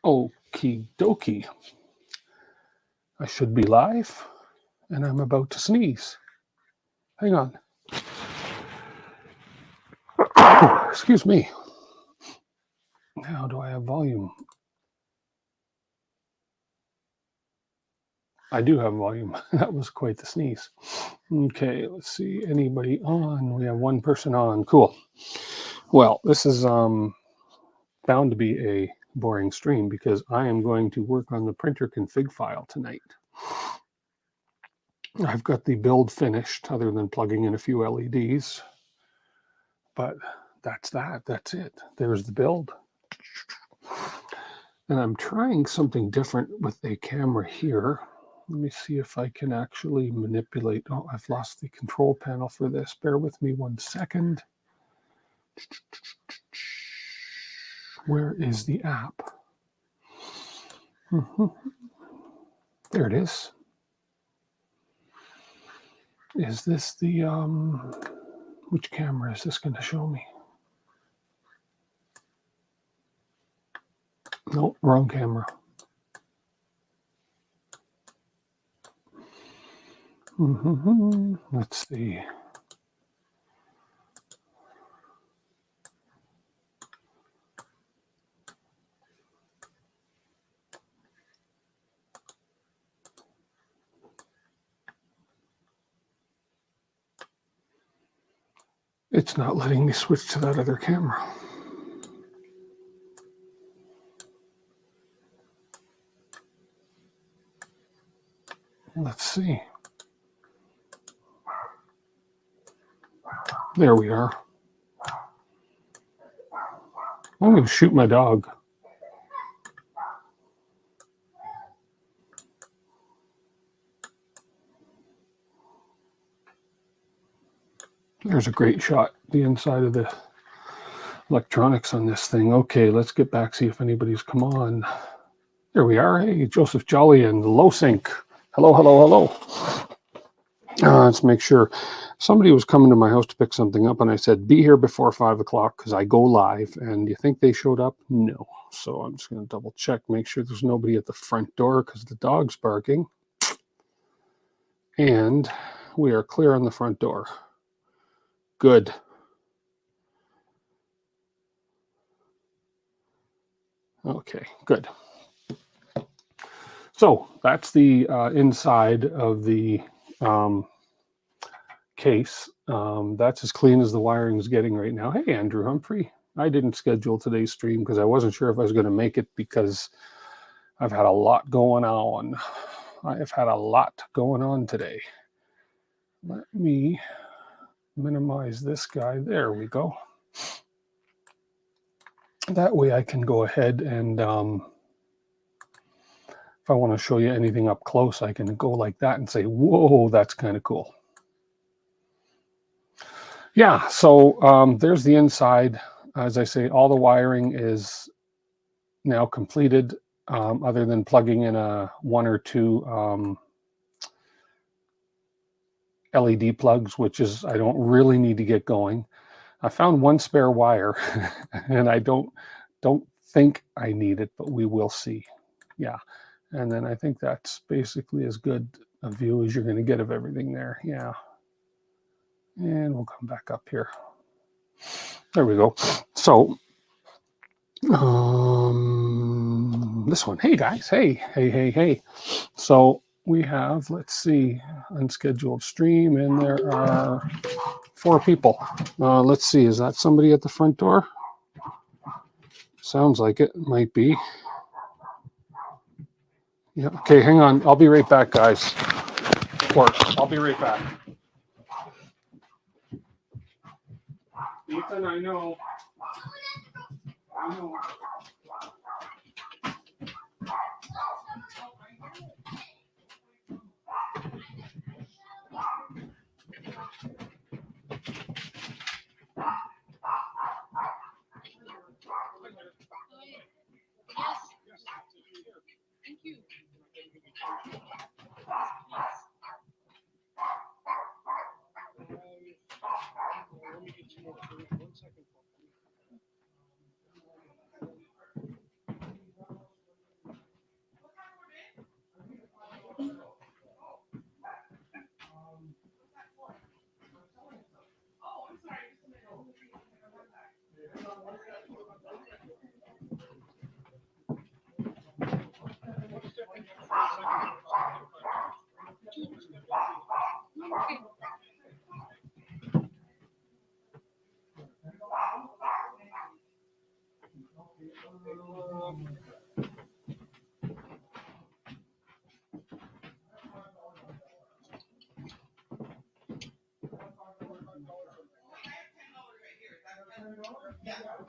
Okie dokie. I should be live, and I'm about to sneeze. Hang on. Excuse me. Now, do I have volume? I do have volume. That was quite the sneeze. Okay, let's see. Anybody on? We have one person on. Cool. Well, this is bound to be a boring stream because I am going to work on the printer config file tonight. I've got the build finished other than plugging in a few LEDs, but that's that. That's it. There's the build. And I'm trying something different with a camera here. Let me see if I can actually manipulate. Oh, I've lost the control panel for this. Bear with me 1 second. Where is the app? There it is. Is this the, which camera is this going to show me? Nope, wrong camera. Let's see. It's not letting me switch to that other camera. Let's see. There we are. I'm going to shoot my dog. There's a great shot, the inside of the electronics on this thing. Okay, let's get back, see if anybody's come on. There we are. Hey, Joseph Jolly and Low Sync. Hello, hello, hello. Let's make sure. Somebody was coming to my house to pick something up, and I said, be here before 5 o'clock because I go live. And do you think they showed up? No. So I'm just going to double check, make sure there's nobody at the front door because the dog's barking. And we are clear on the front door. Good. Okay, good. So that's the inside of the case. That's as clean as the wiring is getting right now. Hey, Andrew Humphrey. I didn't schedule today's stream because I wasn't sure if I was going to make it because I've had a lot going on. I've had a lot going on today. Let me minimize this guy. There we go. That way I can go ahead and if I want to show you anything up close, I can go like that and say, whoa, that's kind of cool. Yeah, so there's the inside. As I say, all the wiring is now completed, other than plugging in a 1 or 2 LED plugs, which is, I don't really need to get going. I found 1 spare wire, and I don't think I need it, but we will see. Yeah, and then I think that's basically as good a view as you're going to get of everything there. Yeah, and we'll come back up here. There we go. So this one. Hey guys. Hey. So we have, let's see, unscheduled stream, and there are 4 people. Let's see, is that somebody at the front door? Sounds like it. Might be. Yeah. Okay, hang on. I'll be right back, guys. Of course. I'll be right back. Ethan, I know. Thank you.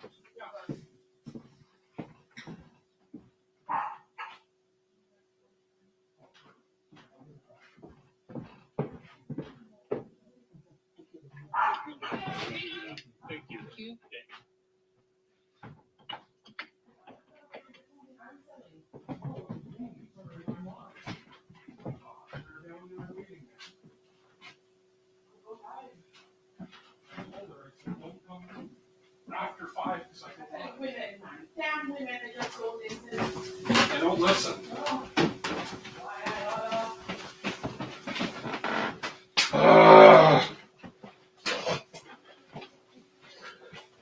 Thank you. After 5, I don't listen.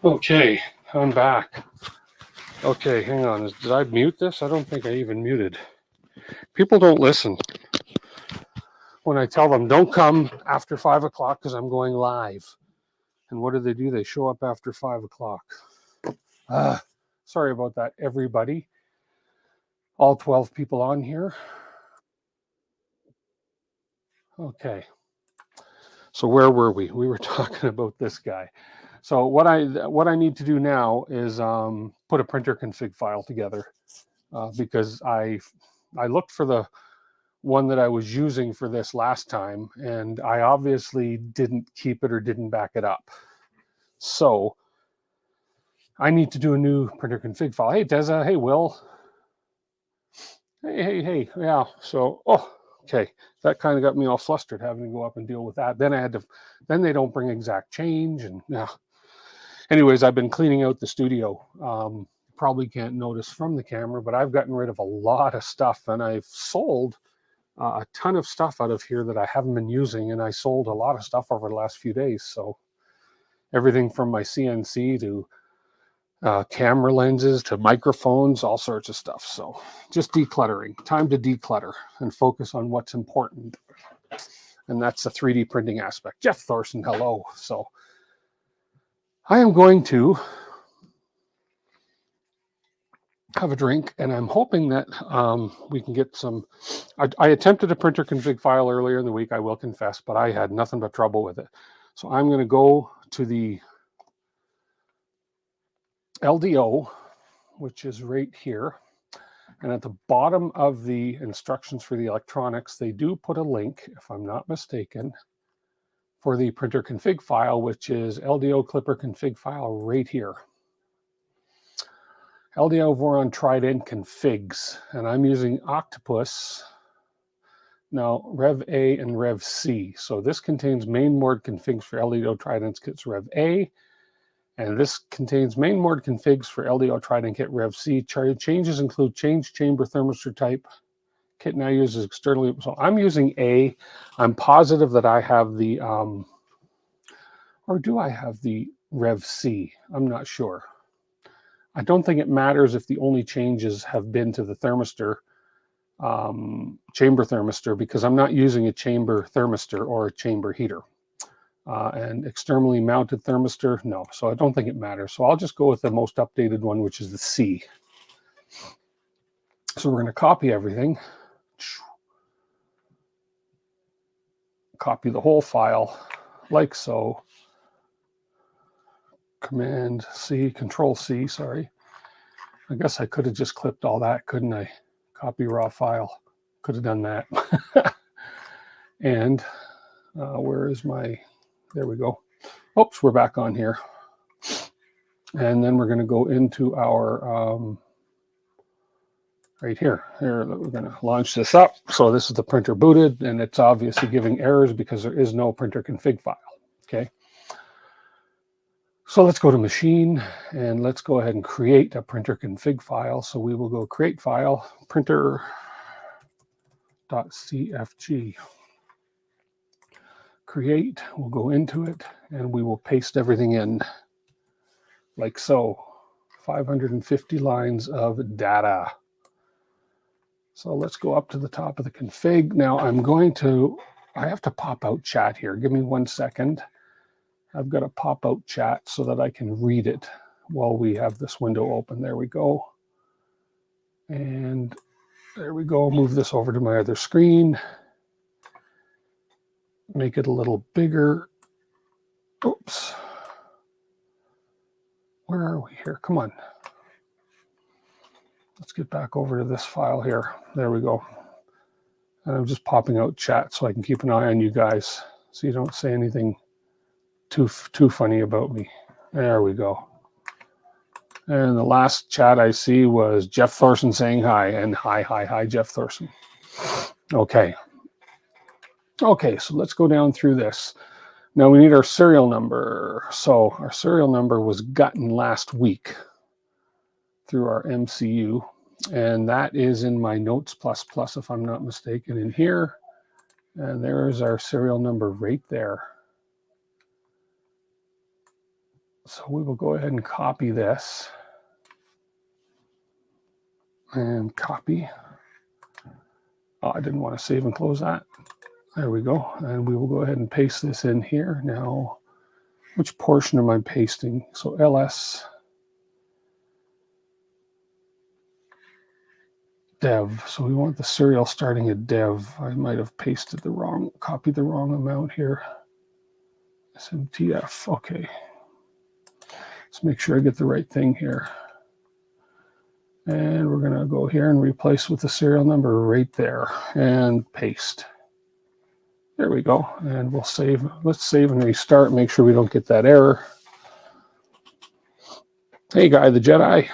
Okay, I'm back. Okay, hang on. Did I mute this? I don't think I even muted. People don't listen when I tell them don't come after 5 o'clock because I'm going live. And what do? They show up after 5 o'clock. Sorry about that, everybody. All 12 people on here. Okay. So where were we? We were talking about this guy. So what I need to do now is put a printer config file together because I looked for the one that I was using for this last time, and I obviously didn't keep it or didn't back it up. So I need to do a new printer config file. Hey, Deza. Hey, Will. Hey. Yeah. So, okay. That kind of got me all flustered having to go up and deal with that. Then they don't bring exact change. And yeah. Anyways, I've been cleaning out the studio. Probably can't notice from the camera, but I've gotten rid of a lot of stuff, and I've sold a ton of stuff out of here that I haven't been using, and I sold a lot of stuff over the last few days. So everything from my CNC to camera lenses to microphones, all sorts of stuff. So just decluttering. Time to declutter and focus on what's important. And that's the 3D printing aspect. Jeff Thorson, hello. So I am going to have a drink, and I'm hoping that we can get some. I attempted a printer config file earlier in the week, I will confess, but I had nothing but trouble with it. So I'm going to go to the LDO, which is right here. And at the bottom of the instructions for the electronics, they do put a link, if I'm not mistaken, for the printer config file, which is LDO clipper config file right here. LDO Voron Trident configs, and I'm using Octopus. Now, Rev A and Rev C. So this contains mainboard configs for LDO Trident kits Rev A, and this contains mainboard configs for LDO Trident kit Rev C. Changes include change chamber thermistor type. Kit now uses externally. So I'm using A. I'm positive that I have the, or do I have the Rev C? I'm not sure. I don't think it matters if the only changes have been to the thermistor, chamber thermistor, because I'm not using a chamber thermistor or a chamber heater. And externally mounted thermistor, no. So I don't think it matters. So I'll just go with the most updated one, which is the C. So we're going to copy everything. Copy the whole file like so. Command C, Control C, sorry. I guess I could have just clipped all that, couldn't I? Copy raw file. Could have done that. And where is my, there we go. Oops, we're back on here. And then we're going to go into our, right here. Here, we're going to launch this up. So this is the printer booted, and it's obviously giving errors because there is no printer config file. Okay. So let's go to machine, and let's go ahead and create a printer config file. So we will go create file, printer.cfg. Create, we'll go into it, and we will paste everything in like so. 550 lines of data. So let's go up to the top of the config. Now I have to pop out chat here. Give me 1 second. I've got a pop-out chat so that I can read it while we have this window open. There we go. And there we go. Move this over to my other screen. Make it a little bigger. Oops. Where are we here? Come on. Let's get back over to this file here. There we go. And I'm just popping out chat so I can keep an eye on you guys so you don't say anything too funny about me. There we go. And the last chat I see was Jeff Thorson saying hi. And hi, Jeff Thorson. Okay. Okay, so let's go down through this. Now we need our serial number. So our serial number was gotten last week through our MCU. And that is in my notes ++, if I'm not mistaken, in here. And there's our serial number right there. So we will go ahead and copy this. And copy. Oh, I didn't want to save and close that. There we go. And we will go ahead and paste this in here. Now, which portion am I pasting? So ls dev. So we want the serial starting at dev. I might have pasted the wrong, copied the wrong amount here. SMTF. Okay. Let's make sure I get the right thing here. And we're going to go here and replace with the serial number right there and paste. There we go. And we'll save. Let's save and restart. Make sure we don't get that error. Hey, Guy the Jedi.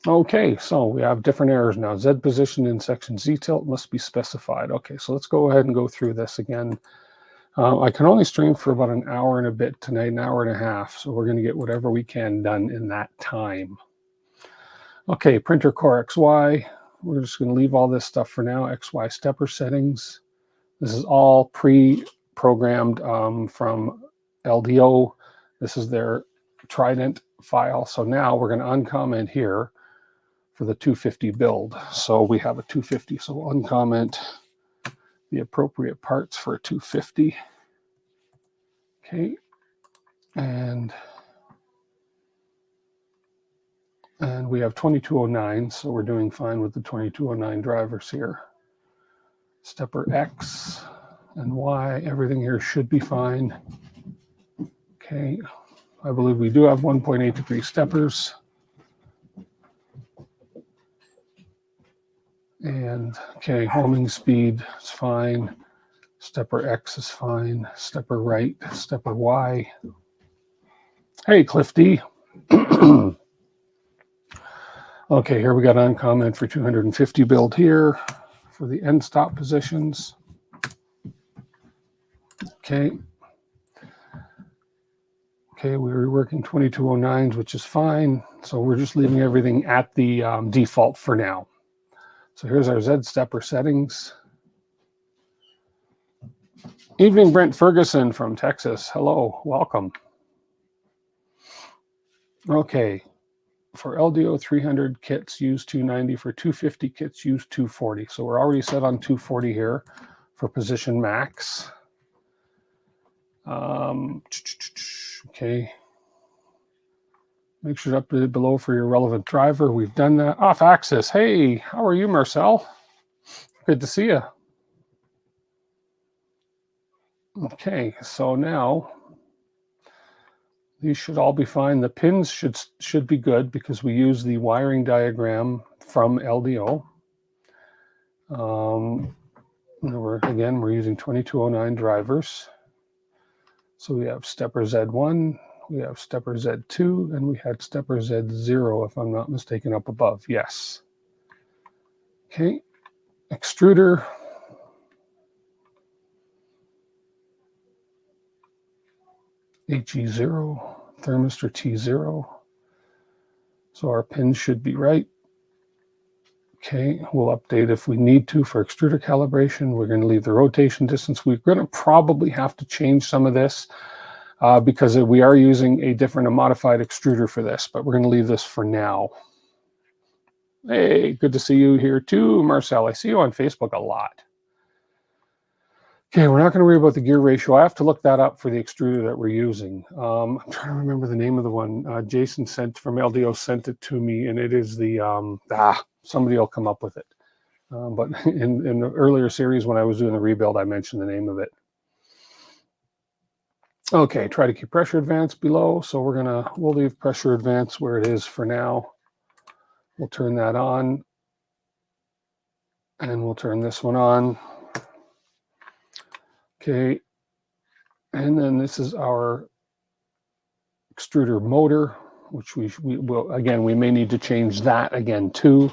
Okay, so we have different errors now. Z position in section Z tilt must be specified. Okay, so let's go ahead and go through this again. I can only stream for about an hour and a bit tonight, an hour and a half. So we're going to get whatever we can done in that time. Okay, printer core XY. We're just going to leave all this stuff for now. XY stepper settings. This is all pre-programmed from LDO. This is their Trident file. So now we're going to uncomment here for the 250 build. So we have a 250. So we'll uncomment the appropriate parts for a 250. Okay. And we have 2209, so we're doing fine with the 2209 drivers here. Stepper X and Y, everything here should be fine. Okay, I believe we do have 1.8 degree steppers. And okay, homing speed is fine. Stepper X is fine. Stepper right, stepper Y. Hey, Cliff D. Okay, here we got uncomment for 250 build here for the end stop positions. Okay. Okay, we were working 2209s, which is fine. So we're just leaving everything at the default for now. So here's our Z stepper settings. Evening, Brent Ferguson from Texas. Hello, welcome. Okay, for LDO 300 kits, use 290. For 250 kits, use 240. So we're already set on 240 here for position max. Okay. Make sure to update below for your relevant driver. We've done that. Off axis. Hey, how are you, Marcel? Good to see you. Okay, so now these should all be fine. The pins should be good because we use the wiring diagram from LDO. We're using 2209 drivers. So we have stepper Z1, we have stepper Z2, and we had stepper Z0, if I'm not mistaken, up above. Yes. Okay, extruder. HE0, thermistor T0. So our pins should be right. Okay, we'll update if we need to for extruder calibration. We're going to leave the rotation distance. We're going to probably have to change some of this because we are using a modified extruder for this, but we're going to leave this for now. Hey, good to see you here too, Marcel. I see you on Facebook a lot. Okay, we're not going to worry about the gear ratio. I have to look that up for the extruder that we're using. I'm trying to remember the name of the one. Jason from LDO sent it to me, and it is the, somebody will come up with it. But in the earlier series when I was doing the rebuild, I mentioned the name of it. Okay, try to keep pressure advance below. So we'll leave pressure advance where it is for now. We'll turn that on. And we'll turn this one on. Okay. And then this is our extruder motor, which we will, again, we may need to change that again too,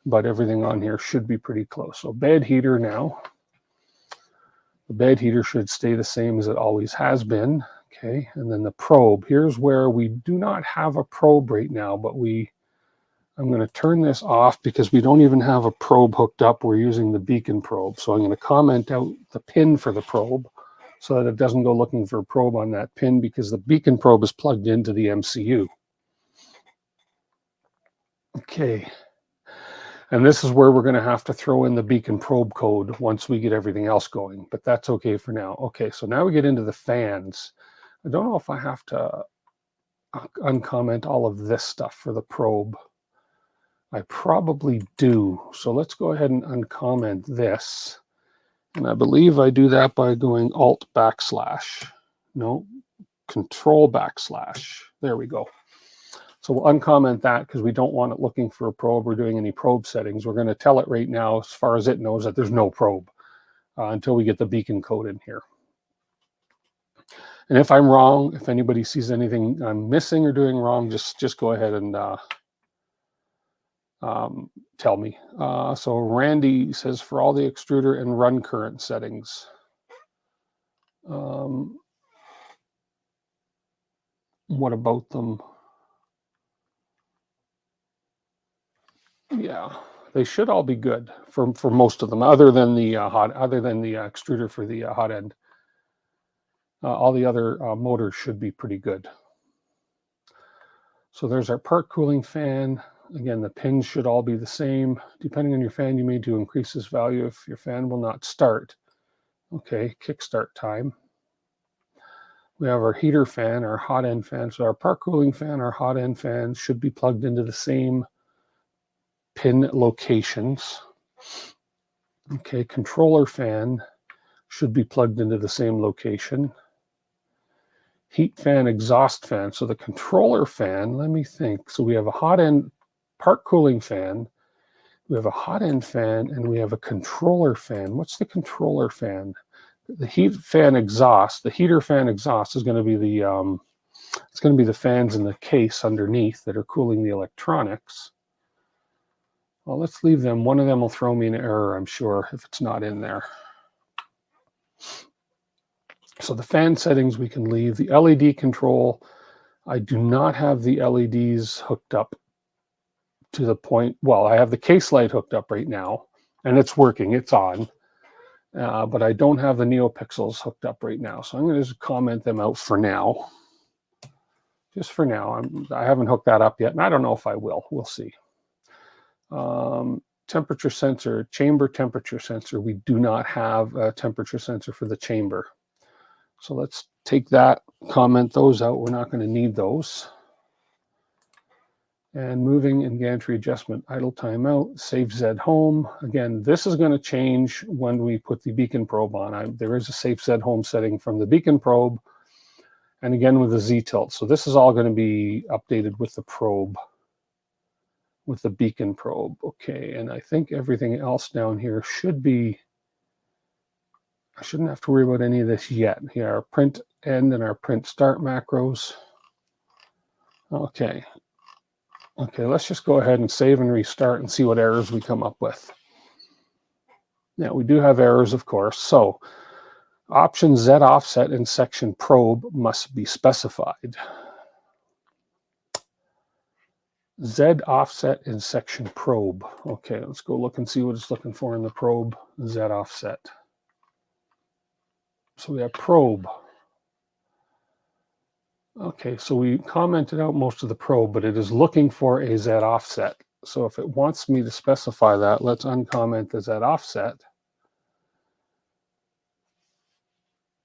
but everything on here should be pretty close. So bed heater now. The bed heater should stay the same as it always has been. Okay, and then the probe. Here's where we do not have a probe right now, but I'm going to turn this off because we don't even have a probe hooked up. We're using the beacon probe. So I'm going to comment out the pin for the probe so that it doesn't go looking for a probe on that pin, because the beacon probe is plugged into the MCU. Okay. And this is where we're going to have to throw in the beacon probe code once we get everything else going, but that's okay for now. Okay, so now we get into the fans. I don't know if I have to uncomment all of this stuff for the probe. I probably do. So let's go ahead and uncomment this. And I believe I do that by going Alt /. No, Control /. There we go. So we'll uncomment that because we don't want it looking for a probe or doing any probe settings. We're going to tell it right now, as far as it knows, that there's no probe until we get the beacon code in here. And if I'm wrong, if anybody sees anything I'm missing or doing wrong, just go ahead and tell me. So Randy says for all the extruder and run current settings. What about them? Yeah, they should all be good for most of them, other than the extruder for the hot end. All the other motors should be pretty good. So there's our part cooling fan. Again, the pins should all be the same. Depending on your fan, you may need to increase this value if your fan will not start. Okay, kickstart time. We have our heater fan, our hot end fan. So our part cooling fan, our hot end fan should be plugged into the same pin locations. Okay, controller fan should be plugged into the same location. Heat fan, exhaust fan. So the controller fan, let me think. So we have a hot end part cooling fan, we have a hot end fan, and we have a controller fan. What's the controller fan? The heat fan exhaust, the heater fan exhaust is going to be the fans in the case underneath that are cooling the electronics. Well, let's leave them. One of them will throw me an error, I'm sure, if it's not in there. So the fan settings we can leave. The LED control, I do not have the LEDs hooked up to the point. Well, I have the case light hooked up right now, and it's working, it's on. But I don't have the NeoPixels hooked up right now. So I'm going to just comment them out for now. Just for now. I haven't hooked that up yet, and I don't know if I will. We'll see. Temperature sensor, chamber temperature sensor. We do not have a temperature sensor for the chamber. So let's take that, comment those out. We're not going to need those. And moving and gantry adjustment, idle timeout, save Z home. Again, this is going to change when we put the beacon probe on. There is a safe Z home setting from the beacon probe, and again with the Z tilt. So this is all going to be updated with the probe, with the beacon probe. Okay, and I think everything else down here should be, I shouldn't have to worry about any of this yet. Here, our print end and our print start macros. Okay. Okay, let's just go ahead and save and restart and see what errors we come up with. Now, we do have errors, of course. So, option Z offset in section probe must be specified. Z offset in section probe. Okay, let's go look and see what it's looking for in the probe. Z offset. So we have probe. Okay, so we commented out most of the probe, but it is looking for a Z offset. So if it wants me to specify that, let's uncomment the Z offset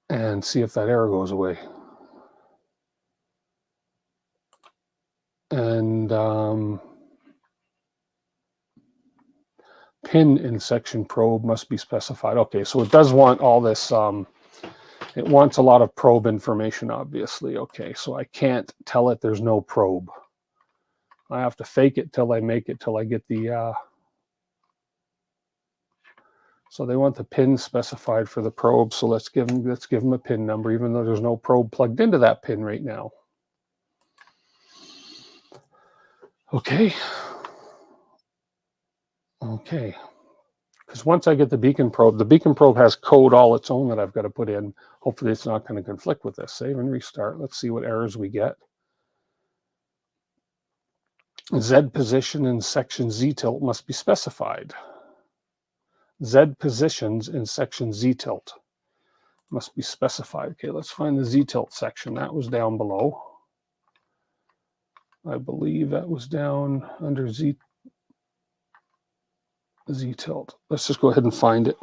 and see if that error goes away. And pin in section probe must be specified. Okay, so it does want all this It wants a lot of probe information, obviously. Okay, so I can't tell it there's no probe. I have to fake it till I make it, till I get the... So they want the pin specified for the probe, so let's give them a pin number, even though there's no probe plugged into that pin right now. Okay. Okay. Because once I get the beacon probe has code all its own that I've got to put in. Hopefully it's not going to conflict with this. Save and restart. Let's see what errors we get. Z position in section Z tilt must be specified. Z positions in section Z tilt must be specified. Okay, let's find the Z tilt section. That was down below. I believe that was down under Z tilt. Let's just go ahead and find it.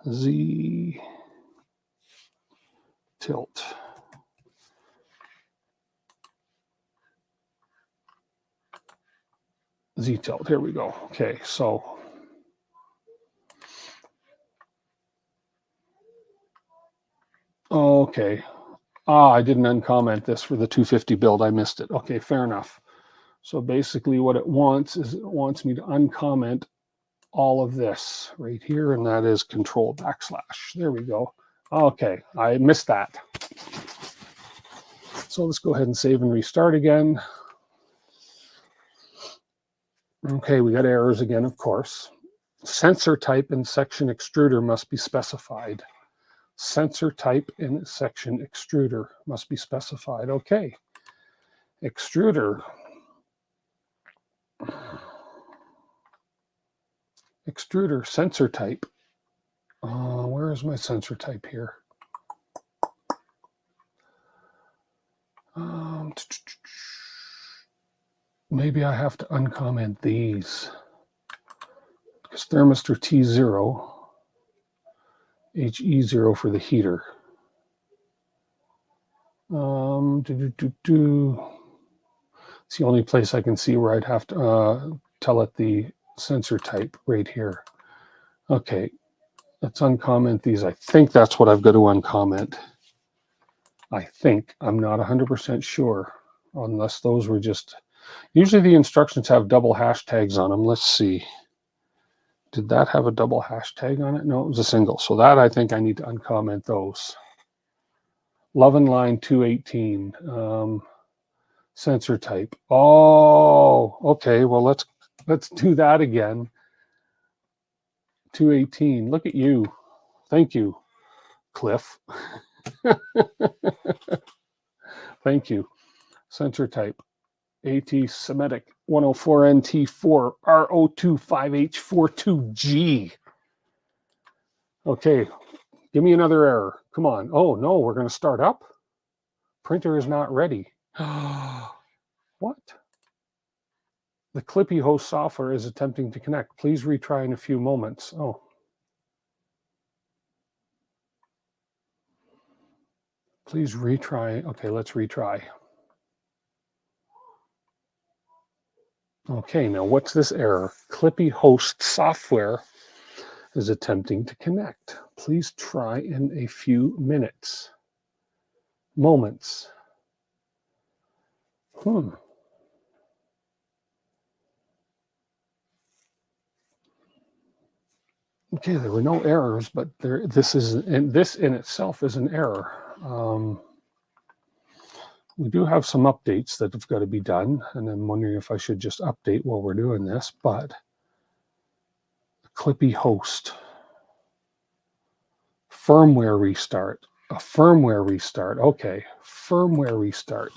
Z tilt. Z tilt. Here we go. Okay, so okay. I didn't uncomment this for the 250 build. I missed it. Okay, fair enough. So basically what it wants is it wants me to uncomment all of this right here, and that is control \. There we go. Okay, I missed that. So let's go ahead and save and restart again. Okay, we got errors again, of course. Sensor type in section extruder must be specified. Sensor type in section extruder must be specified. Okay. Extruder. Extruder sensor type. Where is my sensor type here? Maybe I have to uncomment these. Because thermistor T0, HE0 for the heater. It's the only place I can see where I'd have to tell it the sensor type right here. Okay, let's uncomment these. I think that's what I've got to uncomment. I think. I'm not 100% sure, unless those were just... Usually the instructions have double hashtags on them. Let's see. Did that have a double hashtag on it? No, it was a single. So that, I think I need to uncomment those. Love and line 218. Sensor type. Oh, okay. Well, let's do that again. 218. Look at you. Thank you, Cliff. Thank you. Sensor type. AT Semitic 104NT4 RO25H42G. Okay, give me another error. Come on. Oh, no, we're going to start up. Printer is not ready. What? The Clippy host software is attempting to connect. Please retry in a few moments. Oh. Please retry. Okay, let's retry. Okay, now what's this error? Clippy host software is attempting to connect. Please try in a few moments. Okay, there were no errors, but this in itself is an error. We do have some updates that have got to be done, and I'm wondering if I should just update while we're doing this, but Clippy host. Firmware restart. A firmware restart. Okay, firmware restart.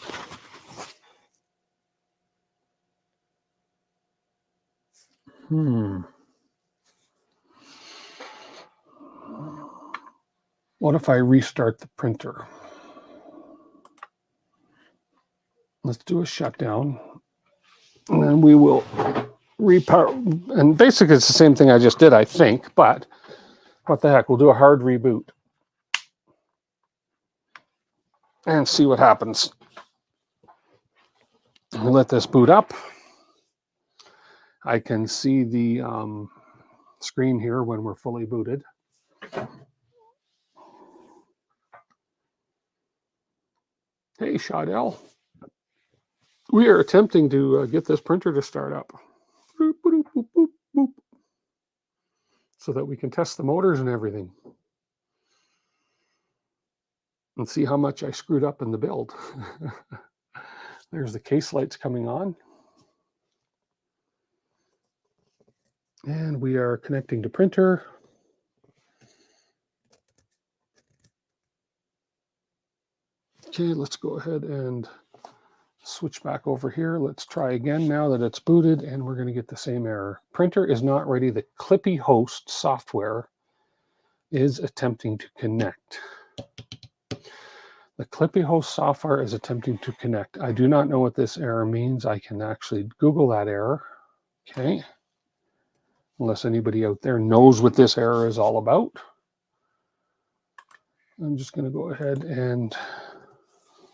What if I restart the printer? Let's do a shutdown, and then we will repower. And basically, it's the same thing I just did, I think, but what the heck? We'll do a hard reboot and see what happens. We'll let this boot up. I can see the screen here when we're fully booted. Hey, Shadell. We are attempting to get this printer to start up. Boop, boop, boop, boop, boop, so that we can test the motors and everything. And see how much I screwed up in the build. There's the case lights coming on. And we are connecting to printer. Okay, let's go ahead and switch back over here. Let's try again now that it's booted, and we're going to get the same error. Printer is not ready. The Clippy host software is attempting to connect. The Clippy host software is attempting to connect. I do not know what this error means. I can actually Google that error. Okay. Unless anybody out there knows what this error is all about. I'm just going to go ahead and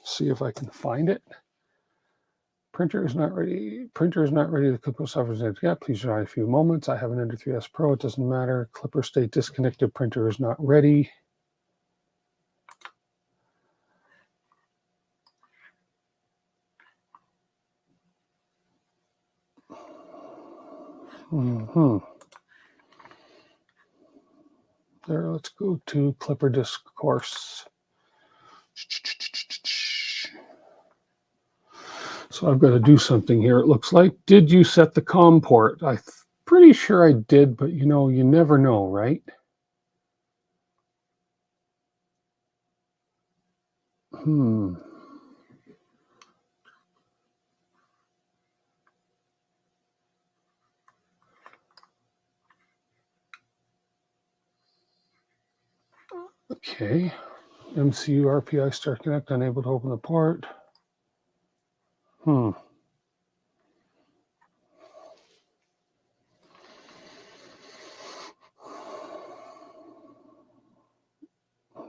see if I can find it. Printer is not ready. Printer is not ready. The Clipper software is yet. Please try a few moments. I have an Ender 3S Pro. It doesn't matter. Clipper state disconnected. Printer is not ready. There, let's go to Clipper Discourse. So I've got to do something here, it looks like. Did you set the COM port? I'm pretty sure I did, but you know, you never know, right? Okay. MCU RPI start connect, unable to open the port.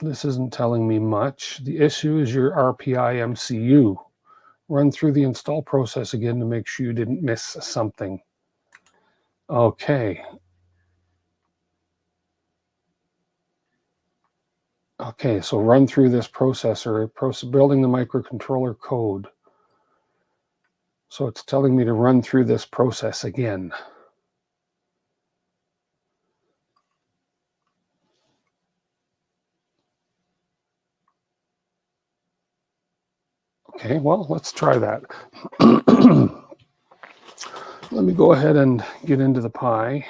This isn't telling me much. The issue is your RPI MCU. Run through the install process again to make sure you didn't miss something. Okay. Okay, so run through this processor, building the microcontroller code. So it's telling me to run through this process again. Okay, well, let's try that. Let me go ahead and get into the Pi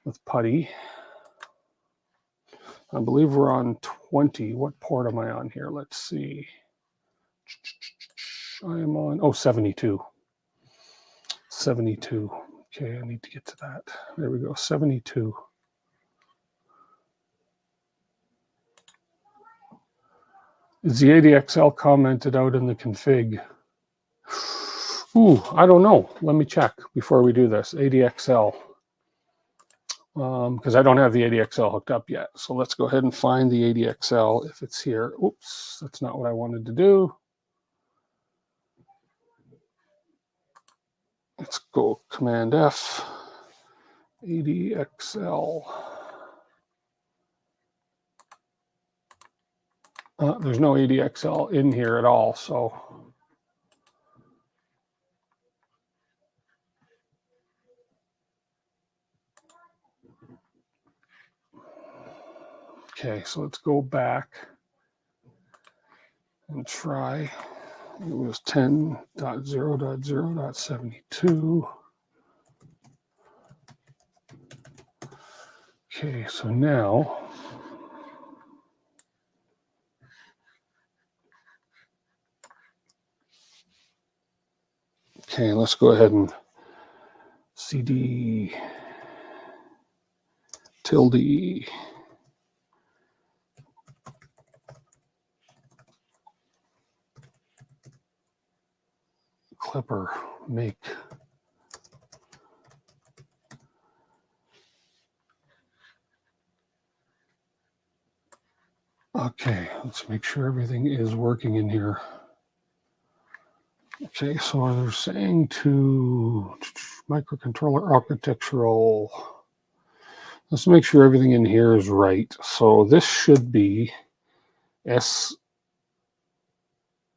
with Putty. I believe we're on 20. What port am I on here? Let's see. I am on, 72. 72. Okay, I need to get to that. There we go, 72. Is the ADXL commented out in the config? Ooh, I don't know. Let me check before we do this. ADXL. Because I don't have the ADXL hooked up yet. So let's go ahead and find the ADXL if it's here. Oops, that's not what I wanted to do. Let's go Command F, ADXL. There's no ADXL in here at all, so. Okay, so let's go back and try. It was 10.0.0.72. Okay, so now okay, let's go ahead and CD tilde Clipper make. Okay, let's make sure everything is working in here. Okay, so they're saying to microcontroller architectural. Let's make sure everything in here is right. So this should be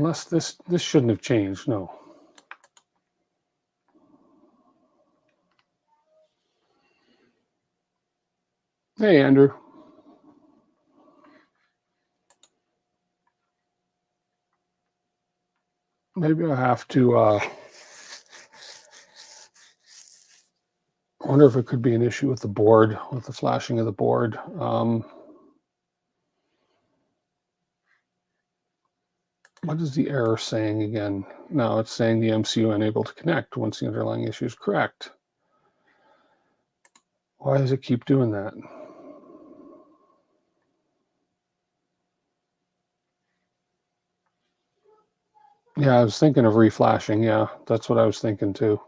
Unless this shouldn't have changed, no. Hey, Andrew. Maybe I'll have to, I wonder if it could be an issue with the board, with the flashing of the board. What is the error saying again? No, it's saying the MCU unable to connect once the underlying issue is correct. Why does it keep doing that? Yeah, I was thinking of reflashing. Yeah, that's what I was thinking too.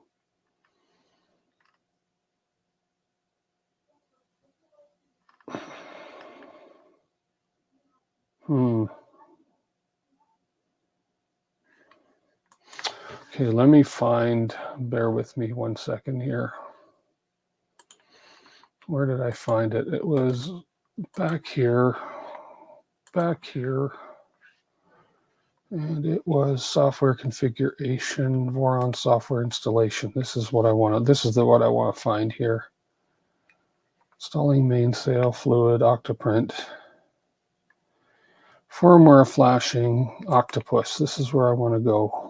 Okay, let me find, bear with me 1 second here. Where did I find it? It was back here, and it was software configuration, Voron software installation. This is what I want. This is what I want to find here. Installing mainsail, fluid, Octoprint, firmware flashing, Octopus. This is where I want to go.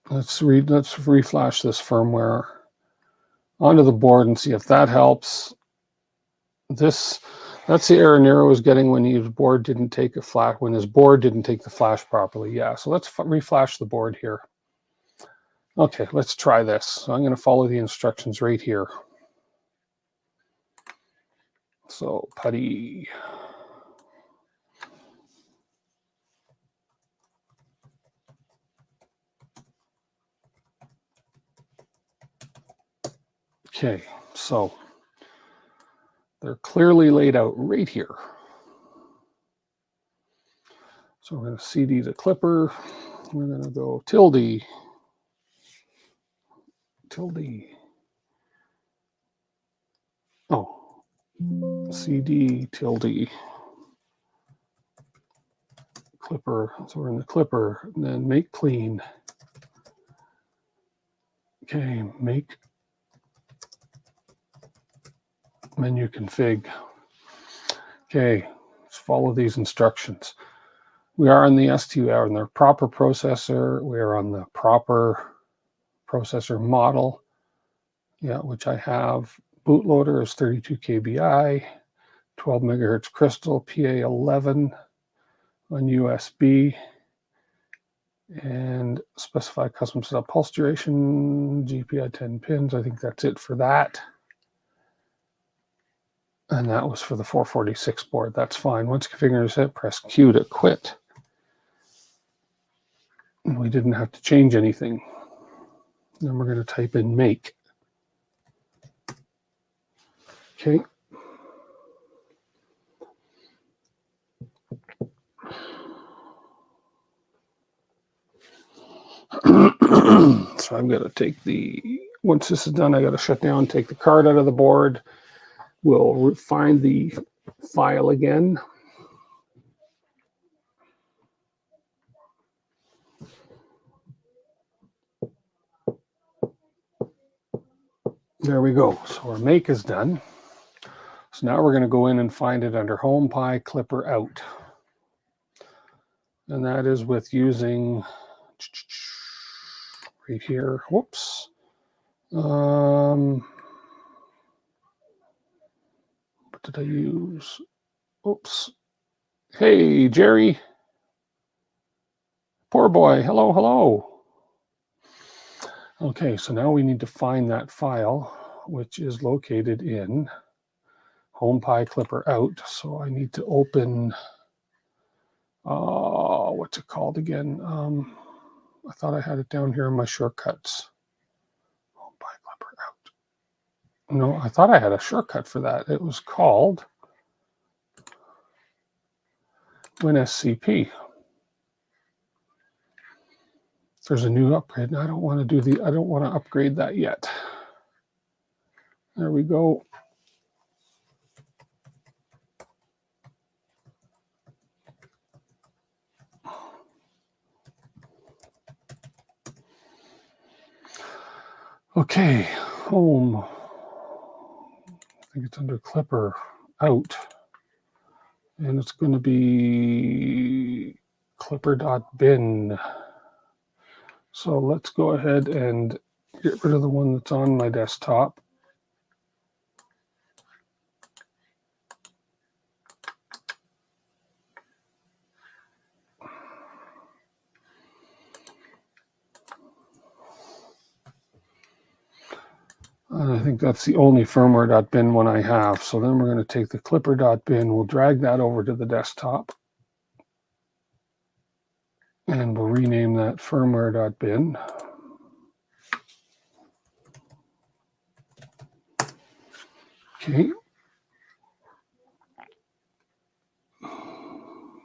Let's reflash this firmware onto the board and see if that helps. That's the error Nero was getting when his board didn't take the flash properly. Yeah, so let's reflash the board here. Okay, let's try this. So I'm going to follow the instructions right here. So putty. Okay, so they're clearly laid out right here. So we're going to CD the clipper. We're going to go tilde. Oh, CD tilde clipper. So we're in the clipper, and then make clean. Okay, make menu config. Okay, let's follow these instructions. We are on the ST, we are on the proper processor. We are on the proper processor model, yeah, which I have. Bootloader is 32 kBi, 12 megahertz crystal, PA11 on USB, and specify custom setup pulse duration, GPI 10 pins. I think that's it for that. And that was for the 446 board. That's fine. Once configured is set, press Q to quit. And we didn't have to change anything. Then we're going to type in make. Okay. So I'm going to take once this is done, I got to shut down, take the card out of the board. We'll find the file again. There we go. So our make is done. So now we're going to go in and find it under Home Pi Clipper Out. And that is with using right here. Whoops. What did I use? Oops. Hey, Jerry. Poor boy. Hello, hello. Okay, so now we need to find that file, which is located in Home Pi Clipper Out. So I need to open, what's it called again? I thought I had it down here in my shortcuts. Home Pi Clipper Out. No, I thought I had a shortcut for that. It was called WinSCP. There's a new upgrade, and I don't want to upgrade that yet. There we go. Okay, home. I think it's under Clipper, out. And it's going to be clipper.bin. So let's go ahead and get rid of the one that's on my desktop. And I think that's the only firmware.bin one I have. So then we're going to take the clipper.bin, we'll drag that over to the desktop. And we'll rename that firmware.bin. Okay.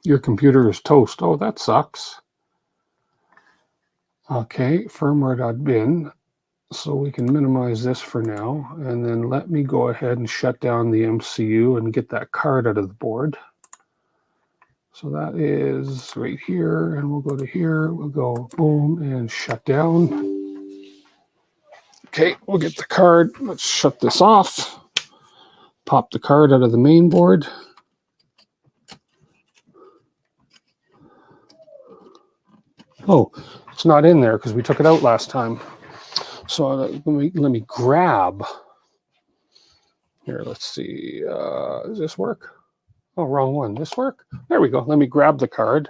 Your computer is toast. Oh, that sucks. Okay, firmware.bin. So we can minimize this for now. And then let me go ahead and shut down the MCU and get that card out of the board. So that is right here. And we'll go to here. We'll go boom and shut down. Okay, we'll get the card. Let's shut this off. Pop the card out of the main board. Oh, it's not in there because we took it out last time. So let me grab. Here, let's see. Does this work? Oh, wrong one. This work? There we go. Let me grab the card.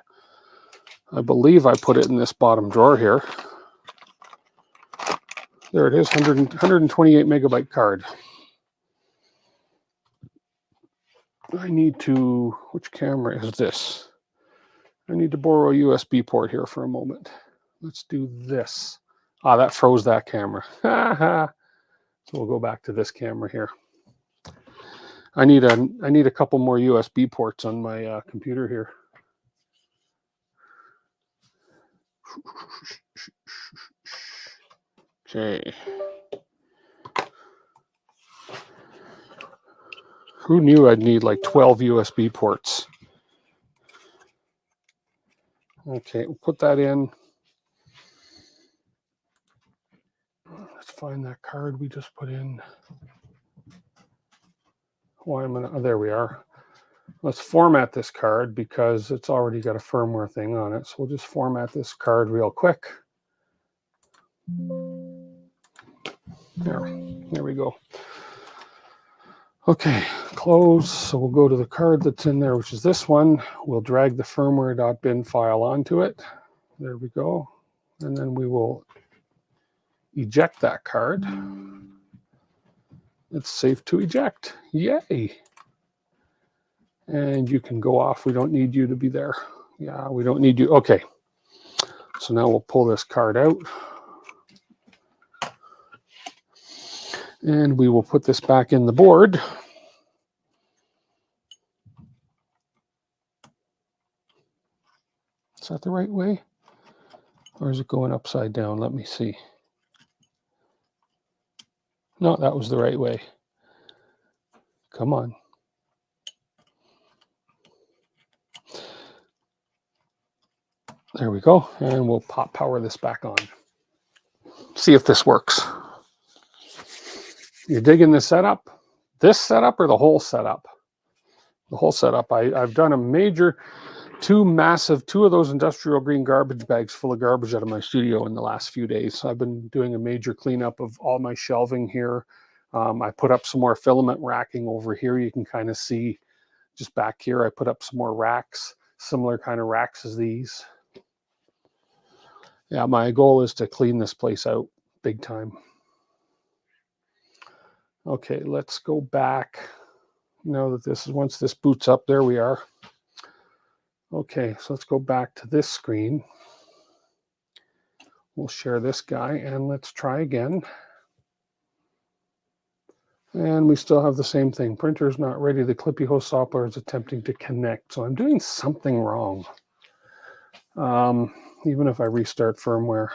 I believe I put it in this bottom drawer here. There it is, 128 megabyte card. I need to, which camera is this? I need to borrow a USB port here for a moment. Let's do this. Ah, that froze that camera. So we'll go back to this camera here. I need a couple more USB ports on my computer here. Okay. Who knew I'd need like 12 USB ports? Okay, we'll put that in. Let's find that card we just put in. Oh, there we are. Let's format this card because it's already got a firmware thing on it. So we'll just format this card real quick. There we go. Okay, close. So we'll go to the card that's in there, which is this one. We'll drag the firmware.bin file onto it. There we go. And then we will eject that card. It's safe to eject. Yay. And you can go off. We don't need you to be there. Yeah, we don't need you. Okay. So now we'll pull this card out. And we will put this back in the board. Is that the right way? Or is it going upside down? Let me see. No, that was the right way. Come on. There we go. And we'll power this back on. See if this works. You're digging the setup? This setup or the whole setup? The whole setup. I've done a major, two of those industrial green garbage bags full of garbage out of my studio in the last few days. I've been doing a major cleanup of all my shelving here. I put up some more filament racking over here. You can kind of see just back here. I put up some more racks, similar kind of racks as these. Yeah, my goal is to clean this place out big time. Okay, let's go back. Now that this is, once this boots up, there we are. Okay, so let's go back to this screen. We'll share this guy and let's try again. And we still have the same thing. Printer's not ready. The Clippy host software is attempting to connect. So I'm doing something wrong. Even if I restart firmware.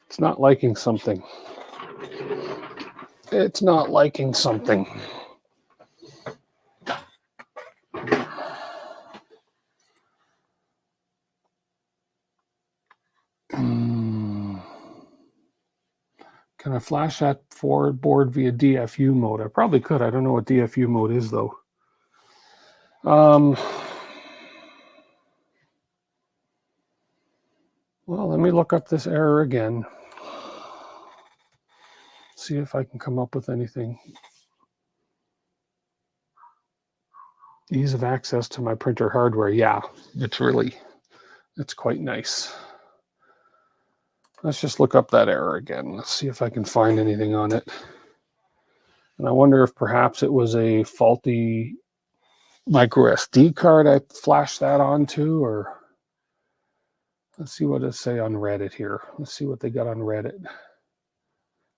It's not liking something. It's not liking something. Can I flash that forward board via DFU mode? I probably could. I don't know what DFU mode is, though. Well, let me look up this error again. See if I can come up with anything. Ease of access to my printer hardware. Yeah, it's quite nice. Let's just look up that error again. Let's see if I can find anything on it. And I wonder if perhaps it was a faulty micro SD card I flashed that onto, or let's see what it say on Reddit here. Let's see what they got on Reddit.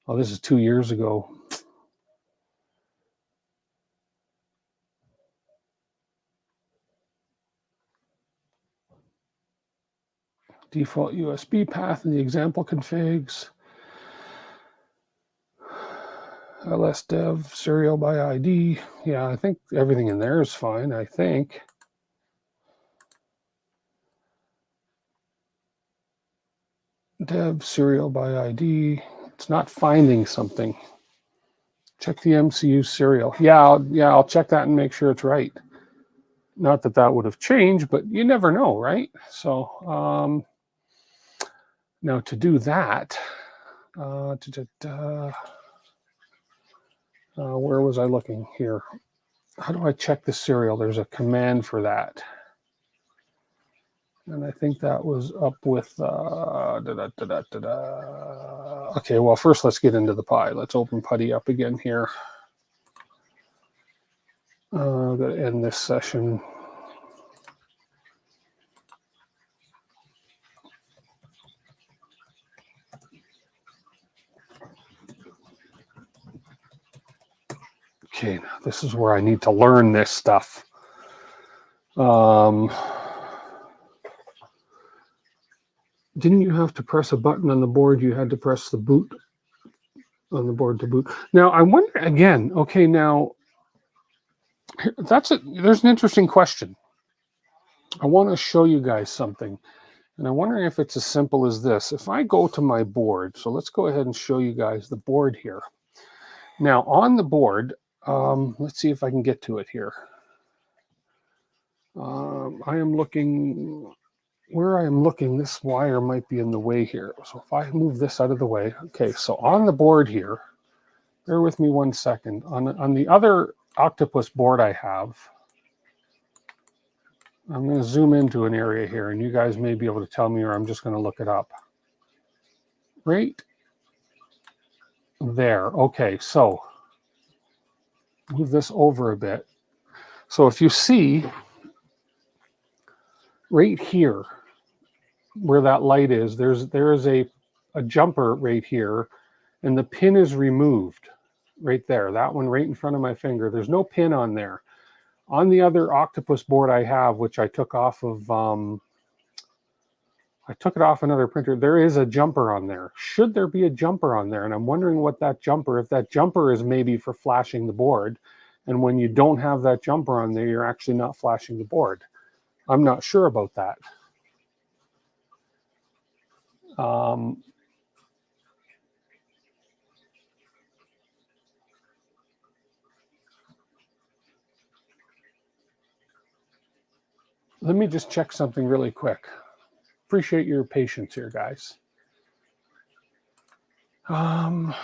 Oh, this is 2 years ago. Default USB path in the example configs. LSDev serial by ID. Yeah, I think everything in there is fine, I think. Dev serial by ID. It's not finding something. Check the MCU serial. Yeah, I'll check that and make sure it's right. Not that that would have changed, but you never know, right? So now to do that, where was I looking here? How do I check the serial? There's a command for that. And I think that was up with, okay, well, first let's get into the Pi. Let's open PuTTY up again here. I'm going to end this session. Okay, now this is where I need to learn this stuff. Didn't you have to press a button on the board? You had to press the boot on the board to boot. Now, I wonder again, okay, now, there's an interesting question. I want to show you guys something. And I'm wondering if it's as simple as this. If I go to my board, so let's go ahead and show you guys the board here. Now, on the board, let's see if I can get to it here. I am looking... Where I am looking, this wire might be in the way here. So if I move this out of the way, okay, so on the board here, bear with me 1 second. On the other Octopus board I have, I'm going to zoom into an area here, and you guys may be able to tell me, or I'm just going to look it up. Right there. Okay, so move this over a bit. So if you see right here, where that light is, there is a jumper right here, and the pin is removed right there. That one right in front of my finger. There's no pin on there. On the other Octopus board I have, which I took off of, I took it off another printer, there is a jumper on there. Should there be a jumper on there? And I'm wondering what that jumper, if that jumper is maybe for flashing the board, and when you don't have that jumper on there, you're actually not flashing the board. I'm not sure about that. Let me just check something really quick. Appreciate your patience here, guys. It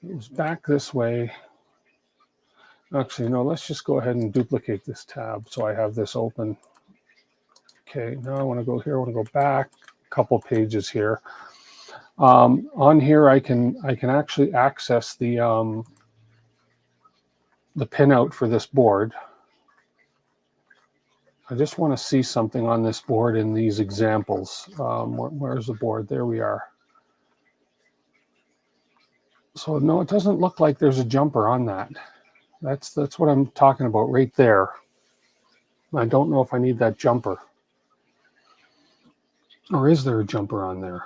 was back this way. Actually, no, let's just go ahead and duplicate this tab so I have this open. Okay, now I want to go here. I want to go back a couple pages here. On here, I can actually access the pinout for this board. I just want to see something on this board in these examples. Where's the board? There we are. So no, it doesn't look like there's a jumper on that. That's what I'm talking about right there. I don't know if I need that jumper. Or is there a jumper on there?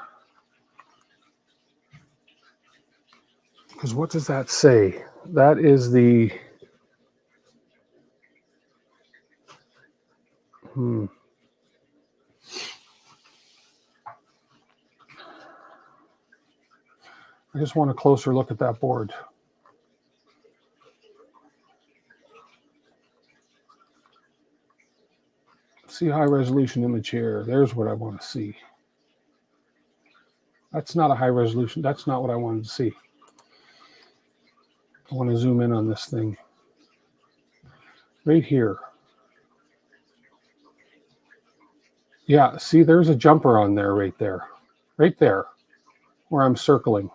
Because what does that say? That is the... I just want a closer look at that board. See high resolution image here. There's what I want to see. That's not a high resolution. That's not what I wanted to see. I want to zoom in on this thing. Right here. Yeah, see, there's a jumper on there right there. Right there, where I'm circling.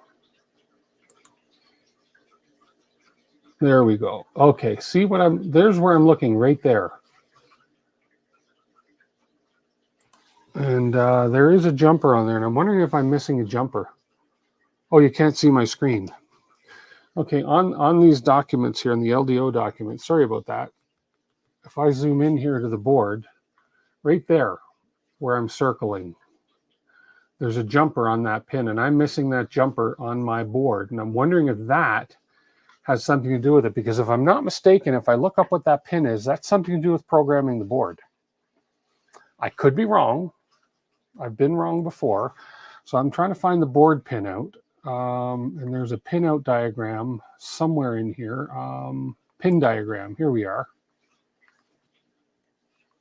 There we go. Okay, see what there's where I'm looking, right there. And there is a jumper on there, and I'm wondering if I'm missing a jumper. Oh, you can't see my screen. Okay, on these documents here, in the LDO documents, sorry about that. If I zoom in here to the board, right there, where I'm circling, there's a jumper on that pin, and I'm missing that jumper on my board. And I'm wondering if that has something to do with it, because if I'm not mistaken, if I look up what that pin is, that's something to do with programming the board. I could be wrong. I've been wrong before. So I'm trying to find the board pin out. And there's a pin out diagram somewhere in here. Pin diagram, here we are.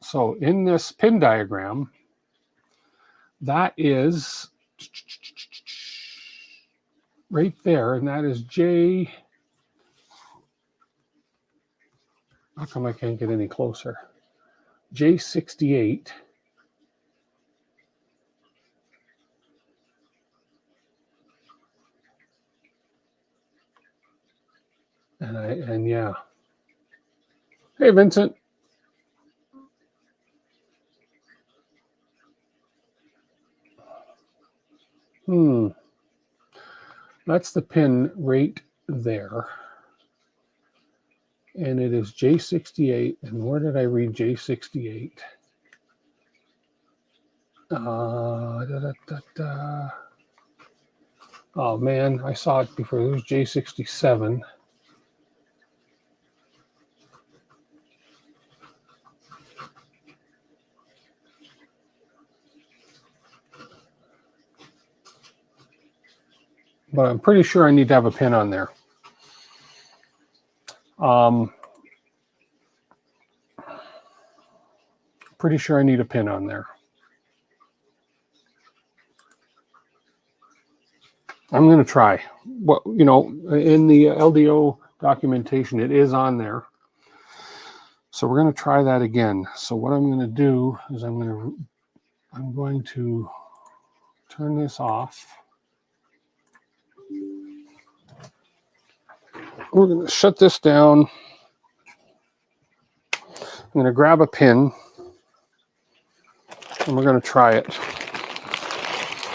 So in this pin diagram, that is right there, and that is J. How come I can't get any closer? J68. And yeah. Hey, Vincent. That's the pin right there. And it is J68. And where did I read J68? Oh man, I saw it before. It was J67. But I'm pretty sure I need to have a pin on there. Pretty sure I need a pin on there. I'm going to try. Well, you know, in the LDO documentation, it is on there. So we're going to try that again. So what I'm going to do is I'm going to turn this off. We're going to shut this down. I'm going to grab a pin and we're going to try it.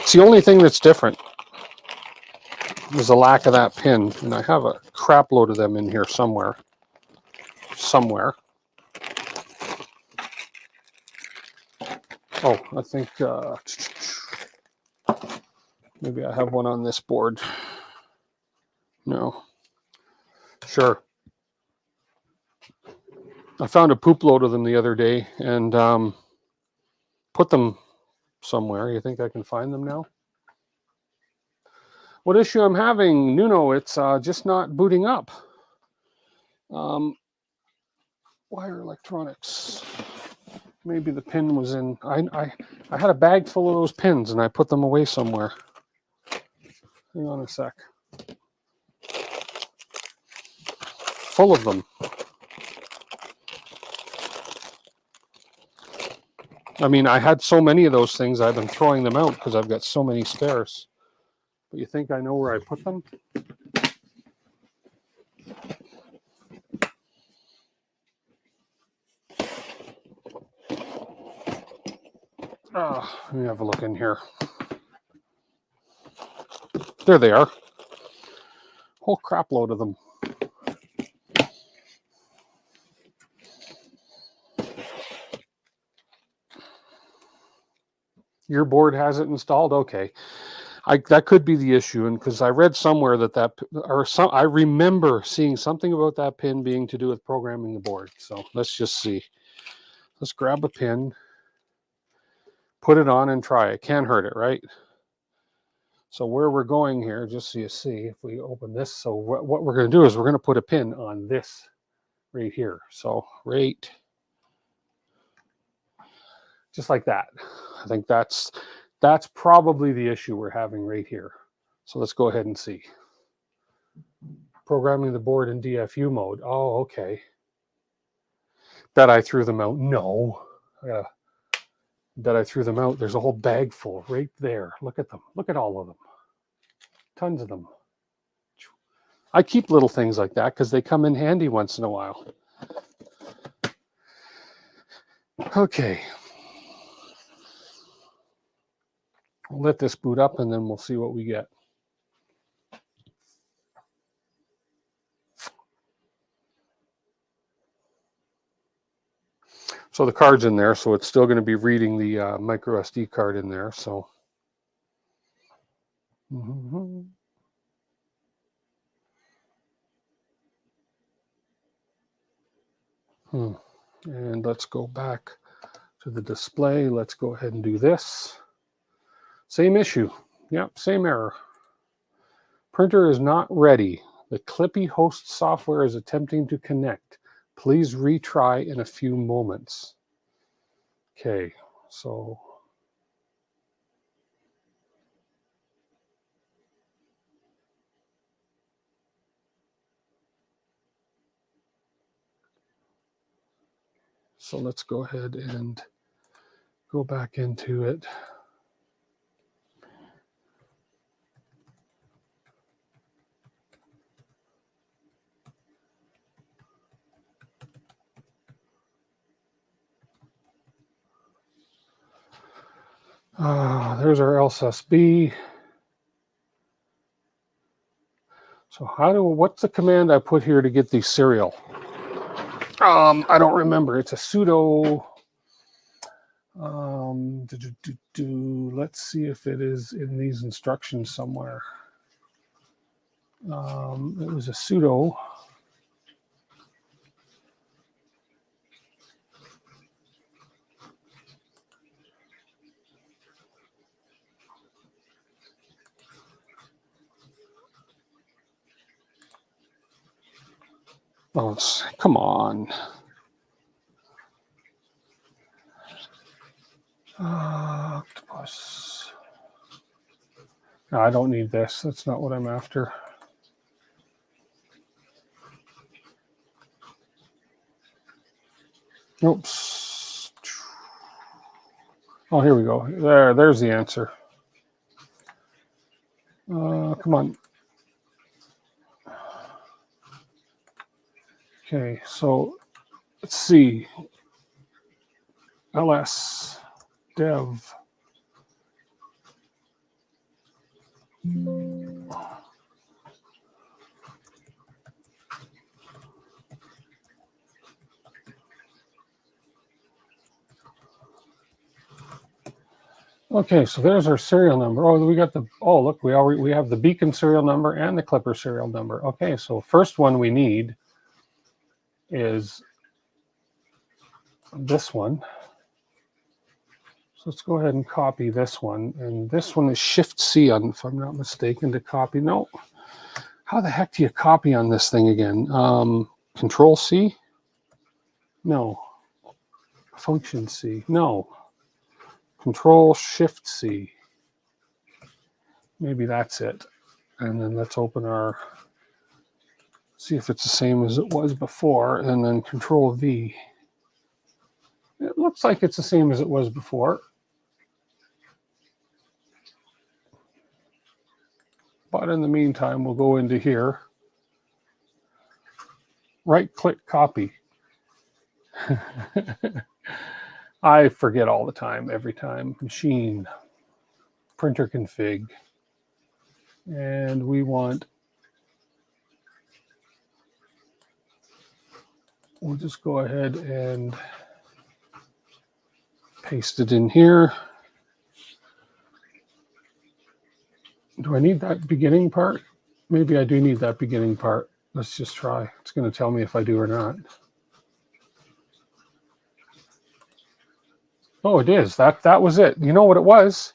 It's the only thing that's different is the lack of that pin. And I have a crap load of them in here somewhere. Oh, I think maybe I have one on this board. No. Sure. I found a poop load of them the other day and put them somewhere. You think I can find them now? What issue I'm having, Nuno? It's just not booting up. Wire electronics. Maybe the pin was in. I had a bag full of those pins and I put them away somewhere. Hang on a sec. Full of them. I mean, I had so many of those things, I've been throwing them out because I've got so many spares. But you think I know where I put them? Let me have a look in here. There they are. Whole crap load of them. Your board has it installed? Okay. That could be the issue, and because I read somewhere I remember seeing something about that pin being to do with programming the board. So let's just see. Let's grab a pin, put it on and try it. Can't hurt it, right? So where we're going here, just so you see, if we open this, so what we're going to do is we're going to put a pin on this right here. So right, just like that. I think that's probably the issue we're having right here. So let's go ahead and see. Programming the board in DFU mode. Oh, okay. That I threw them out. No. That I threw them out. There's a whole bag full right there. Look at them. Look at all of them. Tons of them. I keep little things like that because they come in handy once in a while. Okay. We'll let this boot up and then we'll see what we get. So the card's in there, so it's still going to be reading the micro SD card in there. So. And let's go back to the display. Let's go ahead and do this. Same issue. Yep, same error. Printer is not ready. The Clippy host software is attempting to connect. Please retry in a few moments. Okay, so let's go ahead and go back into it. There's our LSB. So what's the command I put here to get the serial? I don't remember. It's a sudo. Let's see if it is in these instructions somewhere. It was a sudo. Oh, come on. Octopus. No, I don't need this. That's not what I'm after. Oops. Oh, here we go. There's the answer. Come on. Okay, so let's see. ls dev. Okay, so there's our serial number. Oh, we got the, oh, look, we have the beacon serial number and the clipper serial number. Okay, so first one we need is this one. So let's go ahead and copy this one. And this one is Shift-C, if I'm not mistaken, to copy. No. How the heck do you copy on this thing again? Control-C? No. Function-C? No. Control-Shift-C. Maybe that's it. And then let's open our, see if it's the same as it was before, and then Control-V. It looks like it's the same as it was before. But in the meantime, we'll go into here, right-click copy. I forget all the time, every time. Machine, printer config. And we want, we'll just go ahead and paste it in here. Do I need that beginning part? Maybe I do need that beginning part. Let's just try. It's going to tell me if I do or not. Oh, it is. That was it. You know what it was?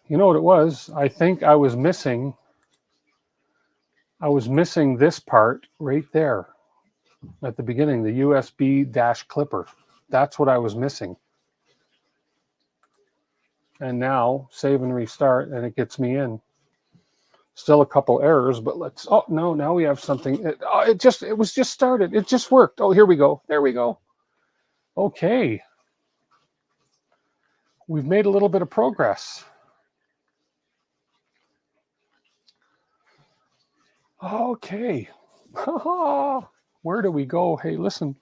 You know what it was? I think I was missing this part right there at the beginning, the USB dash clipper. That's what I was missing. And now save and restart, and it gets me in. Still a couple errors, but let's, oh no, now we have something. It was just started. It just worked. Oh, here we go. There we go. Okay. We've made a little bit of progress. Okay. Where do we go? Hey, listen.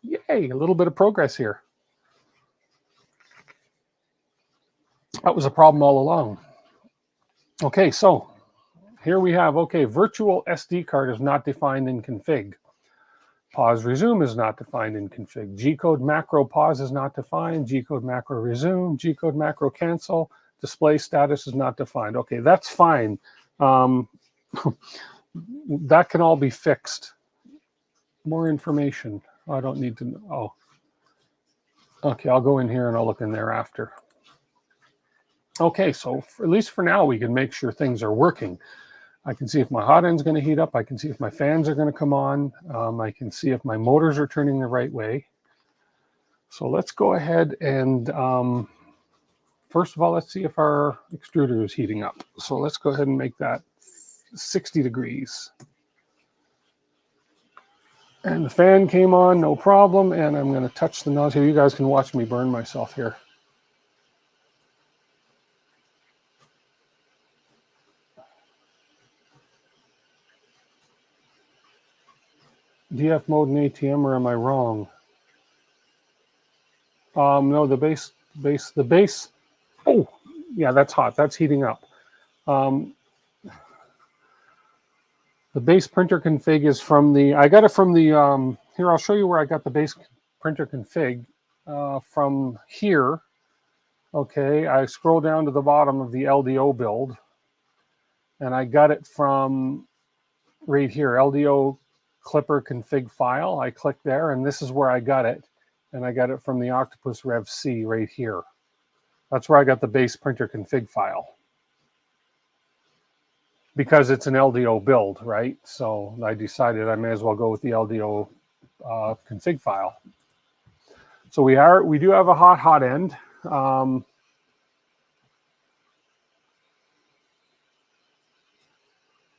Yay, a little bit of progress here. That was a problem all along. Okay, so here we have, okay, virtual SD card is not defined in config. Pause resume is not defined in config. G-code macro pause is not defined. G-code macro resume. G-code macro cancel. Display status is not defined. Okay, that's fine. That can all be fixed. More information. I don't need to know. Oh. Okay, I'll go in here and I'll look in there after. Okay, so at least for now, we can make sure things are working. I can see if my hot end's going to heat up. I can see if my fans are going to come on. I can see if my motors are turning the right way. So let's go ahead and, first of all, let's see if our extruder is heating up. So let's go ahead and make that 60 degrees. And the fan came on, no problem. And I'm going to touch the nozzle. You guys can watch me burn myself here. DF mode and ATM, or am I wrong? No, the base. Oh, yeah, that's hot. That's heating up. The base printer config is from the, I got it from the, here, I'll show you where I got the base printer config from here. Okay, I scroll down to the bottom of the LDO build, and I got it from right here, LDO clipper config file. I click there, and this is where I got it. And I got it from the Octopus Rev C right here. That's where I got the base printer config file. Because it's an LDO build, right? So I decided I may as well go with the LDO config file. So we do have a hot end.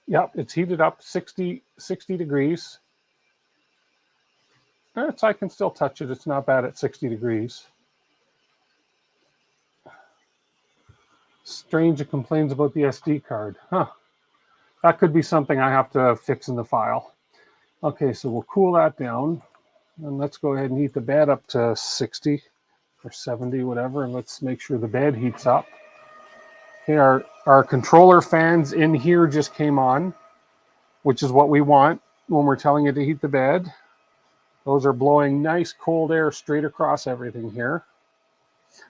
Yep, it's heated up 60 degrees. I can still touch it. It's not bad at 60 degrees. Strange, it complains about the SD card. Huh. That could be something I have to fix in the file. Okay, so we'll cool that down. And let's go ahead and heat the bed up to 60 or 70, whatever. And let's make sure the bed heats up. Okay, our controller fans in here just came on, which is what we want when we're telling it to heat the bed. Those are blowing nice cold air straight across everything here.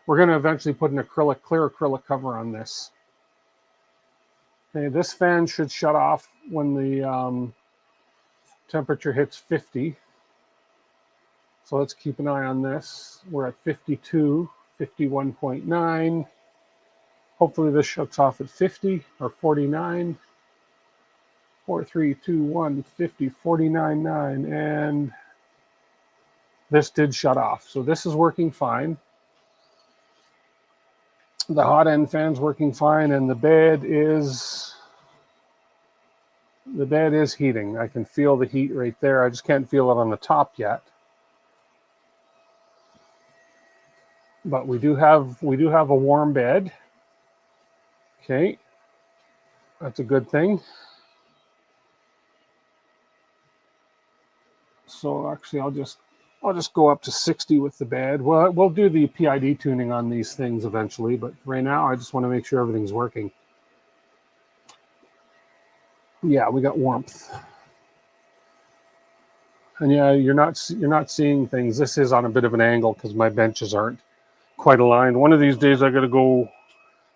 We're going to eventually put an clear acrylic cover on this. Okay, this fan should shut off when the temperature hits 50. So let's keep an eye on this. We're at 52, 51.9. Hopefully this shuts off at 50 or 49. 4, 3, 2, 1, 50, 49.9. And this did shut off. So this is working fine. The hot end fan's working fine, and the bed is heating. I can feel the heat right there. I just can't feel it on the top yet. But we do have a warm bed. Okay. That's a good thing. So actually I'll just go up to 60 with the bed. Well, we'll do the PID tuning on these things eventually, but right now I just want to make sure everything's working. Yeah, we got warmth. And yeah, you're not seeing things. This is on a bit of an angle because my benches aren't quite aligned. One of these days I got to go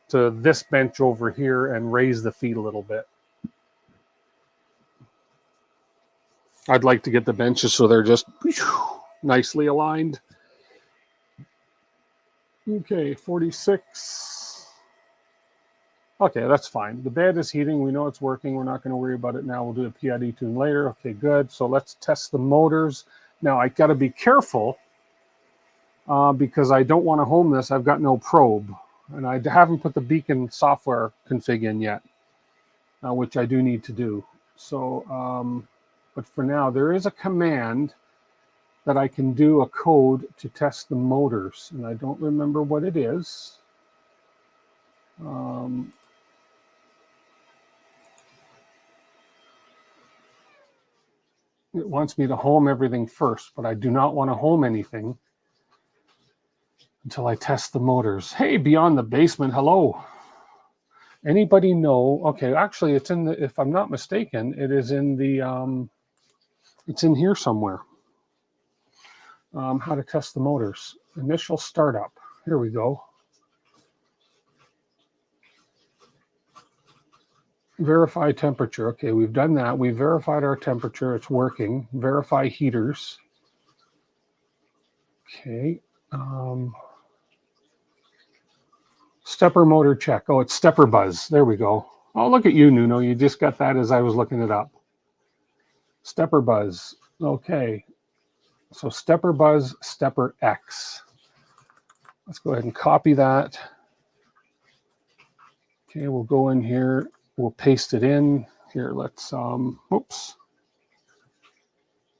to this bench over here and raise the feet a little bit. I'd like to get the benches so they're just nicely aligned. Okay, 46. Okay, that's fine. The bed is heating. We know it's working. We're not going to worry about it now. We'll do a PID tune later. Okay, good. So let's test the motors. Now, I got to be careful because I don't want to home this. I've got no probe. And I haven't put the beacon software config in yet, which I do need to do. So, but for now, there is a command that I can do a code to test the motors. And I don't remember what it is. It wants me to home everything first, but I do not want to home anything until I test the motors. Hey, Beyond the Basement, hello. Anybody know? Okay, actually, it's in the, if I'm not mistaken, it is in the, it's in here somewhere. How to test the motors. Initial startup. Here we go. Verify temperature. Okay, we've done that. We've verified our temperature. It's working. Verify heaters. Okay. Stepper motor check. Oh, it's stepper buzz. There we go. Oh, look at you, Nuno. You just got that as I was looking it up. Stepper buzz. Okay. So stepper buzz, stepper X. Let's go ahead and copy that. Okay, we'll go in here. We'll paste it in. Here, let's, oops.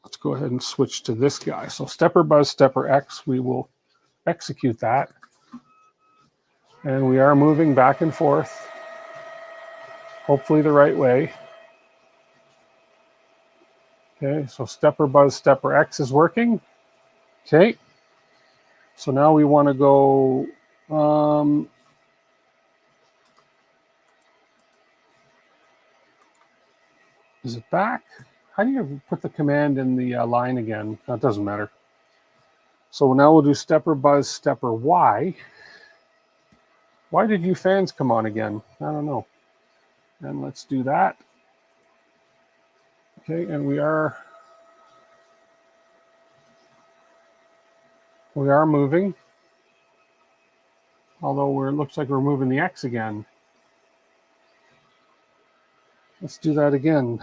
Let's go ahead and switch to this guy. So stepper buzz, stepper X. We will execute that. And we are moving back and forth, hopefully the right way. Okay, so stepper buzz, stepper X is working. Okay, so now we want to go, is it back? How do you put the command in the line again? That doesn't matter. So now we'll do stepper buzz, stepper Y. Why did you fans come on again? I don't know. And let's do that. Okay, and we are moving. Although it looks like we're moving the X again. Let's do that again.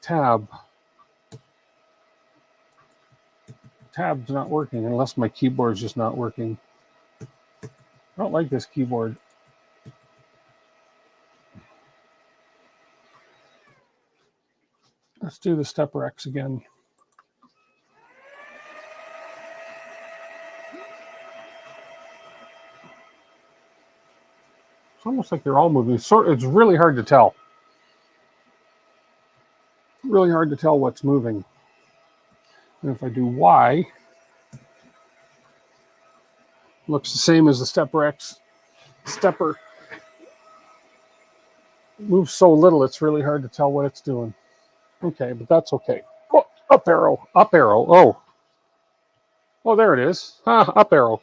Tab. Tab's not working unless my keyboard's just not working. I don't like this keyboard. Let's do the stepper X again. It's almost like they're all moving. It's really hard to tell. Really hard to tell what's moving. And if I do Y, looks the same as the stepper X. Stepper moves so little, it's really hard to tell what it's doing. Okay, but that's okay. Oh, up arrow, up arrow. Oh. Oh, there it is. Ah, up arrow.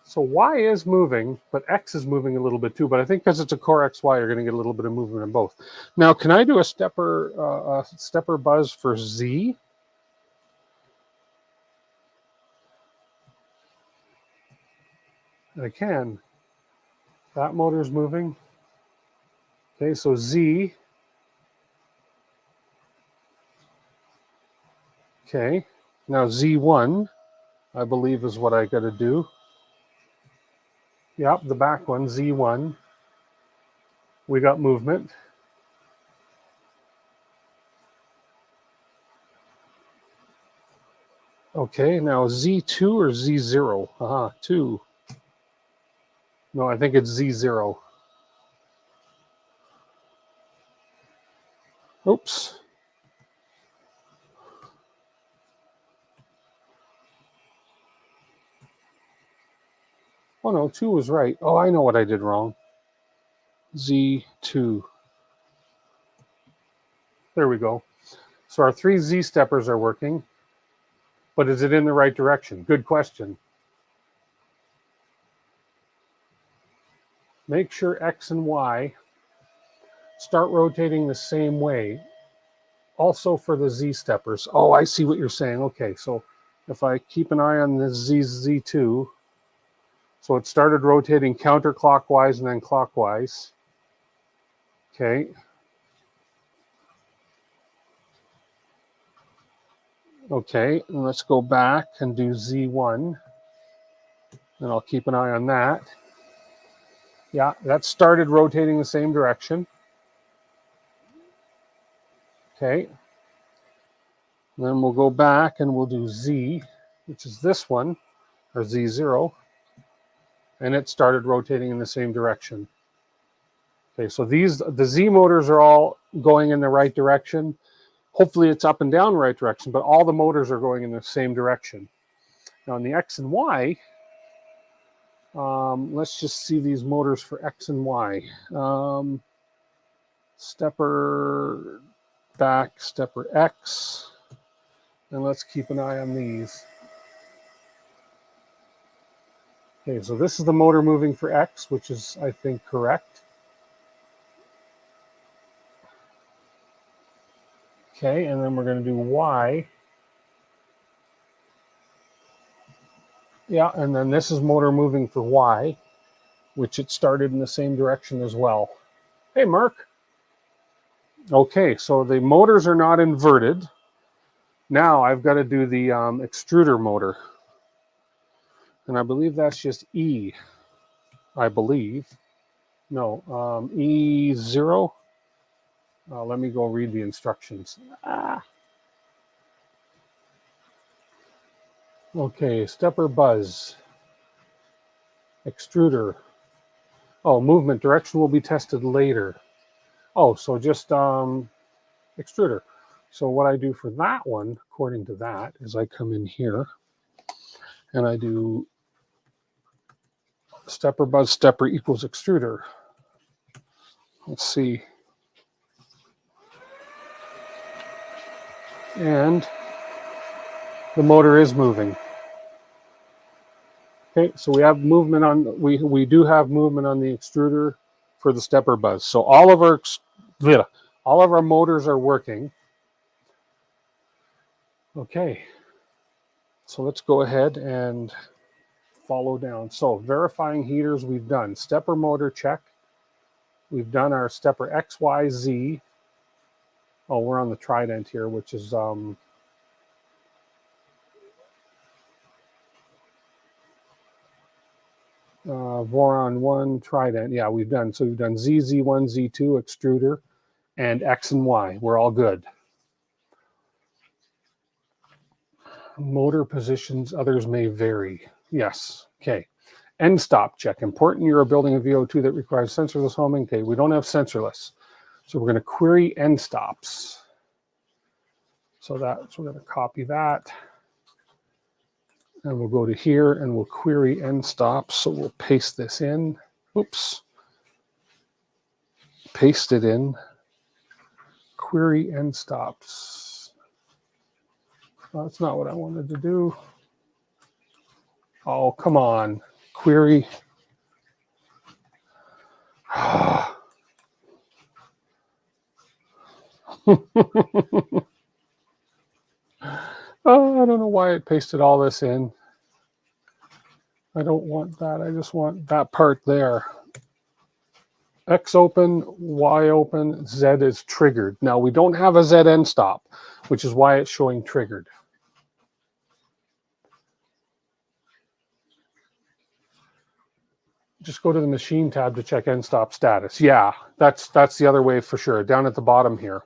So Y is moving, but X is moving a little bit too. But I think because it's a core XY, you're going to get a little bit of movement in both. Now, can I do a stepper buzz for Z? I can. That motor's moving. Okay, so Z. Okay, now Z1, I believe, is what I got to do. Yep, the back one, Z1. We got movement. Okay, now Z2 or Z0? Aha, 2. No, I think it's Z0. Oops. Oh no, 2 was right. Oh, I know what I did wrong. Z2. There we go. So our 3 Z steppers are working, but is it in the right direction? Good question. Make sure X and Y start rotating the same way. Also for the Z steppers. Oh, I see what you're saying. Okay, so if I keep an eye on this Z2, so it started rotating counterclockwise and then clockwise. Okay. Okay, and let's go back and do Z1. And I'll keep an eye on that. Yeah, that started rotating the same direction. Okay. And then we'll go back and we'll do Z, which is this one, or Z0. And it started rotating in the same direction. Okay, so the Z motors are all going in the right direction. Hopefully it's up and down the right direction, but all the motors are going in the same direction. Now on the X and Y, let's just see these motors for X and Y. Stepper back, stepper X, and let's keep an eye on these. Okay, so this is the motor moving for X, which is, I think, correct. Okay, and then we're going to do Y. Yeah, and then this is motor moving for Y, which it started in the same direction as well. Hey, Mark. Okay, so the motors are not inverted. Now I've got to do the extruder motor. And I believe that's just E, I believe. No, E0. Let me go read the instructions. Okay, stepper buzz. Extruder. Oh, movement direction will be tested later. Oh, so just extruder. So what I do for that one, according to that, is I come in here and I do stepper buzz stepper equals extruder. Let's see. And the motor is moving. Okay, so we have movement on, we do have movement on the extruder for the stepper buzz. So all of our motors are working. Okay, so let's go ahead and follow down. So verifying heaters we've done. Stepper motor check. We've done our stepper X, Y, Z. Oh, we're on the Trident here, which is Voron 1 Trident. Yeah, we've done. So we've done Z, Z1, Z2, extruder, and X and Y. We're all good. Motor positions, others may vary. Yes. Okay. End stop check. Important, you're building a VO2 that requires sensorless homing. Okay, we don't have sensorless. So we're going to query end stops. So we're going to copy that. And we'll go to here and we'll query end stops. So we'll paste this in. Oops. Paste it in. Query end stops. That's not what I wanted to do. Oh, come on. Query. Oh, I don't know why it pasted all this in. I don't want that. I just want that part there. X open, Y open, Z is triggered. Now, we don't have a Z end stop, which is why it's showing triggered. Just go to the machine tab to check end stop status. Yeah, that's the other way for sure, down at the bottom here.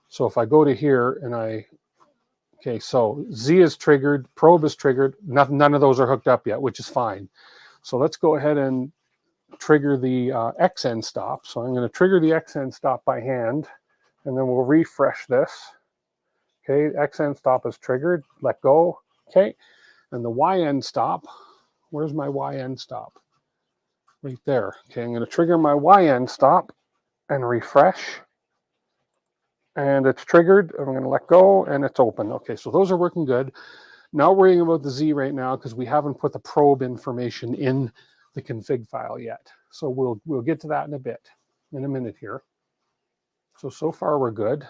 So if I go to here and okay, so Z is triggered, probe is triggered, none of those are hooked up yet, which is fine. So let's go ahead and trigger the X end stop. So I'm going to trigger the X end stop by hand, and then we'll refresh this. Okay, X end stop is triggered, let go. Okay, and the Y end stop, where's my Y end stop? Right there. Okay, I'm going to trigger my Y end stop and refresh. And it's triggered. I'm going to let go and it's open. Okay, so those are working good. Not worrying about the Z right now because we haven't put the probe information in the config file yet. So we'll get to that in a bit. in a minute here. So far we're good.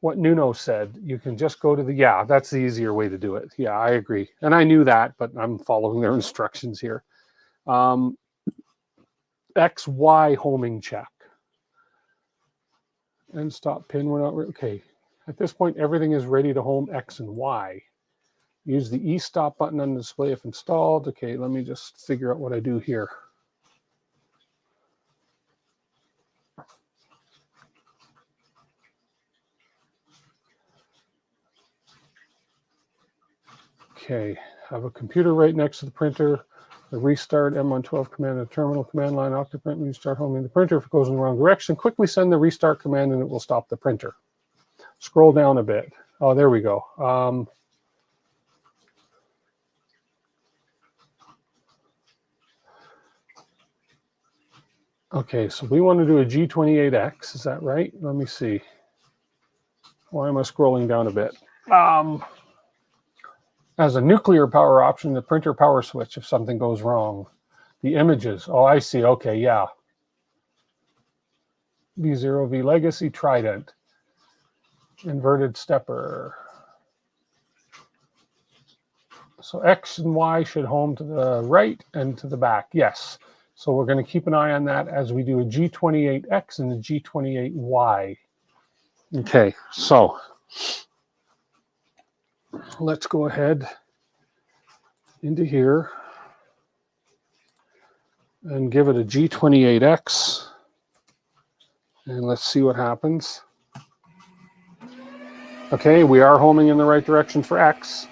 What Nuno said, you can just go to the, yeah, that's the easier way to do it. Yeah, I agree. And I knew that, but I'm following their instructions here. XY homing check. And stop pin, we're not, okay. At this point, everything is ready to home X and Y. Use the E-stop button on the display if installed. Okay, let me just figure out what I do here. Okay, I have a computer right next to the printer. The restart M112 command and terminal command line Octoprint. Restart homing the printer. If it goes in the wrong direction, quickly send the restart command and it will stop the printer. Scroll down a bit. Oh, there we go. Okay, so we want to do a G28X. Is that right? Let me see. Why am I scrolling down a bit? As a nuclear power option, the printer power switch if something goes wrong. The images. Oh, I see. Okay, yeah. V0, V Legacy, Trident. Inverted stepper. So X and Y should home to the right and to the back. Yes. So we're going to keep an eye on that as we do a G28X and a G28Y. Okay, so let's go ahead into here and give it a G28X. And let's see what happens. Okay, we are homing in the right direction for X.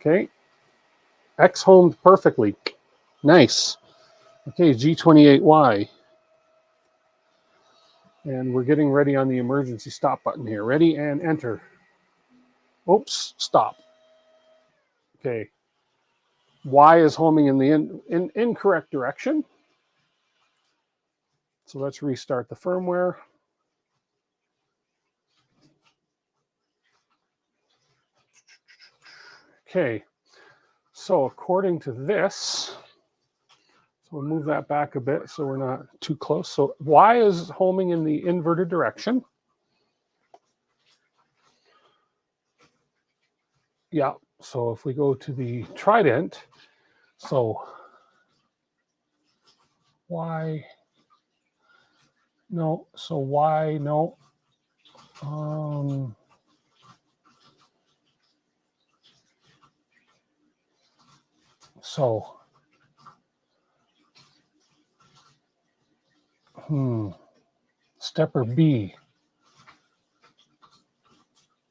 Okay, X homed perfectly. Nice. Okay, G28Y. And we're getting ready on the emergency stop button here. Ready and enter. Oops, stop. Okay. Y is homing in the incorrect direction. So let's restart the firmware. Okay. So according to this, so we'll move that back a bit so we're not too close. So Y is homing in the inverted direction. Yeah. So if we go to the Trident, so Y, no, so Y, no. So, stepper B.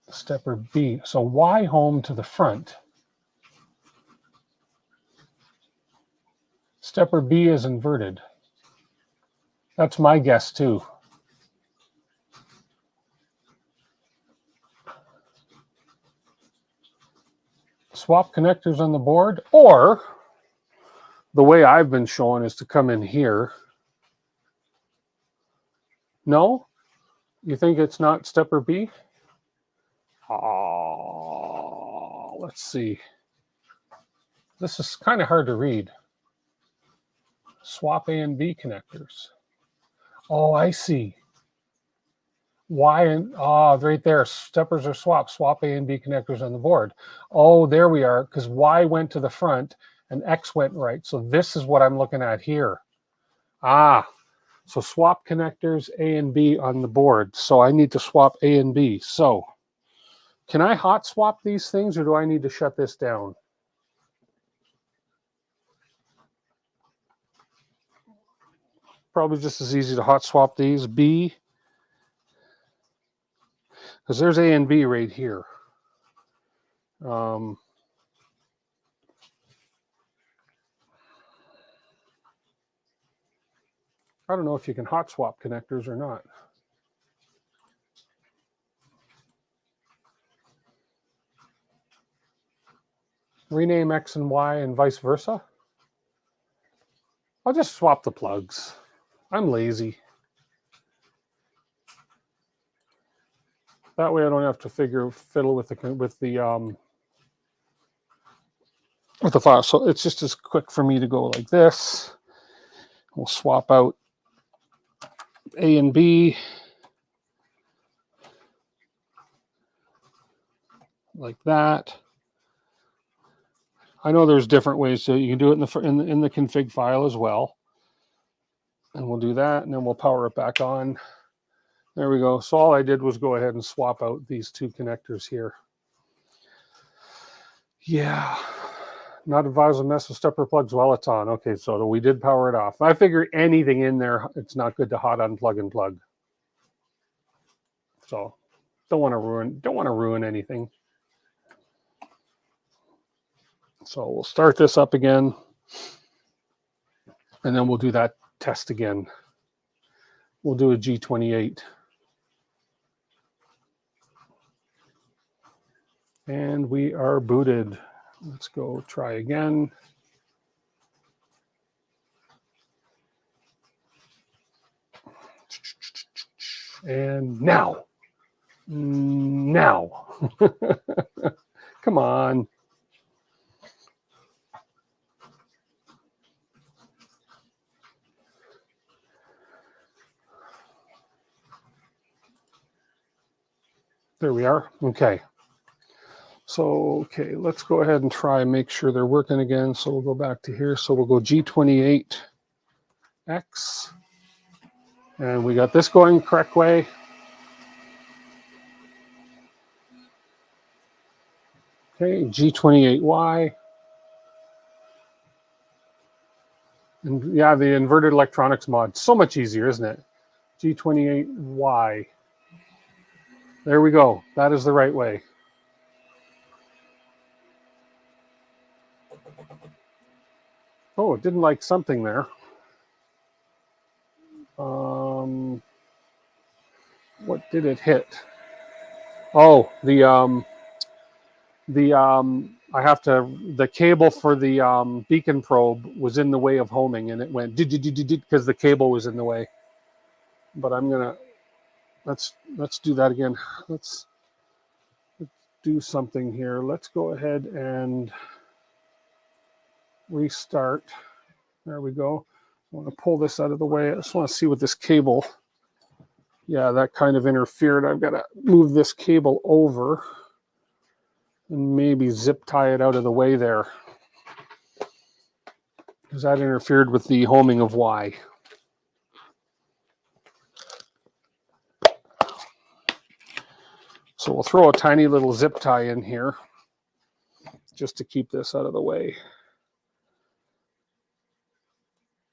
Stepper B. So Y home to the front. Stepper B is inverted. That's my guess too. Swap connectors on the board, or the way I've been shown is to come in here. No? You think it's not stepper B? Oh, let's see. This is kind of hard to read. Swap A and B connectors. Oh, I see. Y and, right there, steppers are swapped. Swap A and B connectors on the board. Oh, there we are, because Y went to the front and X went right. So this is what I'm looking at here. So swap connectors A and B on the board. So I need to swap A and B. So can I hot swap these things or do I need to shut this down? Probably just as easy to hot swap these. B, because there's A and B right here. I don't know if you can hot swap connectors or not. Rename X and Y and vice versa. I'll just swap the plugs. I'm lazy. That way I don't have to fiddle with the file. So it's just as quick for me to go like this We'll swap out A and B like that. I know there's different ways, so you can do it in the config file as well. And we'll do that, and then we'll power it back on. There we go. So all I did was go ahead and swap out these two connectors here. Yeah, not advised to mess with stepper plugs while it's on. Okay, so we did power it off. I figure anything in there, it's not good to hot unplug and plug. So don't want to ruin anything. So we'll start this up again, and then we'll do that test again. We'll do a G28. And we are booted. Let's go try again. And now. Come on. There we are. Okay. So, okay, let's go ahead and try and make sure they're working again. So we'll go back to here. So we'll go G28X. And we got this going correct way. Okay, G28Y. And yeah, the inverted electronics mod. So much easier, isn't it? G28Y. There we go. That is the right way. Oh, it didn't like something there. What did it hit? Oh, the cable for the beacon probe was in the way of homing, and it went because the cable was in the way. But I'm gonna let's do that again. Let's do something here. Let's go ahead and restart. There we go. I want to pull this out of the way. I just want to see what this cable. Yeah, that kind of interfered. I've got to move this cable over and maybe zip tie it out of the way there, because that interfered with the homing of Y. So we'll throw a tiny little zip tie in here just to keep this out of the way.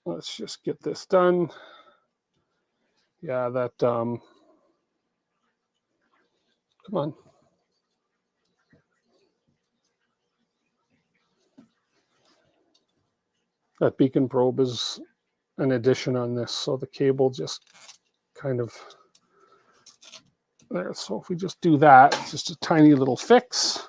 Let's just get this done. Yeah, that, come on. That beacon probe is an addition on this, so the cable just kind of there. So if we just do that, it's just a tiny little fix.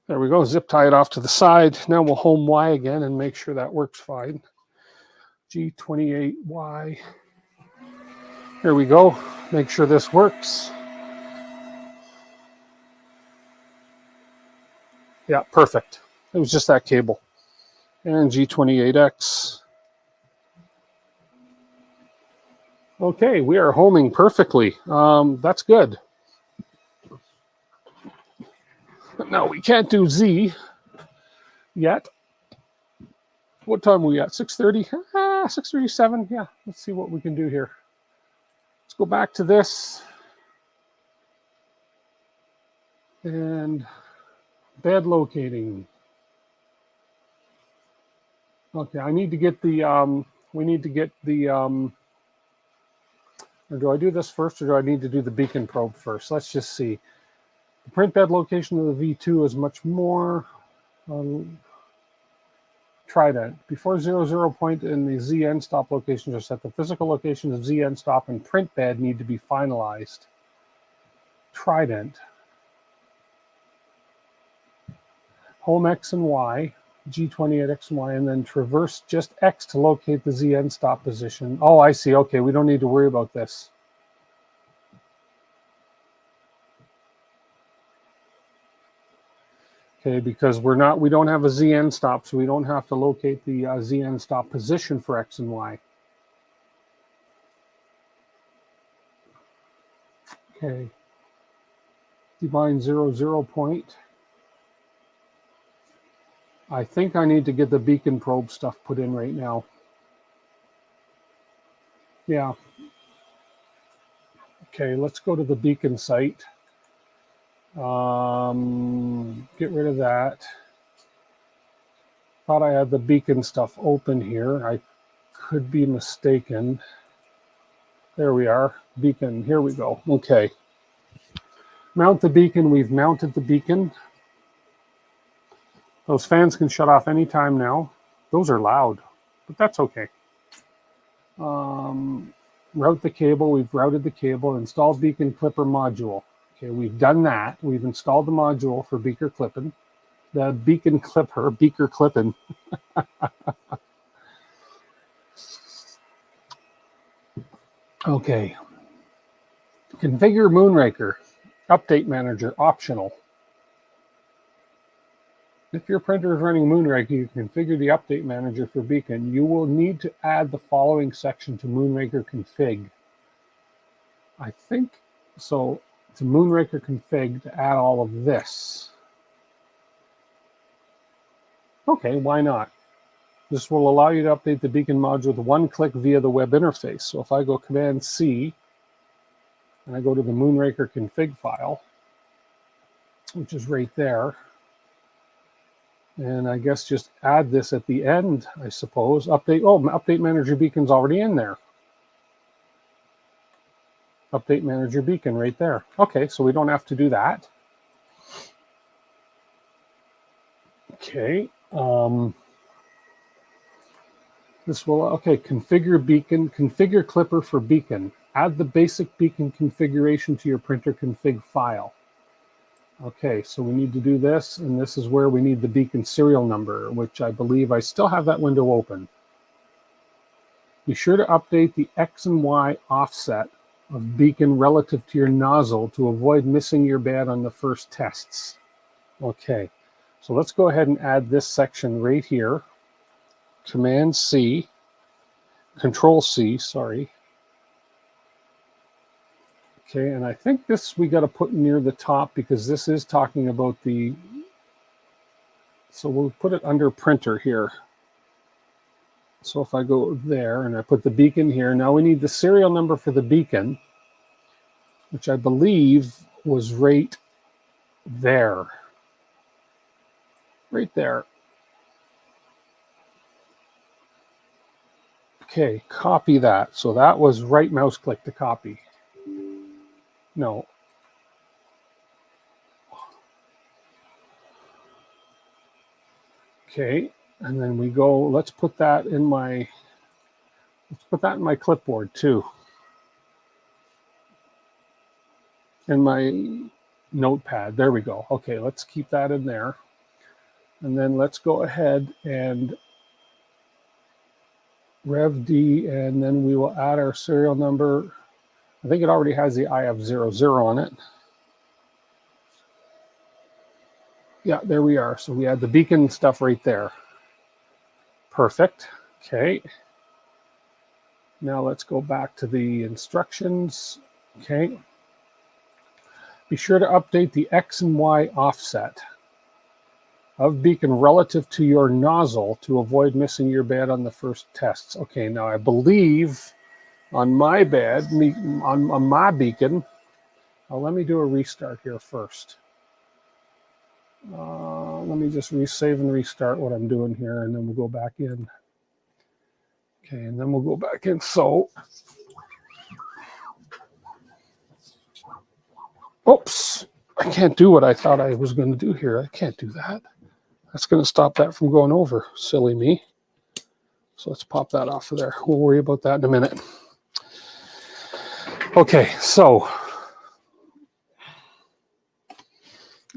There we go, zip tie it off to the side. Now we'll home Y again and make sure that works fine. G28Y. Here we go, make sure this works. Yeah, perfect. It was just that cable. And G28X. Okay, we are homing perfectly. That's good. No, we can't do Z yet. What time are we at? 6:30? 6:37? Yeah, let's see what we can do here. Let's go back to this. And bed locating. Okay, I need to get the, we need to get the, or do I do this first, or do I need to do the beacon probe first? Let's just see. The print bed location of the V2 is much more Trident. Before 00 point in the Z end stop locations are set, the physical locations of Z end stop and print bed need to be finalized. Trident. Home X and Y, G28 X and Y, and then traverse just X to locate the Z end stop position. Oh, I see. Okay, we don't need to worry about this. Okay, because we don't have a ZN stop, so we don't have to locate the ZN stop position for X and Y. Okay, define 0 point. I think I need to get the beacon probe stuff put in right now. Yeah. Okay, let's go to the beacon site. Get rid of that. Thought I had the beacon stuff open here. I could be mistaken. There we are. Beacon. Here we go. Okay. Mount the beacon. We've mounted the beacon. Those fans can shut off anytime now. Those are loud, but that's okay. Route the cable. We've routed the cable. Install beacon clipper module. Okay, we've done that. We've installed the module for beaker clipping. The beacon clipper, beaker clipping. Okay. Configure Moonraker. Update Manager, optional. If your printer is running Moonraker, you can configure the Update Manager for Beacon. You will need to add the following section to Moonraker config. I think so. To Moonraker config to add all of this. Okay, why not? This will allow you to update the beacon module with one click via the web interface. So if I go Command C and I go to the Moonraker config file, which is right there, and I guess just add this at the end, I suppose. Update Manager Beacon's already in there. Update Manager Beacon right there. Okay, so we don't have to do that. Okay. Configure beacon, configure clipper for beacon. Add the basic beacon configuration to your printer config file. Okay, so we need to do this, and this is where we need the beacon serial number, which I believe I still have that window open. Be sure to update the X and Y offset of beacon relative to your nozzle to avoid missing your bed on the first tests. Okay, so let's go ahead and add this section right here. Command C, Control C, sorry. Okay, and I think this we got to put near the top because this is talking about the, so we'll put it under printer here. So if I go there and I put the beacon here, now we need the serial number for the beacon, which I believe was right there. Right there. Okay, copy that. So that was right mouse click to copy. No. Okay, and then we go, let's put that in my clipboard too. In my notepad. There we go. Okay, let's keep that in there. And then let's go ahead and Rev D, and then we will add our serial number. I think it already has the IF00 on it. Yeah, there we are. So we add the beacon stuff right there. Perfect. Okay. Now let's go back to the instructions. Okay. Be sure to update the X and Y offset of beacon relative to your nozzle to avoid missing your bed on the first tests. Okay, now I believe on my bed, on my beacon, let me do a restart here first. Let me just save and restart what I'm doing here, and then we'll go back in. Okay, and then we'll go back in. So, oops, I can't do what I thought I was going to do here. I can't do that. That's going to stop that from going over. Silly me. So let's pop that off of there. We'll worry about that in a minute. Okay, so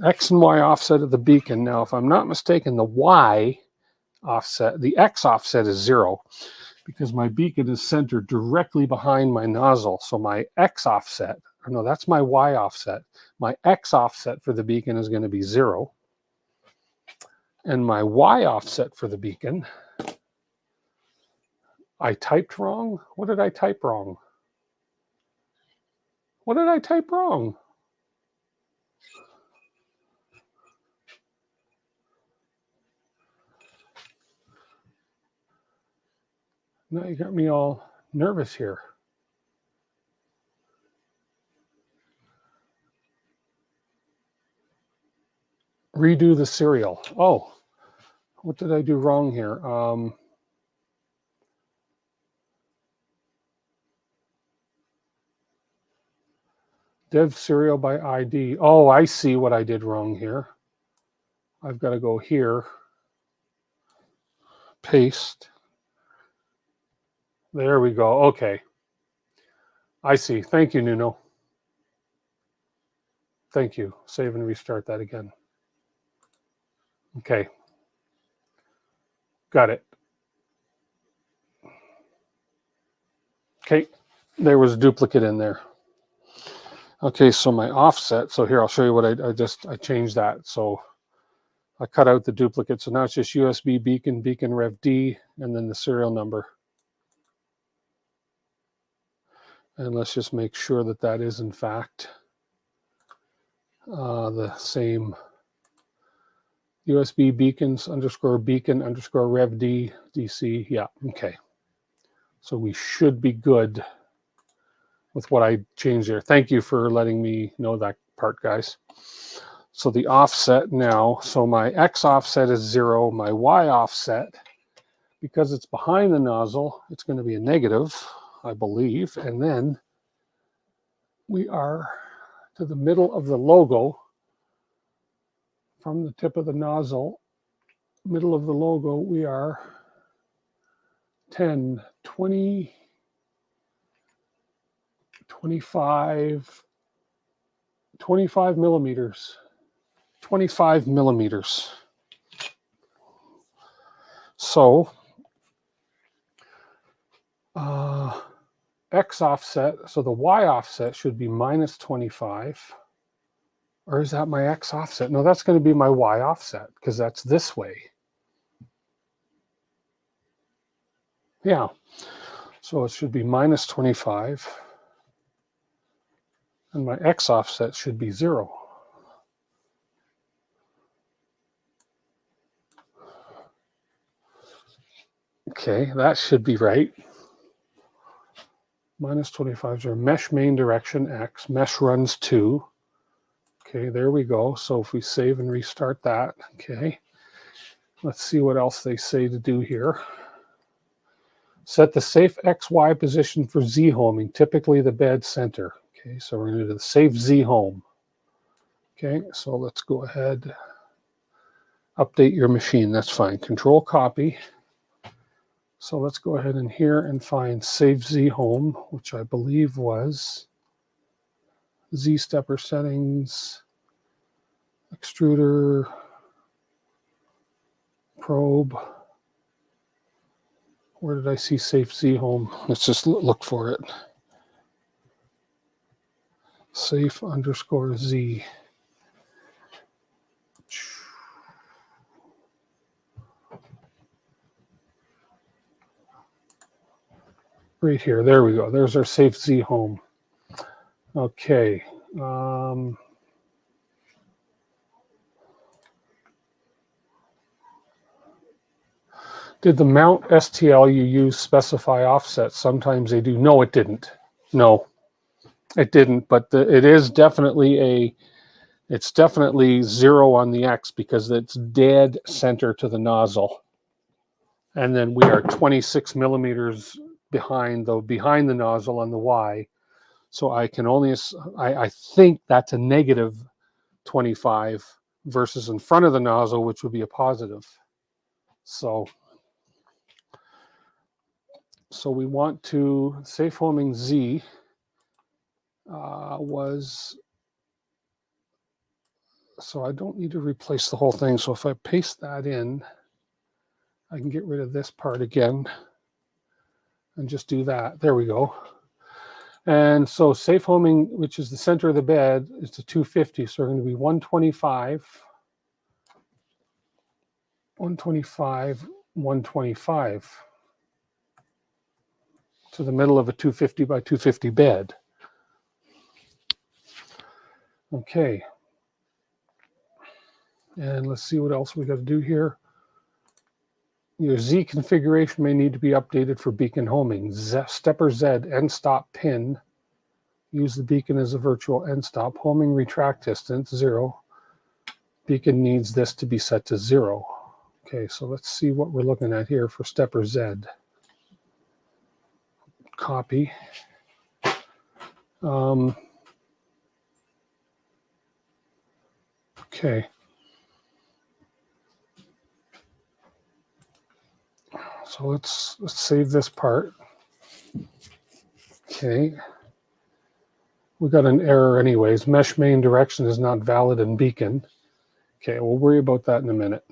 X and Y offset of the beacon. Now, if I'm not mistaken, the Y offset, the X offset is 0 because my beacon is centered directly behind my nozzle. So my X offset, or no, that's my Y offset. My X offset for the beacon is going to be 0. And my Y offset for the beacon, I typed wrong. What did I type wrong? What did I type wrong? Now you got me all nervous here. Redo the serial. Oh, what did I do wrong here? Dev serial by ID. Oh, I see what I did wrong here. I've got to go here, paste. There we go. Okay. I see. Thank you, Nuno. Thank you. Save and restart that again. Okay. Got it. Okay. There was a duplicate in there. Okay, so my offset. So here, I'll show you what I changed that. So I cut out the duplicate. So now it's just USB beacon, beacon rev D, and then the serial number. And let's just make sure that that is in fact the same. USB beacons underscore beacon underscore rev D DC. Yeah, okay. So we should be good with what I changed there. Thank you for letting me know that part, guys. So the offset now, so my X offset is 0, my Y offset, because it's behind the nozzle, it's going to be a negative, I believe. And then we are to the middle of the logo, from the tip of the nozzle, middle of the logo, we are 10, 20, 25 millimeters. 25 millimeters. So X offset, so the Y offset should be minus 25. Or is that my X offset? No, that's going to be my Y offset because that's this way. Yeah. So it should be minus 25. And my X offset should be 0. Okay, that should be right. Minus 25 is mesh main direction X. Mesh runs 2. Okay, there we go. So if we save and restart that, okay. Let's see what else they say to do here. Set the safe XY position for Z homing, typically the bed center. Okay, so we're going to do the safe Z home. Okay, so let's go ahead. Update your machine, that's fine. Control copy. So let's go ahead in here and find Save Z Home, which I believe was Z stepper settings, extruder, probe. Where did I see Safe Z Home? Let's just look for it. Safe underscore Z. Right here, there we go. There's our Safe Z Home. Okay. Did the mount STL you use specify offset? Sometimes they do. No, it didn't. No, it didn't. But it is definitely it's definitely 0 on the X because it's dead center to the nozzle. And then we are 26 millimeters behind the nozzle on the Y. So I can only, I think that's a negative 25 versus in front of the nozzle, which would be a positive. So we want to, safe homing Z was, so I don't need to replace the whole thing. So if I paste that in, I can get rid of this part again and just do that. There we go. And so safe homing, which is the center of the bed, is to 250. So we're going to be 125. 125, 125 to the middle of a 250 by 250 bed. Okay. And let's see what else we got to do here. Your Z configuration may need to be updated for beacon homing. Stepper Z end stop pin. Use the beacon as a virtual end stop. Homing retract distance 0. Beacon needs this to be set to 0. Okay, so let's see what we're looking at here for stepper Z. Copy. Okay. So let's save this part. Okay. We got an error anyways. Mesh main direction is not valid in beacon. Okay, we'll worry about that in a minute.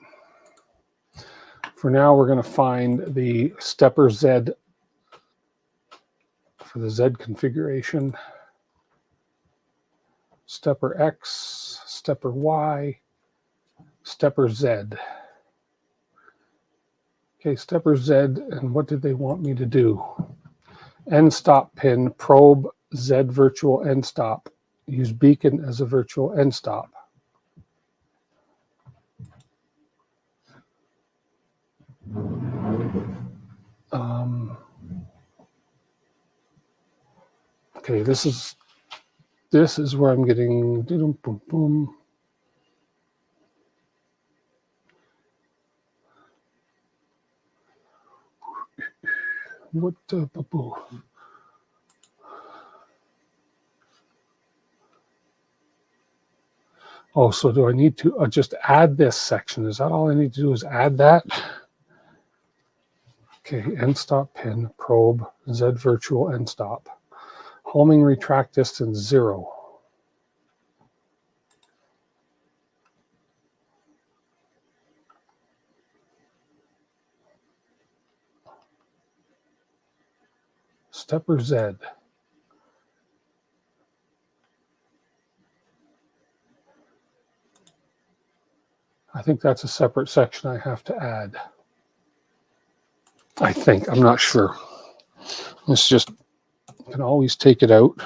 For now, we're going to find the stepper Z for the Z configuration. Stepper X, stepper Y, stepper Z. Okay, stepper Z, and what did they want me to do? End stop pin, probe Z virtual end stop. Use beacon as a virtual end stop. Okay, this is where I'm getting boom, boom. What oh, so do I need to just add this section? Is that all I need to do is add that? Okay, end stop pin, probe, Z virtual end stop. Homing retract distance 0. Stepper Z. I think that's a separate section I have to add. I think, I'm not sure. Let's just, you can always take it out.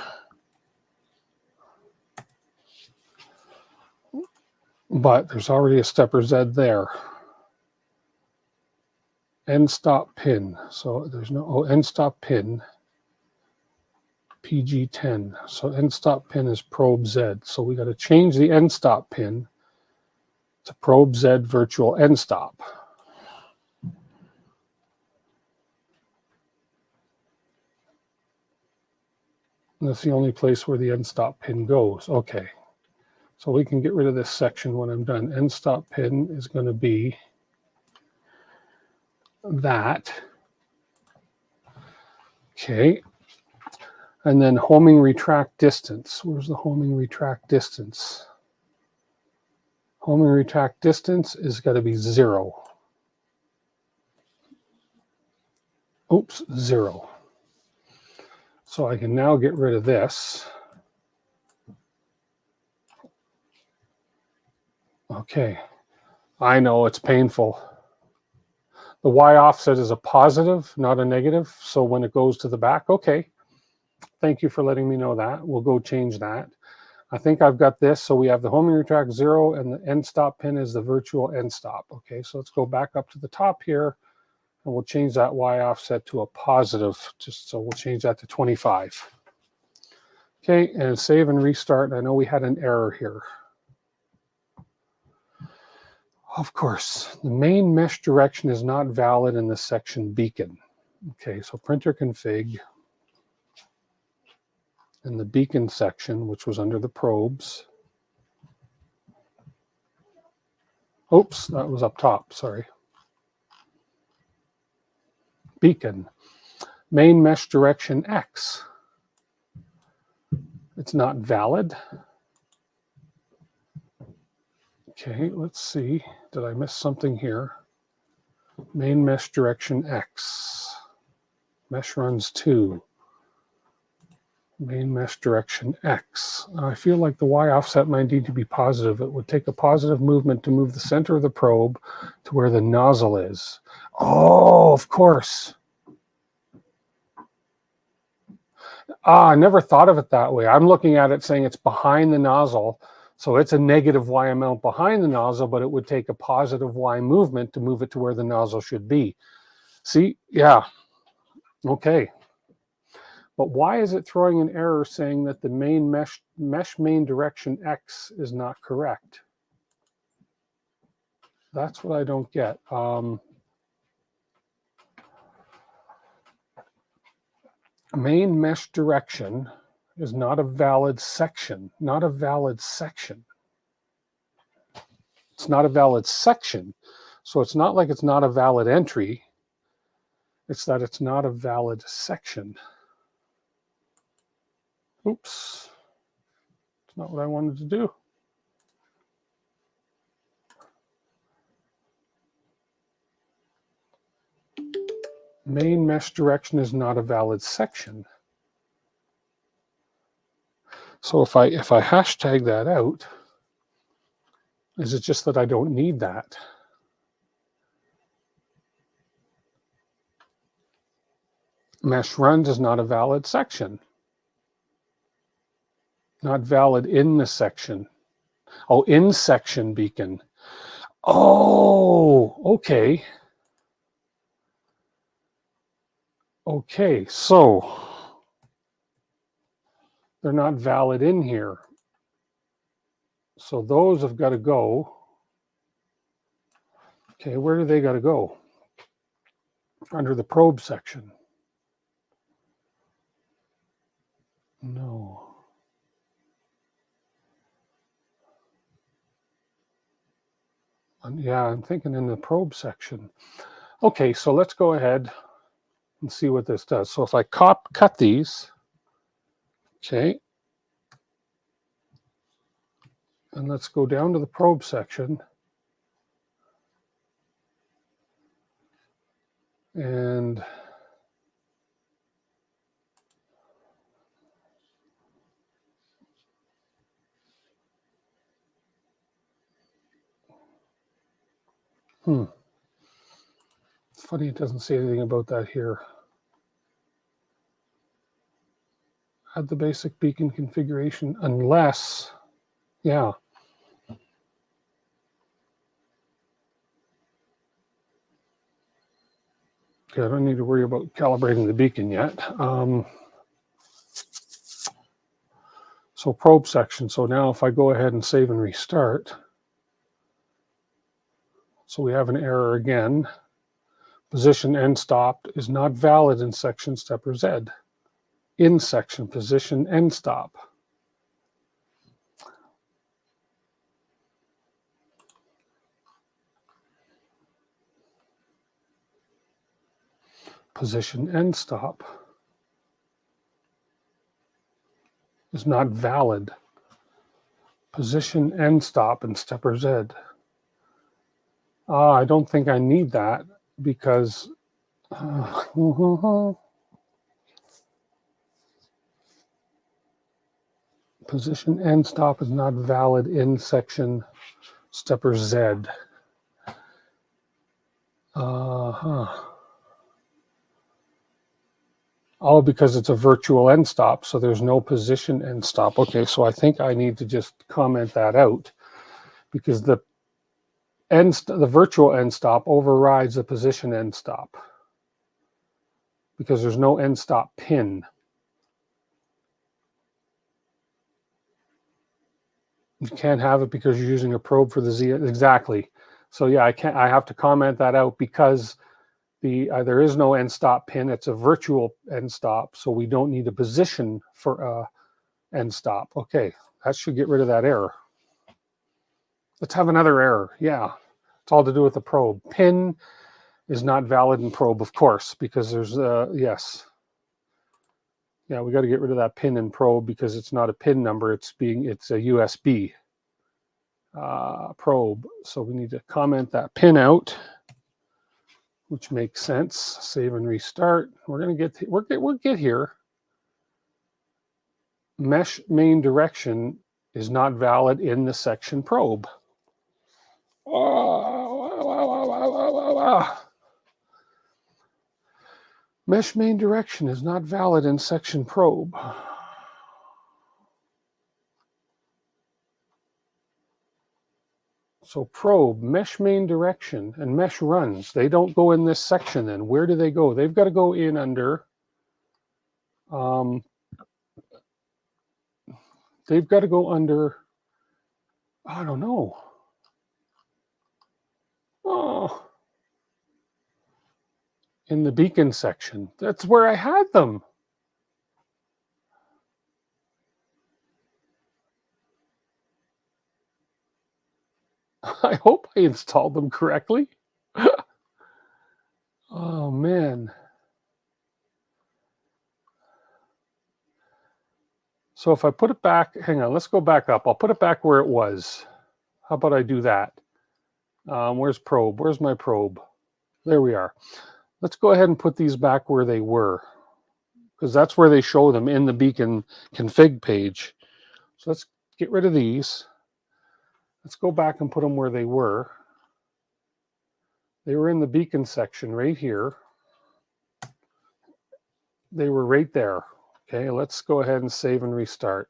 But there's already a stepper Z there. End stop pin. So there's no, end stop pin. PG10. So end stop pin is probe Z. So we got to change the end stop pin to probe Z virtual end stop. And that's the only place where the end stop pin goes. Okay. So we can get rid of this section when I'm done. End stop pin is going to be that. Okay. And then homing retract distance. Where's the homing retract distance? Homing retract distance is got to be 0. Oops, 0. So I can now get rid of this. Okay. I know it's painful. The Y offset is a positive, not a negative. So when it goes to the back, okay. Thank you for letting me know that. We'll go change that. I think I've got this. So we have the homing retract 0 and the end stop pin is the virtual end stop. Okay, so let's go back up to the top here and we'll change that Y offset to a positive. Just so we'll change that to 25. Okay, and save and restart. I know we had an error here. Of course, the main mesh direction is not valid in the section beacon. Okay, so printer config. In the beacon section, which was under the probes. Oops, that was up top, sorry. Beacon. Main mesh direction X. It's not valid. Okay, let's see. Did I miss something here? Main mesh direction X. Mesh runs 2. Main mesh direction X. I feel like the Y offset might need to be positive. It would take a positive movement to move the center of the probe to where the nozzle is. Oh, of course. I never thought of it that way. I'm looking at it saying it's behind the nozzle. So it's a negative Y amount behind the nozzle, but it would take a positive Y movement to move it to where the nozzle should be. See? Yeah. Okay. But why is it throwing an error saying that the main mesh main direction X is not correct? That's what I don't get. Main mesh direction is not a valid section. Not a valid section. It's not a valid section. So it's not like it's not a valid entry. It's that it's not a valid section. Oops. It's not what I wanted to do. Main mesh direction is not a valid section. So if I hashtag that out, is it just that I don't need that? Mesh runs is not a valid section. Not valid in the section. Oh, in section beacon. Oh, okay. Okay, so they're not valid in here. So those have got to go. Okay, where do they got to go? Under the probe section. No. Yeah, I'm thinking in the probe section. Okay, so let's go ahead and see what this does. So if I cut these, okay, and let's go down to the probe section. And it's funny it doesn't say anything about that here. Add the basic beacon configuration unless, yeah. Okay, I don't need to worry about calibrating the beacon yet. So probe section. So now if I go ahead and save and restart, so we have an error again. Position end stop is not valid in section stepper Z. In section position end stop. Position end stop is not valid. Position end stop in stepper Z. I don't think I need that because position end stop is not valid in section stepper Z. Oh, because it's a virtual end stop, so there's no position end stop. Okay, so I think I need to just comment that out because the virtual end stop overrides the position end stop because there's no end stop pin. You can't have it because you're using a probe for the Z. Exactly. So yeah, I have to comment that out because there is no end stop pin. It's a virtual end stop, so we don't need a position for end stop. Okay, that should get rid of that error. Let's have another error. Yeah, it's all to do with the probe. Pin is not valid in probe, of course, because there's yes. Yeah, we got to get rid of that pin in probe because it's not a pin number. It's a USB probe. So we need to comment that pin out, which makes sense. Save and restart. We'll get here. mesh main direction is not valid in the section probe. Mesh main direction is not valid in section probe. So probe, mesh main direction, and mesh runs. They don't go in this section then. Where do they go? They've got to go in under, they've got to go under, I don't know. Oh, in the beacon section. That's where I had them. I hope I installed them correctly. Oh, man. So if I put it back, hang on, let's go back up. I'll put it back where it was. How about I do that? Where's probe? Where's my probe? There we are. Let's go ahead and put these back where they were, because that's where they show them in the beacon config page. So let's get rid of these. Let's go back and put them where they were. They were in the beacon section right here. They were right there. Okay, let's go ahead and save and restart.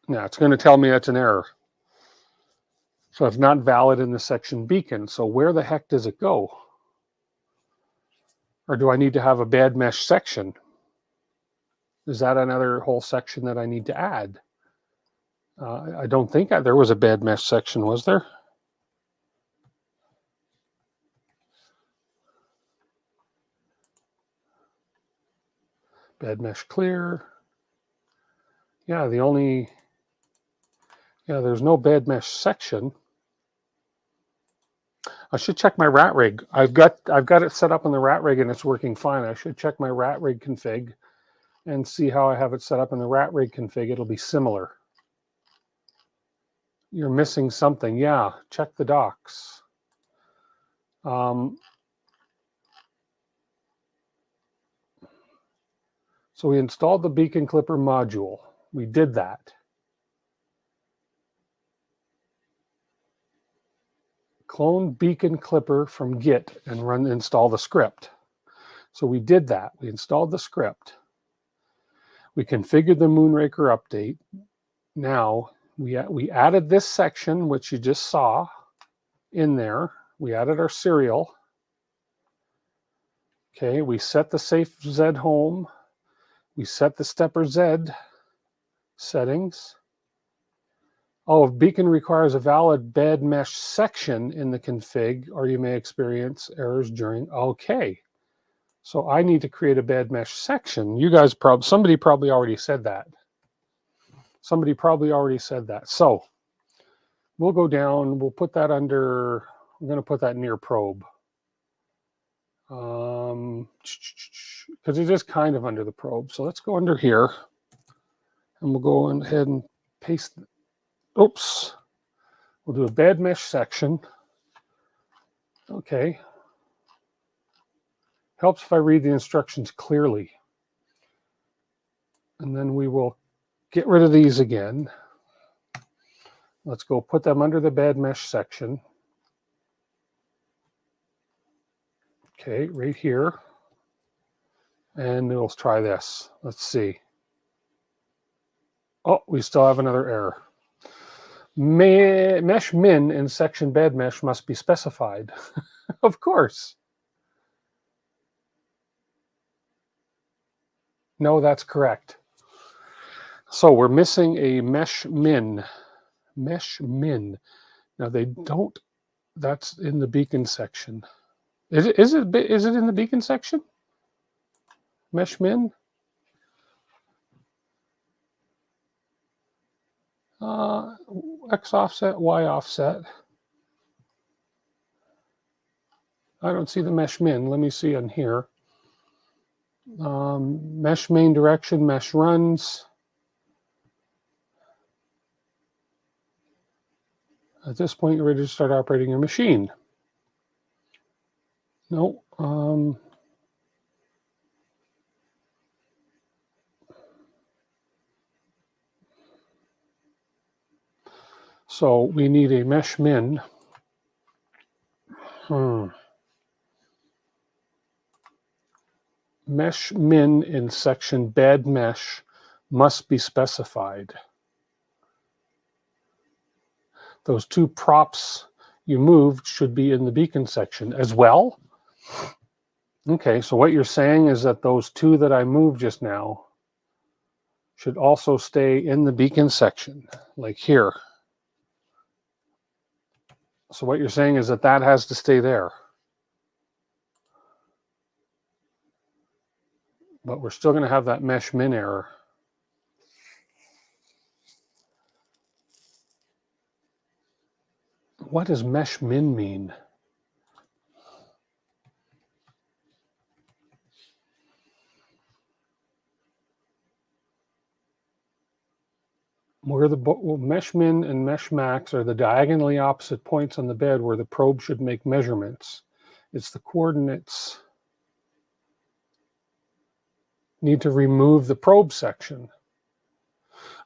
Now it's going to tell me that's an error. So it's not valid in the section beacon. So where the heck does it go? Or do I need to have a bad mesh section? Is that another whole section that I need to add? I don't think there was a bad mesh section, was there? Bad mesh clear. Yeah, there's no bad mesh section. I should check my rat rig. I've got it set up on the rat rig and it's working fine. I should check my rat rig config and see how I have it set up in the rat rig config. It'll be similar. You're missing something. Yeah, check the docs. So we installed the beacon clipper module. We did that. Clone beacon clipper from Git and install the script. So we did that. We installed the script. We configured the Moonraker update. Now we added this section, which you just saw in there. We added our serial. Okay, we set the safe Z home. We set the stepper Z settings. Oh, if beacon requires a valid bad mesh section in the config, or you may experience errors during. Okay, so I need to create a bad mesh section. You guys somebody probably already said that. Somebody probably already said that. So we'll go down. We'll put that under. I'm going to put that near probe. Because it is kind of under the probe. So let's go under here, and we'll go ahead and paste. Oops. We'll do a bad mesh section. Okay. Helps if I read the instructions clearly. And then we will get rid of these again. Let's go put them under the bad mesh section. Okay, right here. And we'll try this. Let's see. Oh, we still have another error. Mesh min in section bad mesh must be specified. Of course. No, that's correct. So we're missing a mesh min. Mesh min. Now they don't. That's in the beacon section. Is it in the beacon section? Mesh min. X offset, Y offset. I don't see the mesh min. Let me see on here. Mesh main direction, mesh runs. At this point, you're ready to start operating your machine. No. So we need a mesh min. Mesh min in section bad mesh must be specified. Those two props you moved should be in the beacon section as well. Okay, so what you're saying is that those two that I moved just now should also stay in the beacon section, like here. So what you're saying is that that has to stay there. But we're still going to have that mesh min error. What does mesh min mean? Where the mesh min and mesh max are the diagonally opposite points on the bed where the probe should make measurements. It's the coordinates. Need to remove the probe section.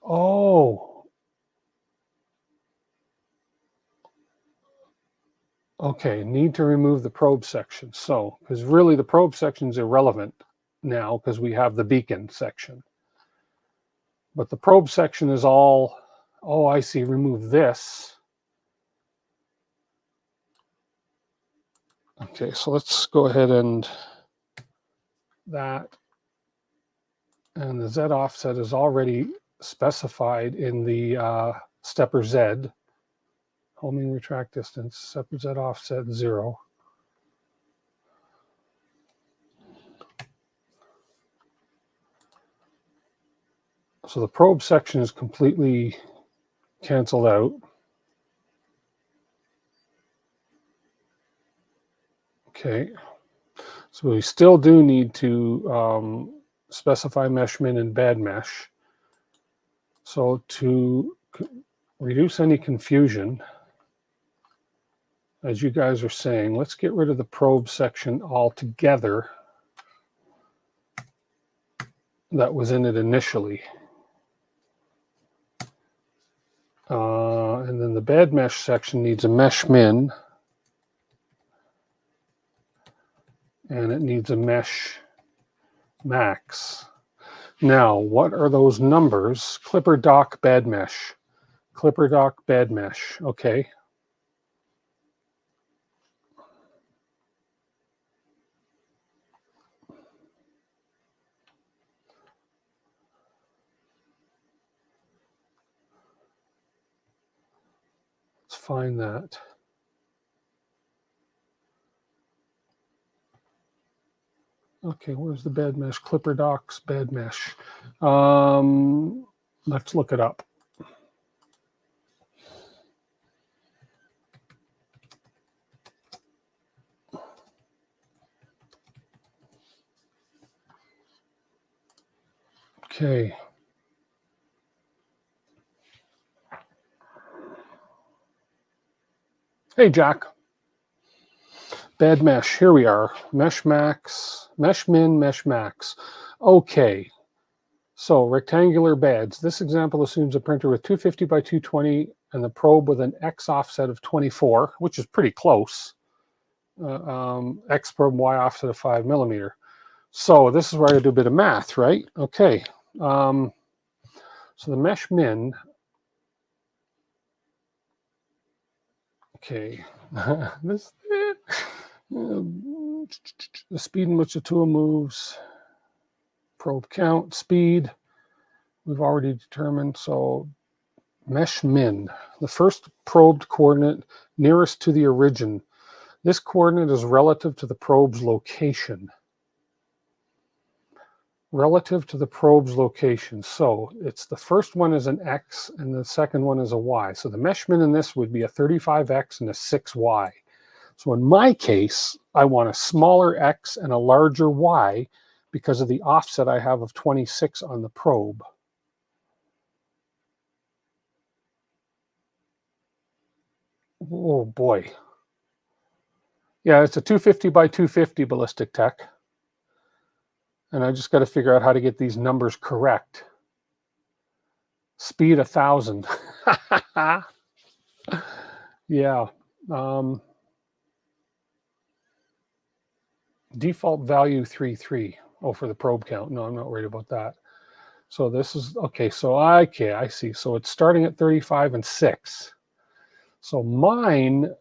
Oh. Okay, need to remove the probe section. So, because really the probe section is irrelevant now because we have the beacon section. But the probe section is all, oh, I see, remove this. Okay, so let's go ahead and that. And the Z offset is already specified in the stepper Z. Homing retract distance, stepper Z offset 0. So the probe section is completely canceled out. Okay, so we still do need to specify mesh min and bad mesh. So to reduce any confusion, as you guys are saying, let's get rid of the probe section altogether that was in it initially. And then the bad mesh section needs a mesh min, and it needs a mesh max. Now, what are those numbers? Clipper dock bad mesh. Clipper dock bad mesh. Okay. Let's find that. Okay, where's the bad mesh? Clipper docks bad mesh. Let's look it up. Okay. Hey, Jack. Bad mesh. Here we are. Mesh max, mesh min, mesh max. Okay. So rectangular beds. This example assumes a printer with 250 by 220 and the probe with an X offset of 24, which is pretty close. X probe, Y offset of 5 millimeter. So this is where I do a bit of math, right? Okay. So the mesh min. Okay. The speed in which the tool moves, probe count, speed, we've already determined. So mesh min, the first probed coordinate nearest to the origin. This coordinate is relative to the probe's location. Relative to the probe's location. So it's the first one is an X and the second one is a Y. So the mesh min in this would be a 35X and a 6Y. So in my case, I want a smaller X and a larger Y because of the offset I have of 26 on the probe. Oh boy. Yeah, it's a 250 by 250 ballistic tech. And I just got to figure out how to get these numbers correct. Speed 1,000. Yeah. Default value 3.3. Oh, for the probe count. No, I'm not worried about that. So this is, okay, so okay, I see. So it's starting at 35 and 6. So mine,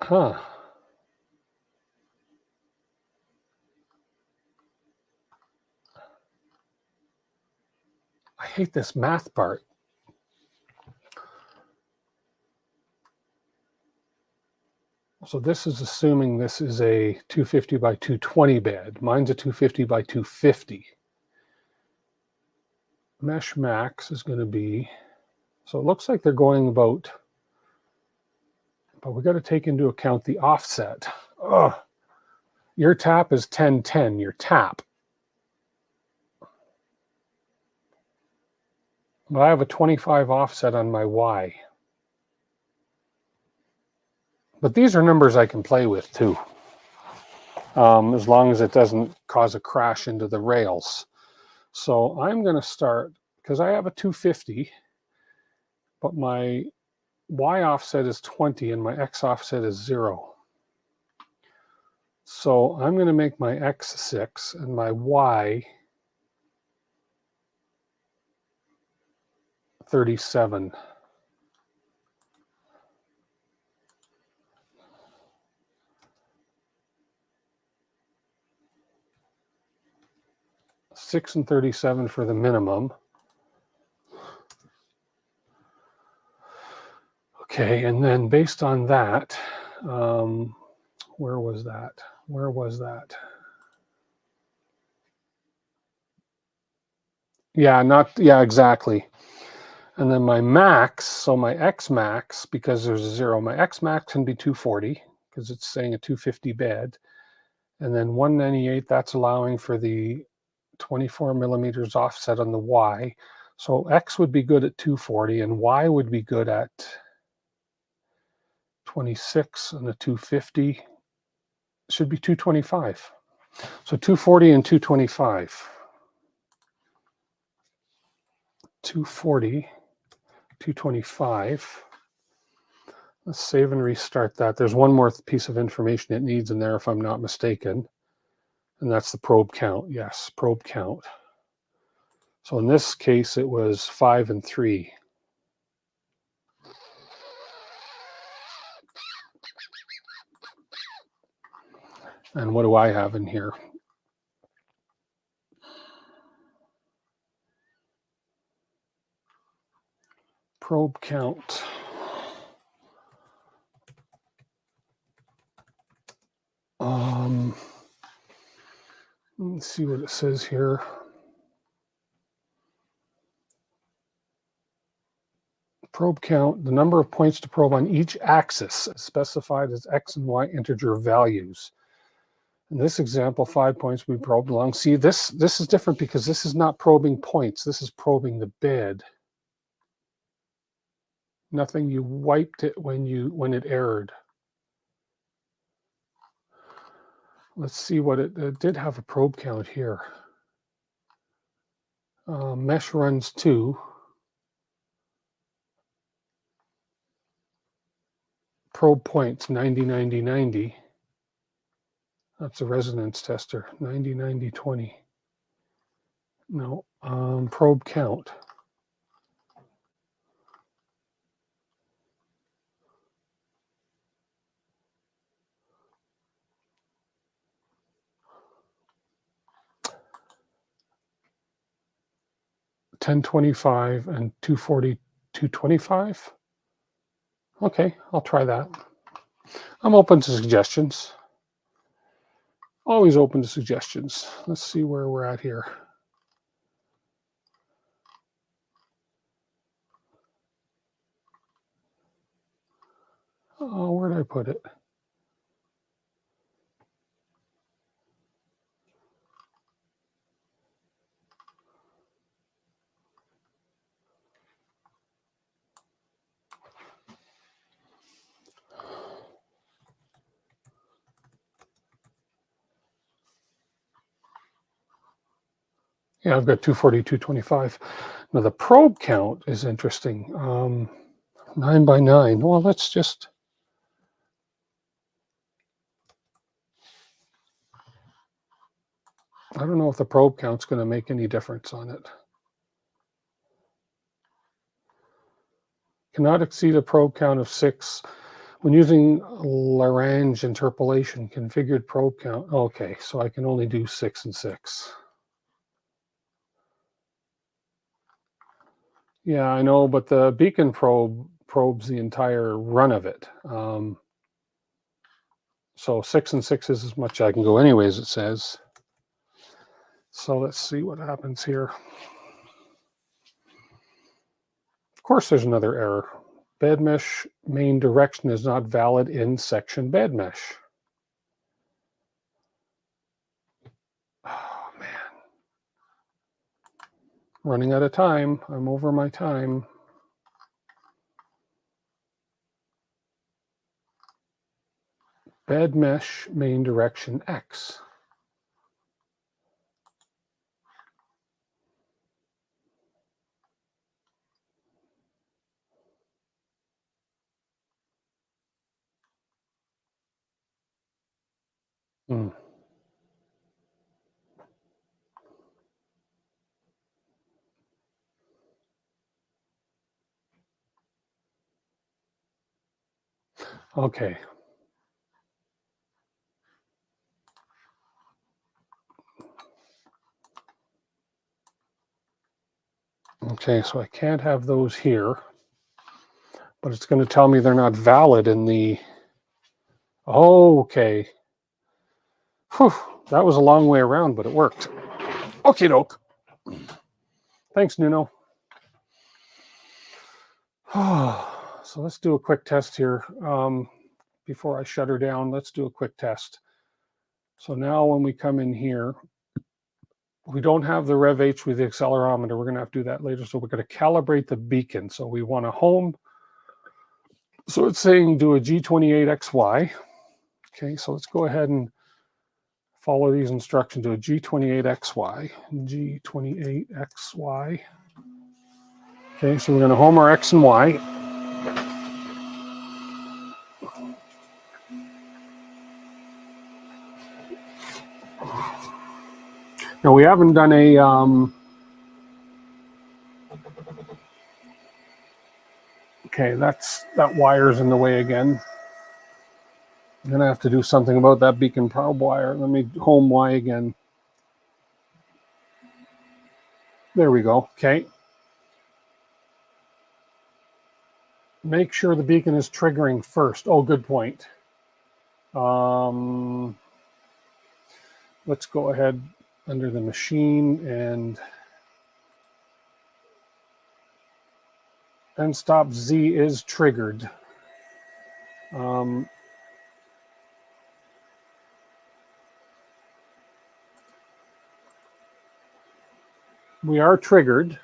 I hate this math part. So this is assuming this is a 250 by 220 bed. Mine's a 250 by 250. Mesh max is going to be, so it looks like they're going about, but we got to take into account the offset. Ugh. Your tap is 1010, your tap. But I have a 25 offset on my Y. But these are numbers I can play with too, as long as it doesn't cause a crash into the rails. So I'm going to start, because I have a 250, but my Y offset is 20 and my X offset is 0. So I'm going to make my X 6 and my Y 37. Six and 37 for the minimum. Okay, and then based on that, where was that? Where was that? Yeah, yeah, exactly. And then my max, so my X max, because there's a 0, my X max can be 240 because it's saying a 250 bed. And then 198, that's allowing for the 24 millimeters offset on the Y. So X would be good at 240 and Y would be good at 26, and the 250 should be 225. So 240 and 225. 240, 225. Let's save and restart that. There's one more piece of information it needs in there if I'm not mistaken. And that's the probe count. Yes, probe count. So in this case, it was 5 and 3. And what do I have in here? Probe count. Let's see what it says here. Probe count, the number of points to probe on each axis is specified as X and Y integer values. In this example, 5 points we probed along. See, this is different because this is not probing points. This is probing the bed. Nothing, you wiped it when it errored. Let's see what it did have a probe count here. Mesh runs 2. Probe points 90, 90, 90. That's a resonance tester. 90, 90, 20. No, probe count. $10.25 and $2.40, $2.25. Okay, I'll try that. I'm open to suggestions. Always open to suggestions. Let's see where we're at here. Oh, where did I put it? Yeah, I've got 240, 225. Now the probe count is interesting. 9 by 9. Well, let's just... I don't know if the probe count's going to make any difference on it. Cannot exceed a probe count of 6 when using Lagrange interpolation. Configured probe count. Okay, so I can only do 6 and 6. Yeah, I know, but the beacon probes the entire run of it. So 6 and 6 is as much as I can go anyways, it says. So let's see what happens here. Of course, there's another error. Bed mesh main direction is not valid in section bed mesh. Oh, man. Running out of time. I'm over my time. Bed mesh main direction X. Hmm. Okay. Okay, so I can't have those here, but it's going to tell me they're not valid in the... Oh, okay. Whew, that was a long way around, but it worked. Okie doke. Thanks, Nuno. So let's do a quick test here. Before I shut her down, let's do a quick test. So now when we come in here, we don't have the Rev H with the accelerometer. We're going to have to do that later. So we're going to calibrate the beacon. So we want a home. So it's saying do a G28XY. Okay, so let's go ahead and follow these instructions. Do a G28XY. G28XY. Okay, so we're going to home our X and Y. Now we haven't done a okay, that wire's in the way again. I'm gonna have to do something about that beacon probe wire. Let me home Y again. There we go. Okay. Make sure the beacon is triggering first. Oh, good point. Let's go ahead under the machine and stop Z is triggered. We are triggered.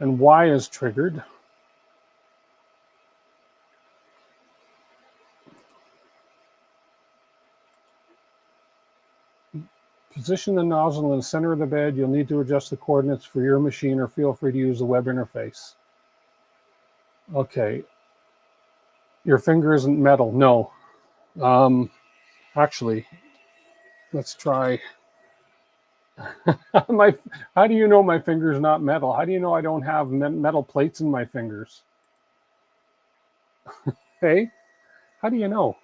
And Y is triggered. Position the nozzle in the center of the bed. You'll need to adjust the coordinates for your machine, or feel free to use the web interface. Okay. Your finger isn't metal. No. Actually, let's try. How do you know my finger's not metal? How do you know I don't have metal plates in my fingers? Hey, how do you know?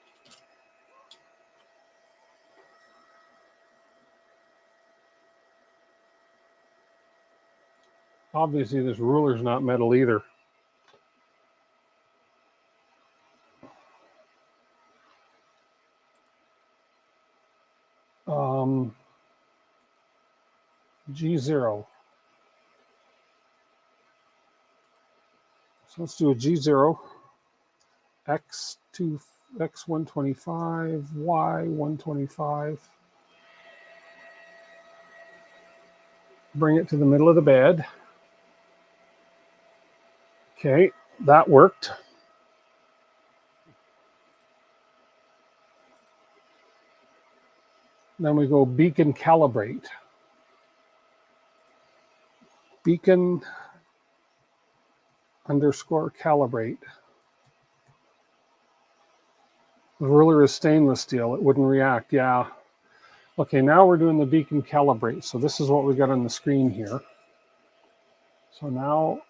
Obviously, this ruler's not metal either. G0. So let's do a G0, X2, X125, Y125. Bring it to the middle of the bed. Okay, that worked. Then we go beacon calibrate. Beacon underscore calibrate. The ruler is stainless steel. It wouldn't react. Yeah. Okay, now we're doing the beacon calibrate. So this is what we got on the screen here. So now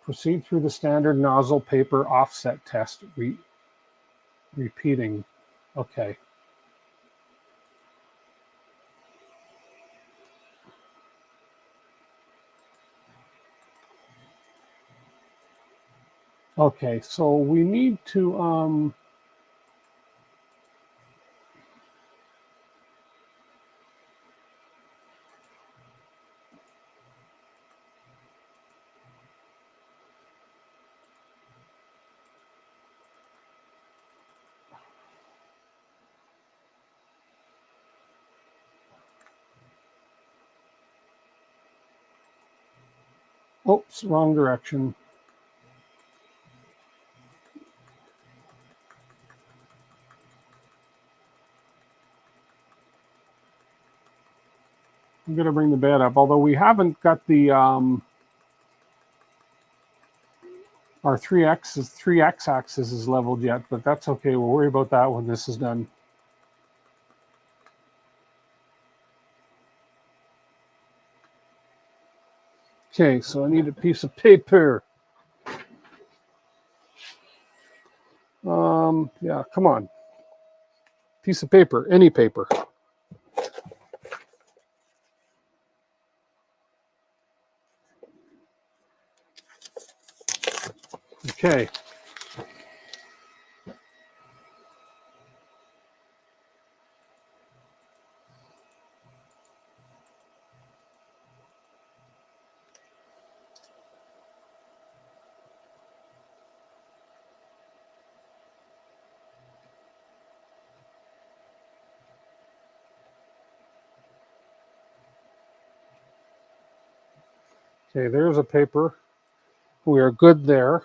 proceed through the standard nozzle paper offset test, repeating. Okay. Okay, so we need to oops, wrong direction. I'm going to bring the bed up, although we haven't got the our 3x axis is leveled yet, but that's okay. We'll worry about that when this is done. Okay, so I need a piece of paper. Yeah, come on. Piece of paper, any paper. Okay. Okay, there's a paper. We are good there.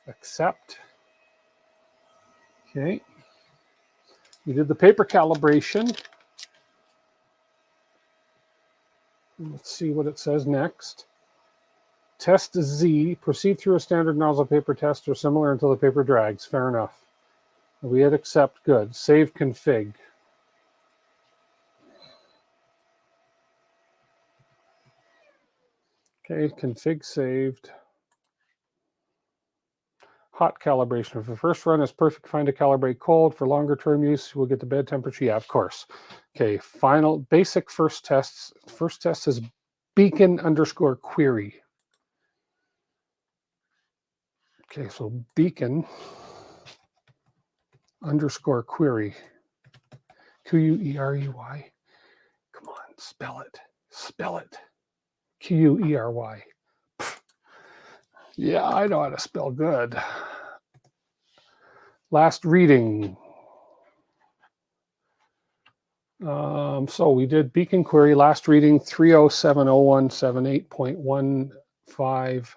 Accept. Okay. We did the paper calibration. Let's see what it says next. Test Z. Proceed through a standard nozzle paper test or similar until the paper drags. Fair enough. We hit accept. Good. Save config. Okay, config saved. Hot calibration. If the first run is perfect, find to calibrate cold. For longer term use, we'll get the bed temperature. Yeah, of course. Okay, final basic first tests. First test is beacon underscore query. Okay, so beacon underscore query. Query. Come on, spell it. Spell it. Query. Yeah, I know how to spell good. Last reading. So we did beacon query, last reading 3070178.15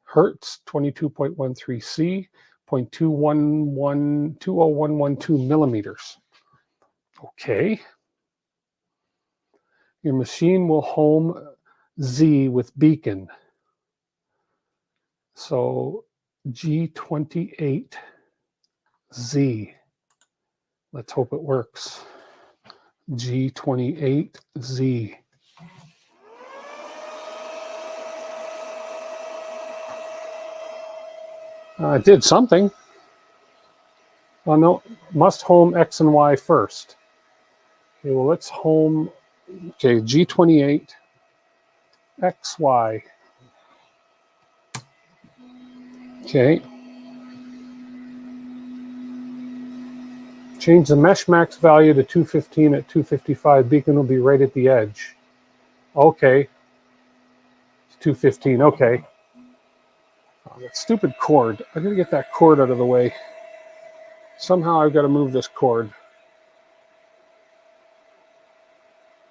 hertz, 22.13 C, 0.21120112 millimeters. Okay. Your machine will home Z with beacon. So G28Z. Let's hope it works. G28Z. I did something. Oh no, must home X and Y first. Okay, well let's home, okay, G28 XY. Okay. Change the mesh max value to 215 at 255. Beacon will be right at the edge. Okay. 215, okay. Oh, that stupid cord. I gotta get that cord out of the way. Somehow I've got to move this cord.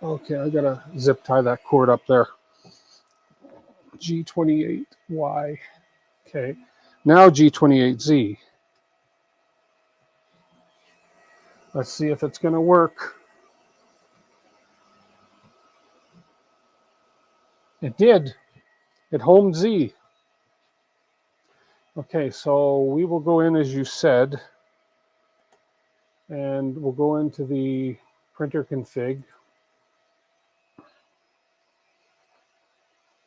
Okay, I gotta zip tie that cord up there. G28Y. Okay. Now G28Z. Let's see if it's gonna work. It did. It homed Z. Okay, so we will go in as you said, and we'll go into the printer config.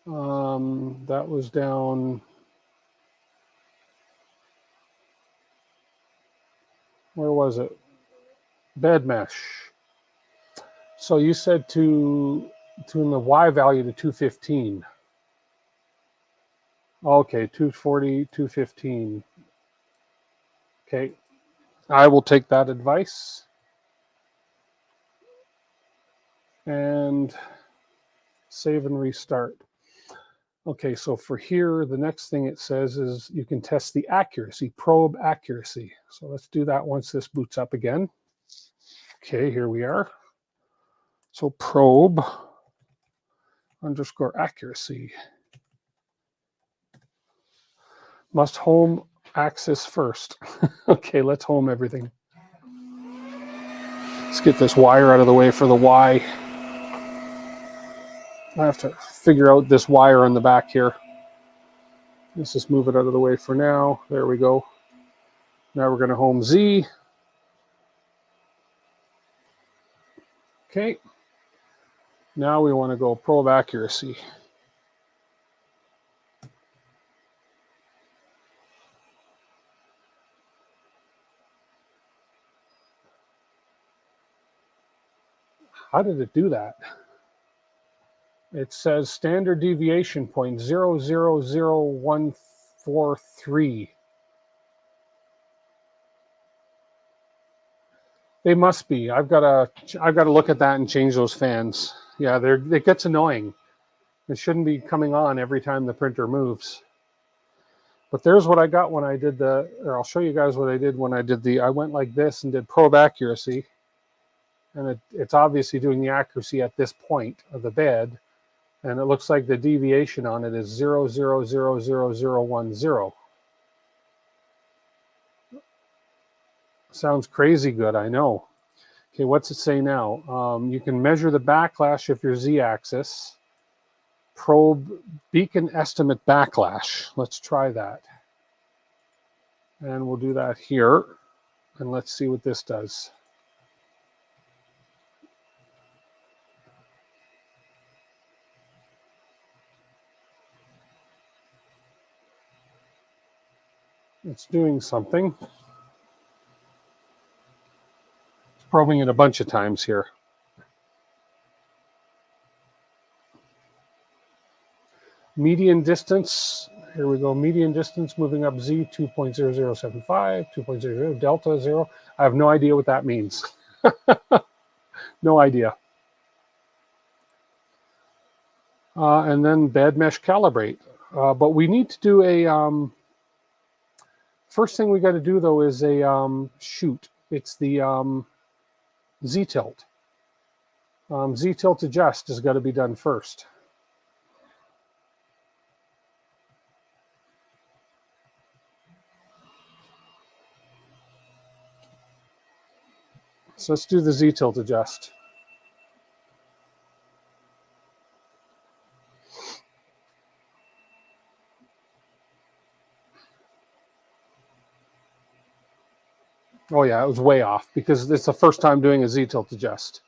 That was down, where was it? Bed mesh. So you said to tune the Y value to 215. Okay, 240, 215. Okay, I will take that advice. And save and restart. Okay, so for here, the next thing it says is you can test the accuracy, probe accuracy. So let's do that once this boots up again. Okay, here we are. So probe underscore accuracy. Must home axis first. Okay, let's home everything. Let's get this wire out of the way for the Y. I have to figure out this wire on the back here. Let's just move it out of the way for now. There we go. Now we're going to home Z. Okay. Now we want to go probe accuracy. How did it do that? It says standard deviation point 000143. They must be. I've got to look at that and change those fans. Yeah, it gets annoying. It shouldn't be coming on every time the printer moves. But there's what I got when I did or I'll show you guys what I did when I did I went like this and did probe accuracy. And it's obviously doing the accuracy at this point of the bed. And it looks like the deviation on it is 000010. Sounds crazy good, I know. Okay, what's it say now? You can measure the backlash of your Z-axis. Probe beacon estimate backlash. Let's try that. And we'll do that here. And let's see what this does. It's doing something. It's probing it a bunch of times here. Median distance, here we go, median distance moving up Z 2.0075, 2.00, delta 0. I have no idea what that means. No idea. And then bed mesh calibrate. But we need to do a, first thing we got to do though is a shoot. It's the Z-tilt. Z-tilt adjust has got to be done first. So let's do the Z-tilt adjust. Oh yeah, it was way off because it's the first time doing a Z-tilt adjust.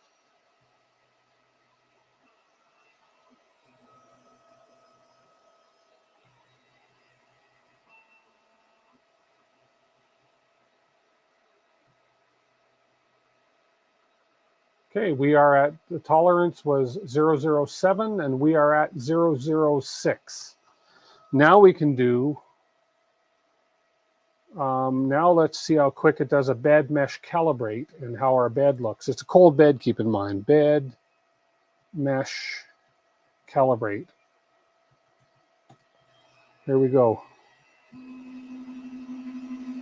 Okay, we are at, the tolerance was 007 and we are at 006. Now we can do, now let's see how quick it does a bed mesh calibrate and how our bed looks. It's a cold bed, keep in mind. Bed mesh calibrate. Here we go.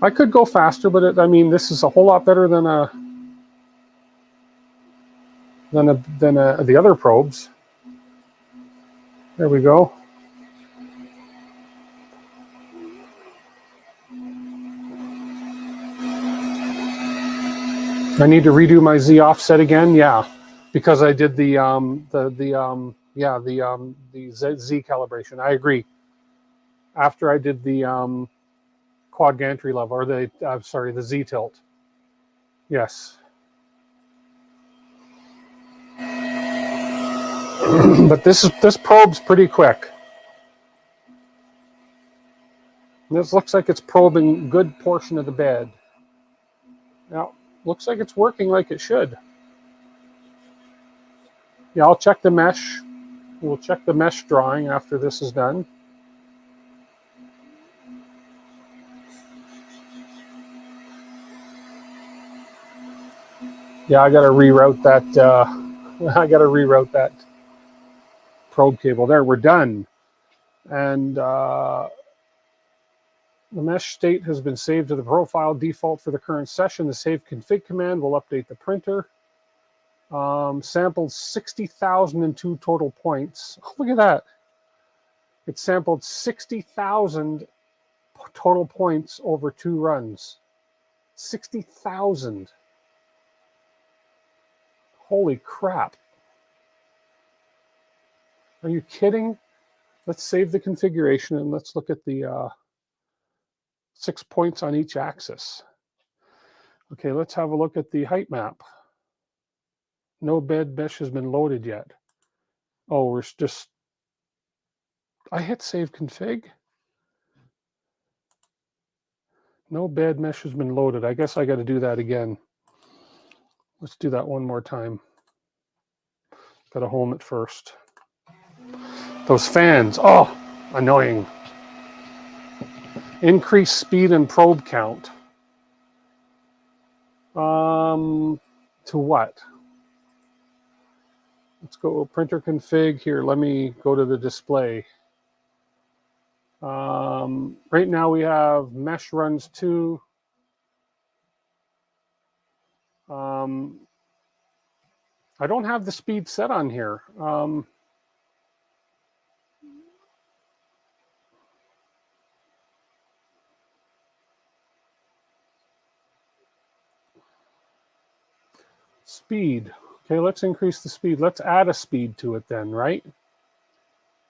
I could go faster, but I mean, this is a whole lot better than the other probes. There we go. I need to redo my Z offset again, yeah, because I did the Yeah, the Z calibration. I agree. After I did the quad gantry level, or the sorry, the Z tilt. Yes. But this probe's pretty quick. This looks like it's probing a good portion of the bed. Now, looks like it's working like it should. Yeah, I'll check the mesh. We'll check the mesh drawing after this is done. Yeah, I got to reroute that. I got to reroute that probe cable. There, we're done. And the mesh state has been saved to the profile default for the current session. The save config command will update the printer. Sampled 60,002 total points. Oh, look at that. It sampled 60,000 total points over 2 runs. 60,000. Holy crap. Are you kidding? Let's save the configuration and let's look at the 6 points on each axis. Okay, let's have a look at the height map. No bed mesh has been loaded yet. Oh, we're just... I hit save config. No bed mesh has been loaded. I guess I got to do that again. Let's do that one more time. Got to home it first. Those fans, oh, annoying. Increase speed and probe count. To what? Let's go printer config here. Let me go to the display. Right now we have mesh runs 2. I don't have the speed set on here. Speed. Okay, let's increase the speed. Let's add a speed to it then, right?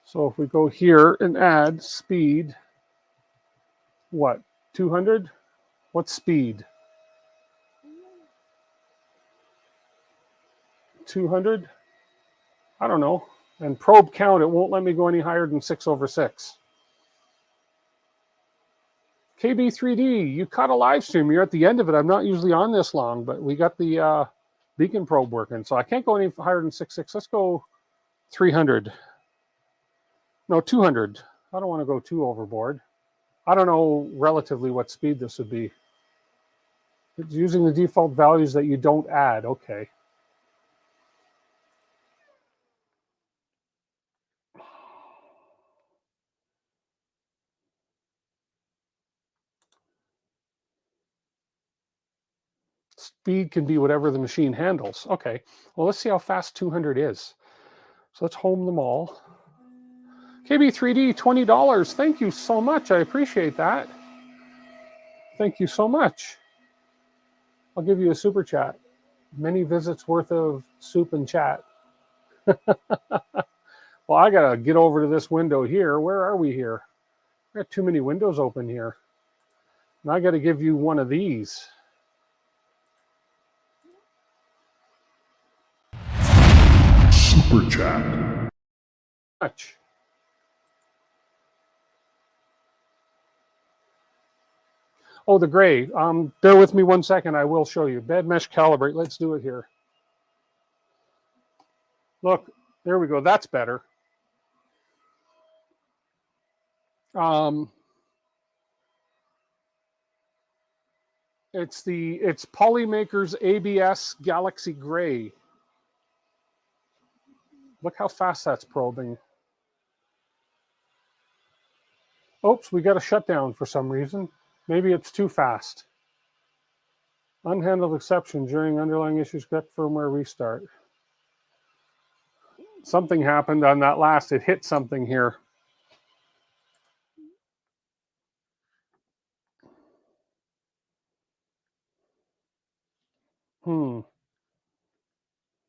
So if we go here and add speed, what, 200? What's speed? 200? I don't know. And probe count, it won't let me go any higher than 6/6. KB3D, you caught a live stream. You're at the end of it. I'm not usually on this long, but we got the beacon probe working. So I can't go any higher than 6/6. Let's go 300. No, 200. I don't want to go too overboard. I don't know relatively what speed this would be. It's using the default values that you don't add. Okay. Speed can be whatever the machine handles. Okay. Well, let's see how fast 200 is. So let's home them all. KB3D, $20. Thank you so much. I appreciate that. Thank you so much. I'll give you a super chat. Many visits worth of soup and chat. Well, I got to get over to this window here. Where are we here? I got too many windows open here. And I got to give you one of these. Super chat. Much. Oh, the gray. Bear with me 1 second. I will show you. Bed mesh calibrate. Let's do it here. Look, there we go. That's better. It's Polymaker's ABS Galaxy Gray. Look how fast that's probing. Oops, we got a shutdown for some reason. Maybe it's too fast. Unhandled exception during underlying issues, correct firmware restart. Something happened on that last, it hit something here.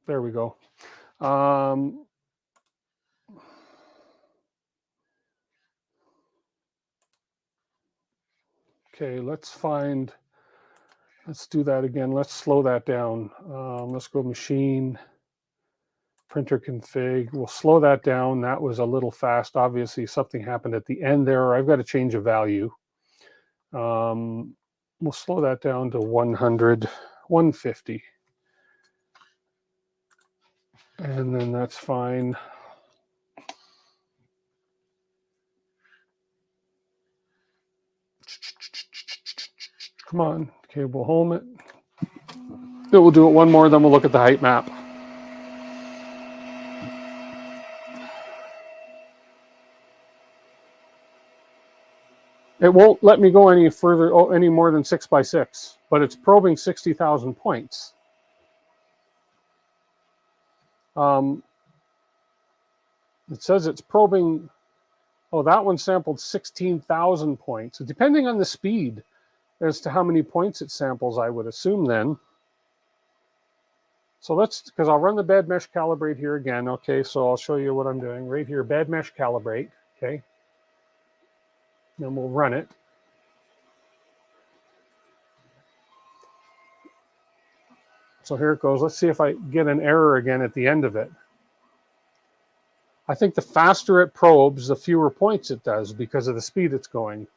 There we go. Okay, let's do that again. Let's slow that down. Let's go machine, printer config. We'll slow that down. That was a little fast. Obviously, something happened at the end there. I've got to change a value. We'll slow that down to 100, 150. And then that's fine. Come on. Okay, we'll home it. Then we'll do it one more, then we'll look at the height map. It won't let me go any further, any more than 6 by 6, but it's probing 60,000 points. It says it's probing, oh, that one sampled 16,000 points. Depending on the speed as to how many points it samples, I would assume then. So because I'll run the bed mesh calibrate here again. Okay, so I'll show you what I'm doing. Right here, bed mesh calibrate, okay. Then we'll run it. So here it goes. Let's see if I get an error again at the end of it. I think the faster it probes, the fewer points it does because of the speed it's going.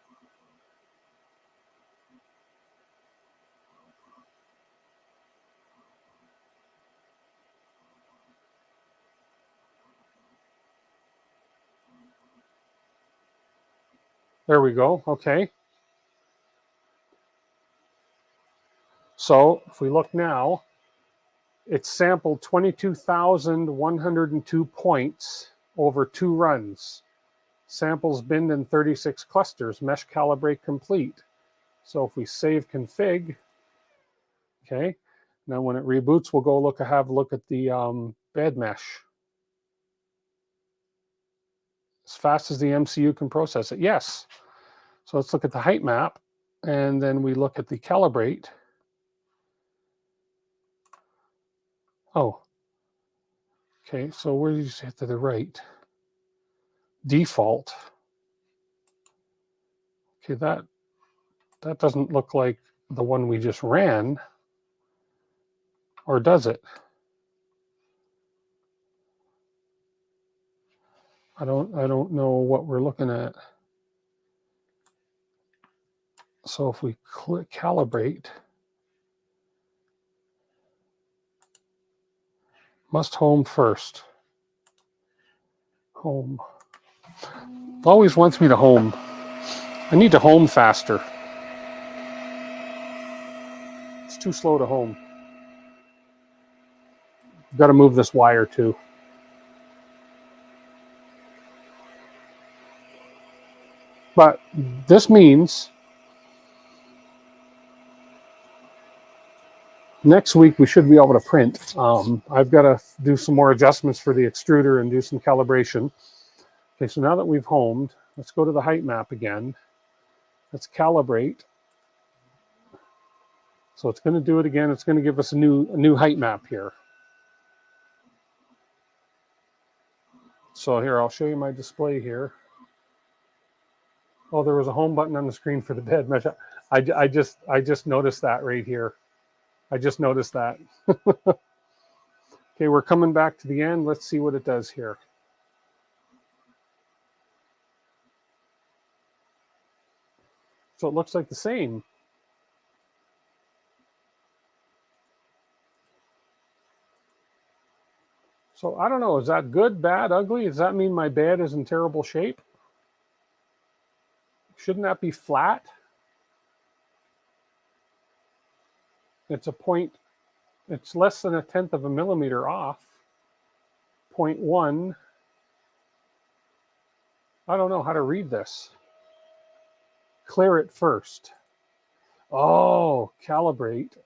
There we go. Okay. So if we look now, it's sampled 22,102 points over 2 runs. Samples binned in 36 clusters. Mesh calibrate complete. So if we save config, okay, now when it reboots, we'll go have a look at the bed mesh. As fast as the MCU can process it. Yes. So let's look at the height map, and then we look at the calibrate. Oh, okay, so where did you say to the right? Default. Okay, that doesn't look like the one we just ran, or does it? I don't know what we're looking at. So if we click calibrate, must home first. Home. Always wants me to home. I need to home faster. It's too slow to home. Got to move this wire too. But this means next week we should be able to print. I've got to do some more adjustments for the extruder and do some calibration. Okay, so now that we've homed, let's go to the height map again. Let's calibrate. So it's going to do it again. It's going to give us a new height map here. So here, I'll show you my display here. Oh, there was a home button on the screen for the bed mesh. I just noticed that right here. I just noticed that. Okay, we're coming back to the end. Let's see what it does here. So it looks like the same. So I don't know, is that good, bad, ugly? Does that mean my bed is in terrible shape? Shouldn't that be flat? It's a point, it's less than 1/10 of a millimeter off. 0.1. I don't know how to read this. Clear it first. Oh, calibrate.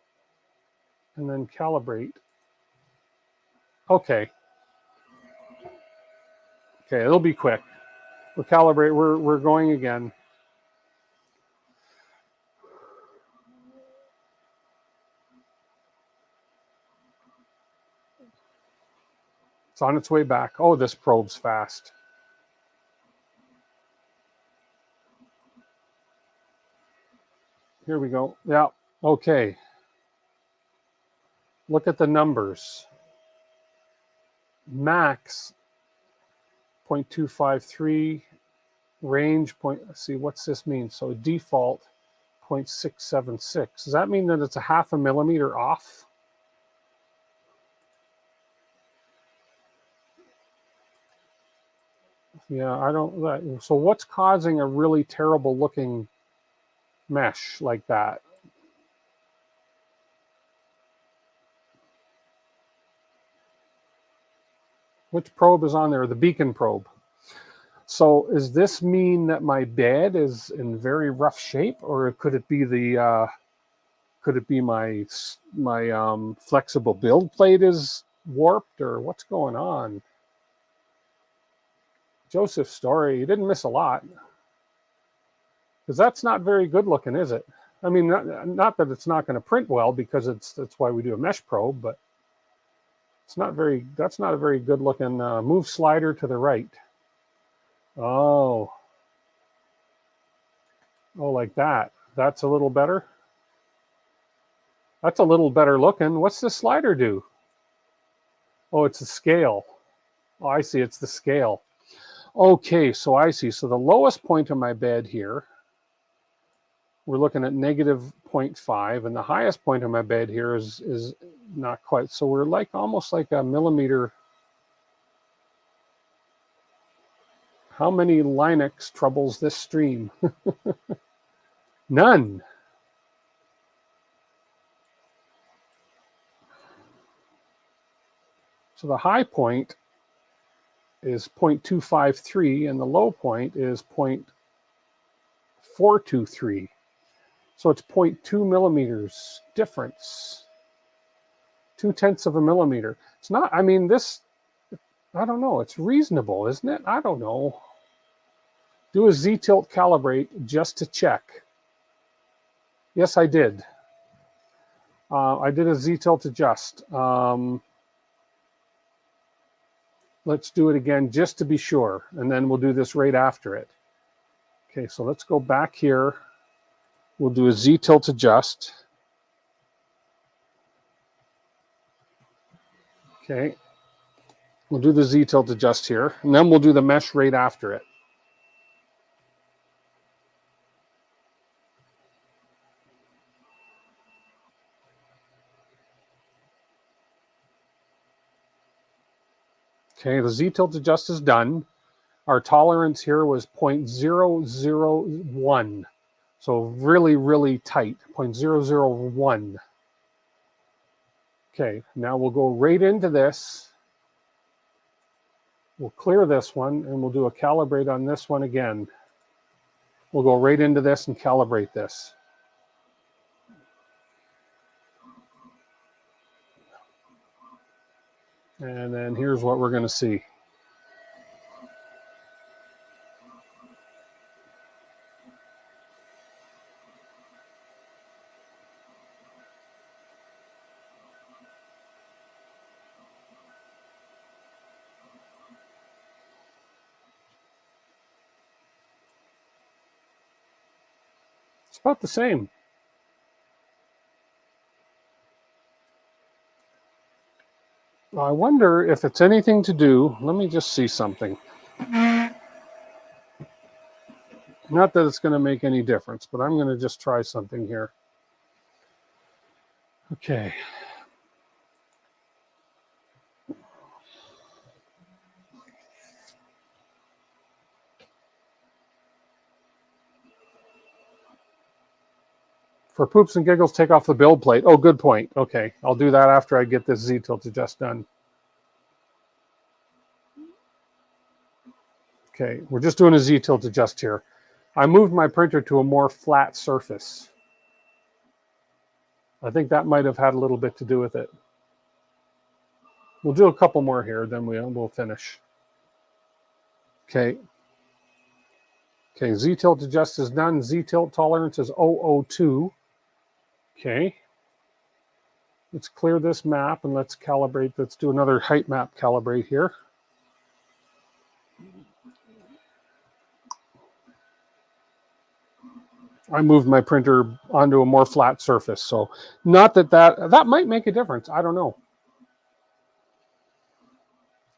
And then calibrate. Okay. Okay, it'll be quick. We'll calibrate. We're going again. It's on its way back. Oh, this probe's fast. Here we go. Yeah. Okay. Look at the numbers. Max 0.253, range point. See, what's this mean? So default 0.676. Does that mean that it's a half a millimeter off? Yeah, I don't. So what's causing a really terrible looking mesh like that? Which probe is on there? The beacon probe. So does this mean that my bed is in very rough shape, or could it be the my flexible build plate is warped, or what's going on? Joseph's story, you didn't miss a lot, because that's not very good looking, is it? I mean, not that it's not going to print well, because that's why we do a mesh probe, but it's not very. That's not a very good looking. Move slider to the right. Oh, oh, like that. That's a little better. That's a little better looking. What's the slider do? Oh, it's a scale. Oh, I see. It's the scale. Okay, so I see. So the lowest point of my bed here, we're looking at negative 0.5, and the highest point of my bed here is not quite. So we're like almost like a millimeter. How many Linux troubles this stream? None. So the high point is 0.253 and the low point is 0.423. So it's 0.2 millimeters difference. 0.2 of a millimeter. It's not, I mean, this, I don't know, it's reasonable, isn't it? I don't know. Do a Z-tilt calibrate just to check. Yes, I did. I did a Z-tilt adjust. Let's do it again just to be sure, and then we'll do this right after it. Okay, so let's go back here. We'll do a Z-tilt adjust. Okay, we'll do the Z-tilt adjust here, and then we'll do the mesh right after it. Okay, the Z-tilt adjust is done. Our tolerance here was 0.001. So really, really tight, 0.001. Okay, now we'll go right into this. We'll clear this one, and we'll do a calibrate on this one again. We'll go right into this and calibrate this. And then here's what we're going to see. It's about the same. I wonder if it's anything to do. Let me just see something. Not that it's going to make any difference, but I'm going to just try something here. Okay. For poops and giggles, take off the build plate. Oh, good point. Okay, I'll do that after I get this Z-tilt adjust done. Okay, we're just doing a Z-tilt adjust here. I moved my printer to a more flat surface. I think that might have had a little bit to do with it. We'll do a couple more here, then we'll finish. Okay. Okay, Z-tilt adjust is done. Z-tilt tolerance is 002. Okay. Let's clear this map and let's calibrate. Let's do another height map calibrate here. I moved my printer onto a more flat surface. So not that might make a difference. I don't know.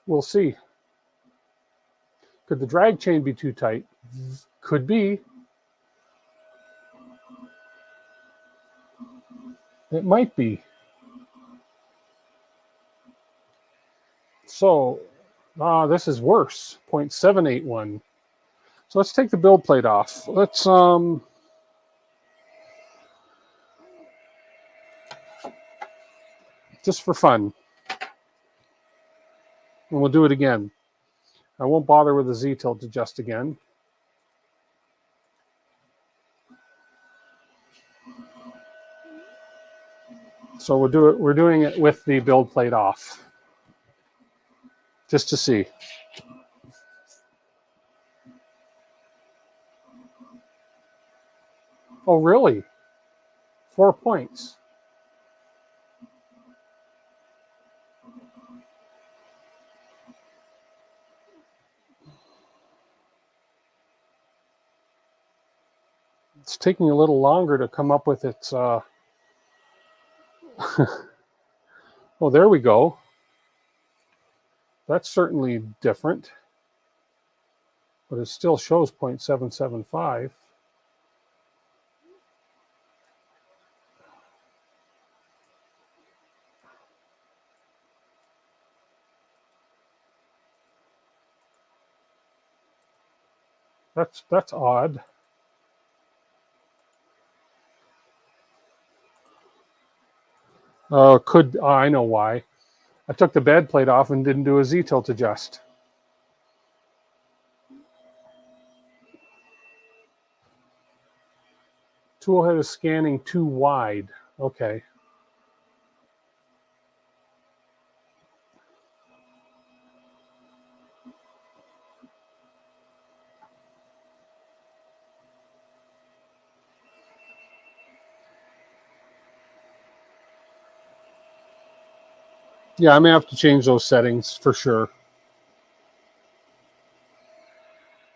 We'll see. Could the drag chain be too tight? Could be. It might be. So this is worse, 0.781. So let's take the build plate off. Let's just for fun. And we'll do it again. I won't bother with the Z-tilt adjust again. So we'll do it. We're doing it with the build plate off, just to see. Oh, really? 4 points. It's taking a little longer to come up with its... Oh, there we go. That's certainly different. But it still shows 0.775. That's odd. I know why. I took the bed plate off and didn't do a Z-tilt adjust. Toolhead is scanning too wide. Okay. Yeah, I may have to change those settings for sure.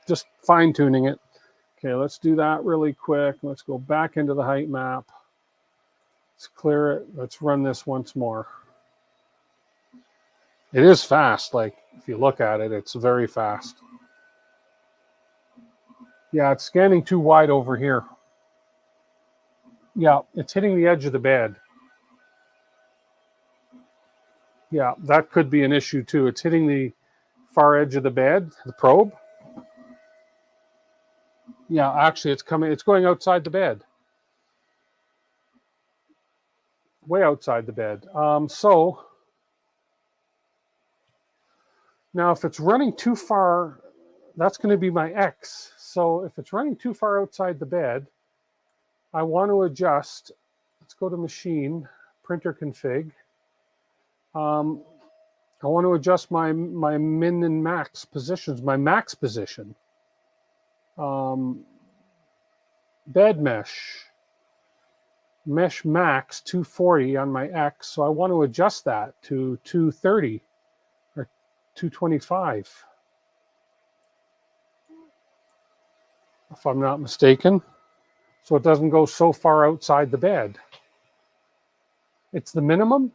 Just fine-tuning it. Okay, let's do that really quick. Let's go back into the height map. Let's clear it. Let's run this once more. It is fast. Like, if you look at it, it's very fast. Yeah, it's scanning too wide over here. Yeah, it's hitting the edge of the bed. Yeah, that could be an issue too. It's hitting the far edge of the bed, the probe. Yeah, actually it's going outside the bed. Way outside the bed. So now if it's running too far, that's going to be my X. So if it's running too far outside the bed, I want to adjust. Let's go to machine, printer config. I want to adjust my min and max positions, my max position. Bed mesh max 240 on my X. So I want to adjust that to 230 or 225. If I'm not mistaken. So it doesn't go so far outside the bed. It's the minimum?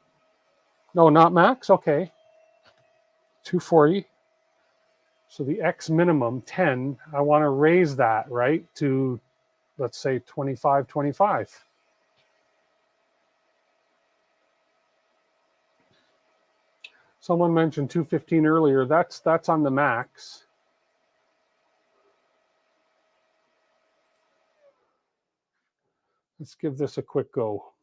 No, not max? Okay. 240. So the X minimum, 10, I want to raise that, right, to, let's say, 25, 25. Someone mentioned 215 earlier. That's on the max. Let's give this a quick go.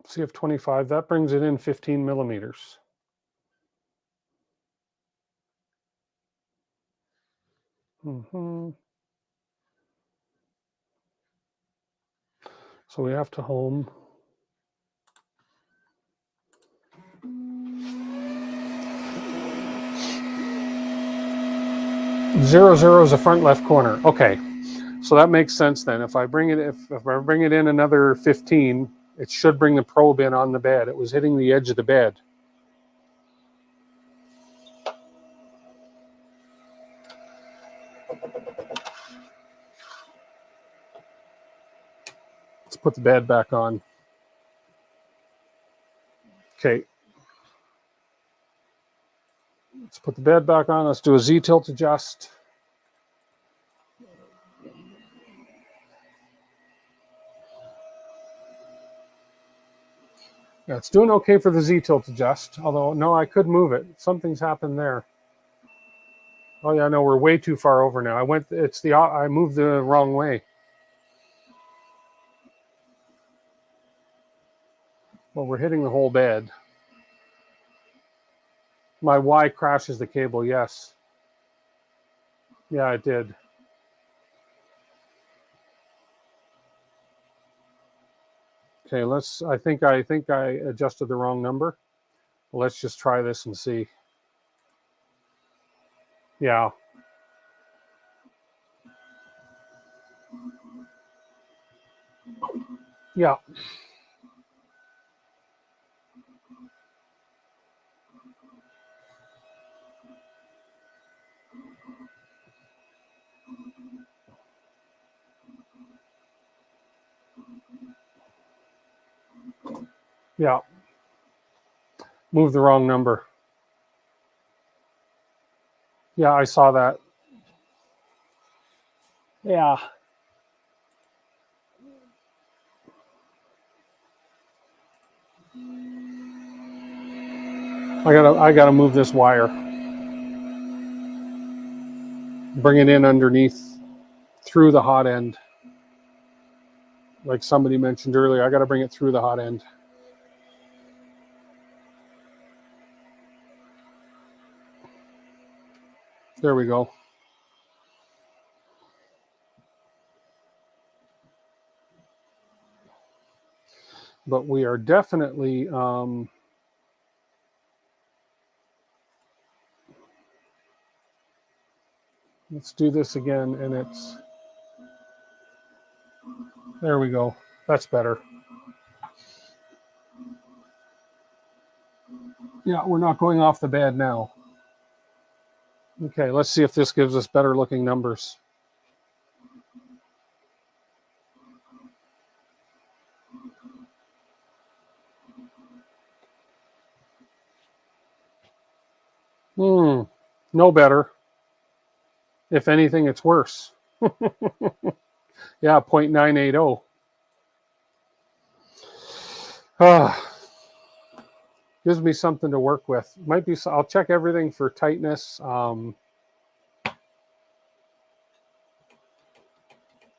CF25, that brings it in 15 millimeters. So we have to home. 00 is the front left corner. Okay, so that makes sense then. If I bring it, if I bring it in another 15, it should bring the probe in on the bed. It was hitting the edge of the bed. put the bed back on. Okay. Let's put the bed back on. Let's do a Z-tilt adjust. Yeah, it's doing okay for the Z-tilt adjust. Although, no, I could move it. Something's happened there. Oh yeah, no, we're way too far over now. I moved the wrong way. Well, we're hitting the whole bed. My Y crashes the cable, yes. Yeah, it did. Okay, I think I adjusted the wrong number. Let's just try this and see. Yeah. Yeah. Yeah. Move the wrong number. Yeah, I saw that. Yeah. I gotta move this wire. Bring it in underneath through the hot end. Like somebody mentioned earlier, I gotta bring it through the hot end. There we go. But we are definitely let's do this again, and it's, there we go. That's better. Yeah, we're not going off the bed now. Okay, let's see if this gives us better looking numbers. No better. If anything, it's worse. Yeah, 0.980. Gives me something to work with. Might be. I'll check everything for tightness.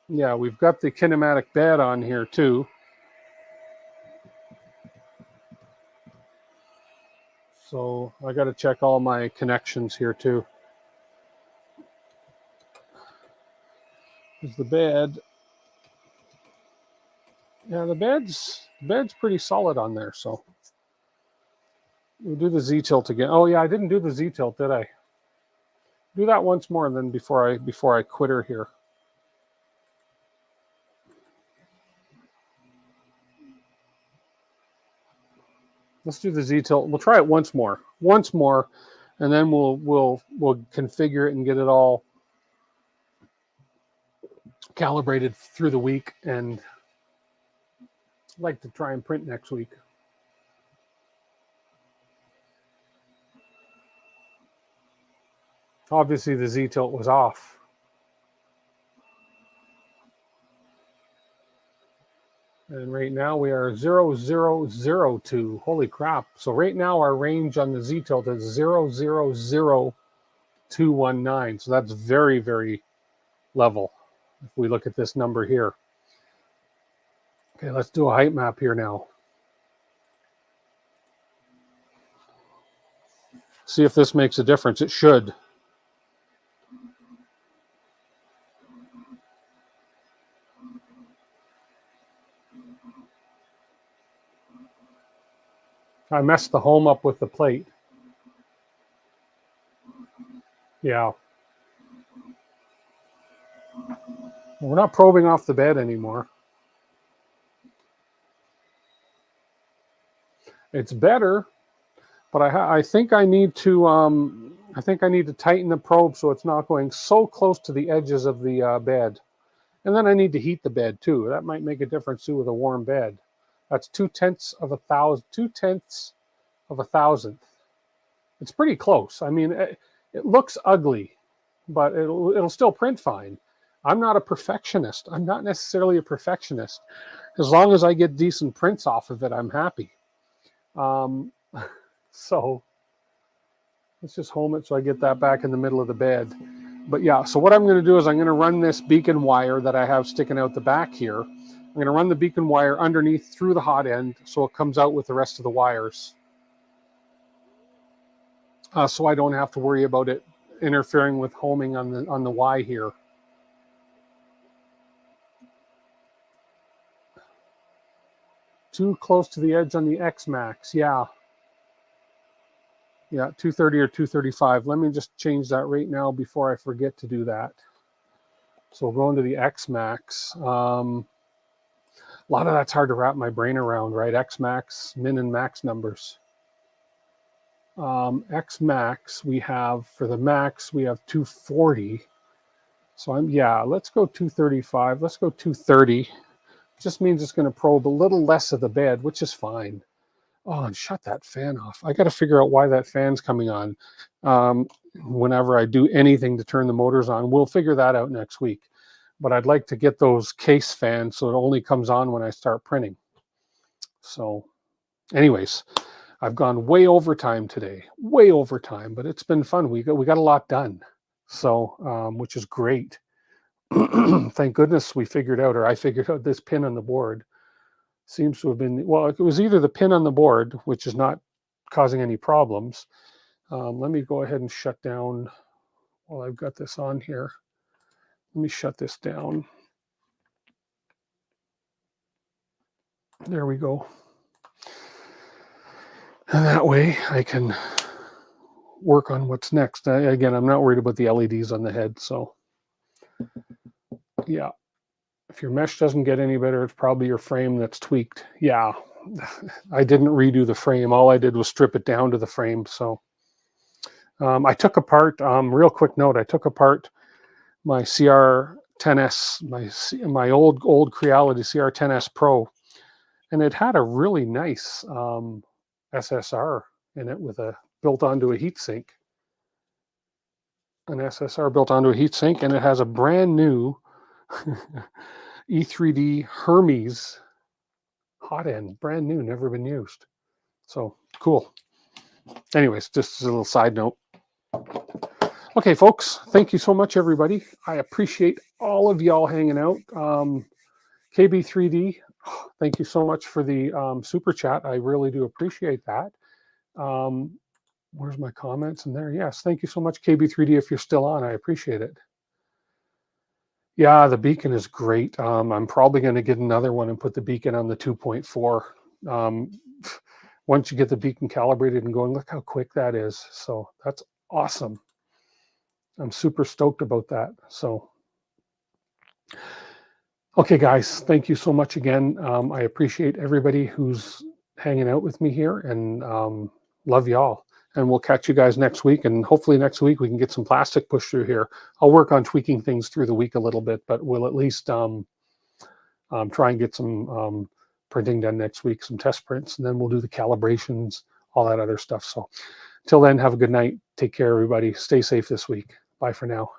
Yeah, we've got the kinematic bed on here too. So I got to check all my connections here too. Is the bed? Yeah, the bed's pretty solid on there. So we'll do the Z-tilt again. Oh yeah, I didn't do the Z-tilt, did I? Do that once more, and then before I quit her here. Let's do the Z-tilt. We'll try it once more, and then we'll configure it and get it all calibrated through the week. And I'd like to try and print next week. Obviously, the Z-tilt was off. And right now we are 0002. Holy crap. So right now our range on the Z-tilt is 000219. So that's very, very level if we look at this number here. Okay, let's do a height map here now. See if this makes a difference. It should. I messed the home up with the plate. Yeah. We're not probing off the bed anymore. It's better, but I think I need to tighten the probe so it's not going so close to the edges of the bed. And then I need to heat the bed too. That might make a difference too with a warm bed. That's 2/10 of a thousand, 2/10 of a thousandth. It's pretty close. I mean, it looks ugly, but it'll still print fine. I'm not a perfectionist. I'm not necessarily a perfectionist. As long as I get decent prints off of it, I'm happy. So let's just home it so I get that back in the middle of the bed. But yeah, so what I'm going to do is I'm going to run this beacon wire that I have sticking out the back here. I'm going to run the beacon wire underneath through the hot end so it comes out with the rest of the wires. So I don't have to worry about it interfering with homing on the Y here. Too close to the edge on the X max, yeah. Yeah, 230 or 235. Let me just change that right now before I forget to do that. So we'll go into the X max. A lot of that's hard to wrap my brain around, right? X max, min and max numbers. X max, we have, for the max, we have 240. So let's go 235. Let's go 230. Just means it's going to probe a little less of the bed, which is fine. Oh, and shut that fan off. I got to figure out why that fan's coming on. Whenever I do anything to turn the motors on, we'll figure that out next week. But I'd like to get those case fans so it only comes on when I start printing. So anyways, I've gone way over time today, way over time, but it's been fun. We got a lot done. So, which is great. Thank goodness we figured out, or I figured out this pin on the board. Seems to have been, well, it was either the pin on the board, which is not causing any problems. Let me go ahead and shut down while I've got this on here. Let me shut this down. There we go. And that way I can work on what's next. Again, I'm not worried about the LEDs on the head, so yeah. If your mesh doesn't get any better, it's probably your frame that's tweaked. Yeah, I didn't redo the frame. All I did was strip it down to the frame. So I took apart, real quick note, I took apart my CR10S, my old Creality CR10S Pro, and it had a really nice SSR in it with built onto a heatsink. An SSR built onto a heatsink, and it has a brand new E3D Hermes hot end, brand new, never been used. So cool. Anyways, just as a little side note. Okay, folks, thank you so much, everybody. I appreciate all of y'all hanging out. KB3D, thank you so much for the super chat. I really do appreciate that. Where's my comments in there? Yes, thank you so much, KB3D, if you're still on. I appreciate it. Yeah, the beacon is great. I'm probably going to get another one and put the beacon on the 2.4. Once you get the beacon calibrated and going, look how quick that is. So that's awesome. I'm super stoked about that. So, okay, guys, thank you so much again. I appreciate everybody who's hanging out with me here, and love y'all. And we'll catch you guys next week. And hopefully next week we can get some plastic pushed through here. I'll work on tweaking things through the week a little bit, but we'll at least try and get some printing done next week, some test prints, and then we'll do the calibrations, all that other stuff. So till then, have a good night. Take care, everybody. Stay safe this week. Bye for now.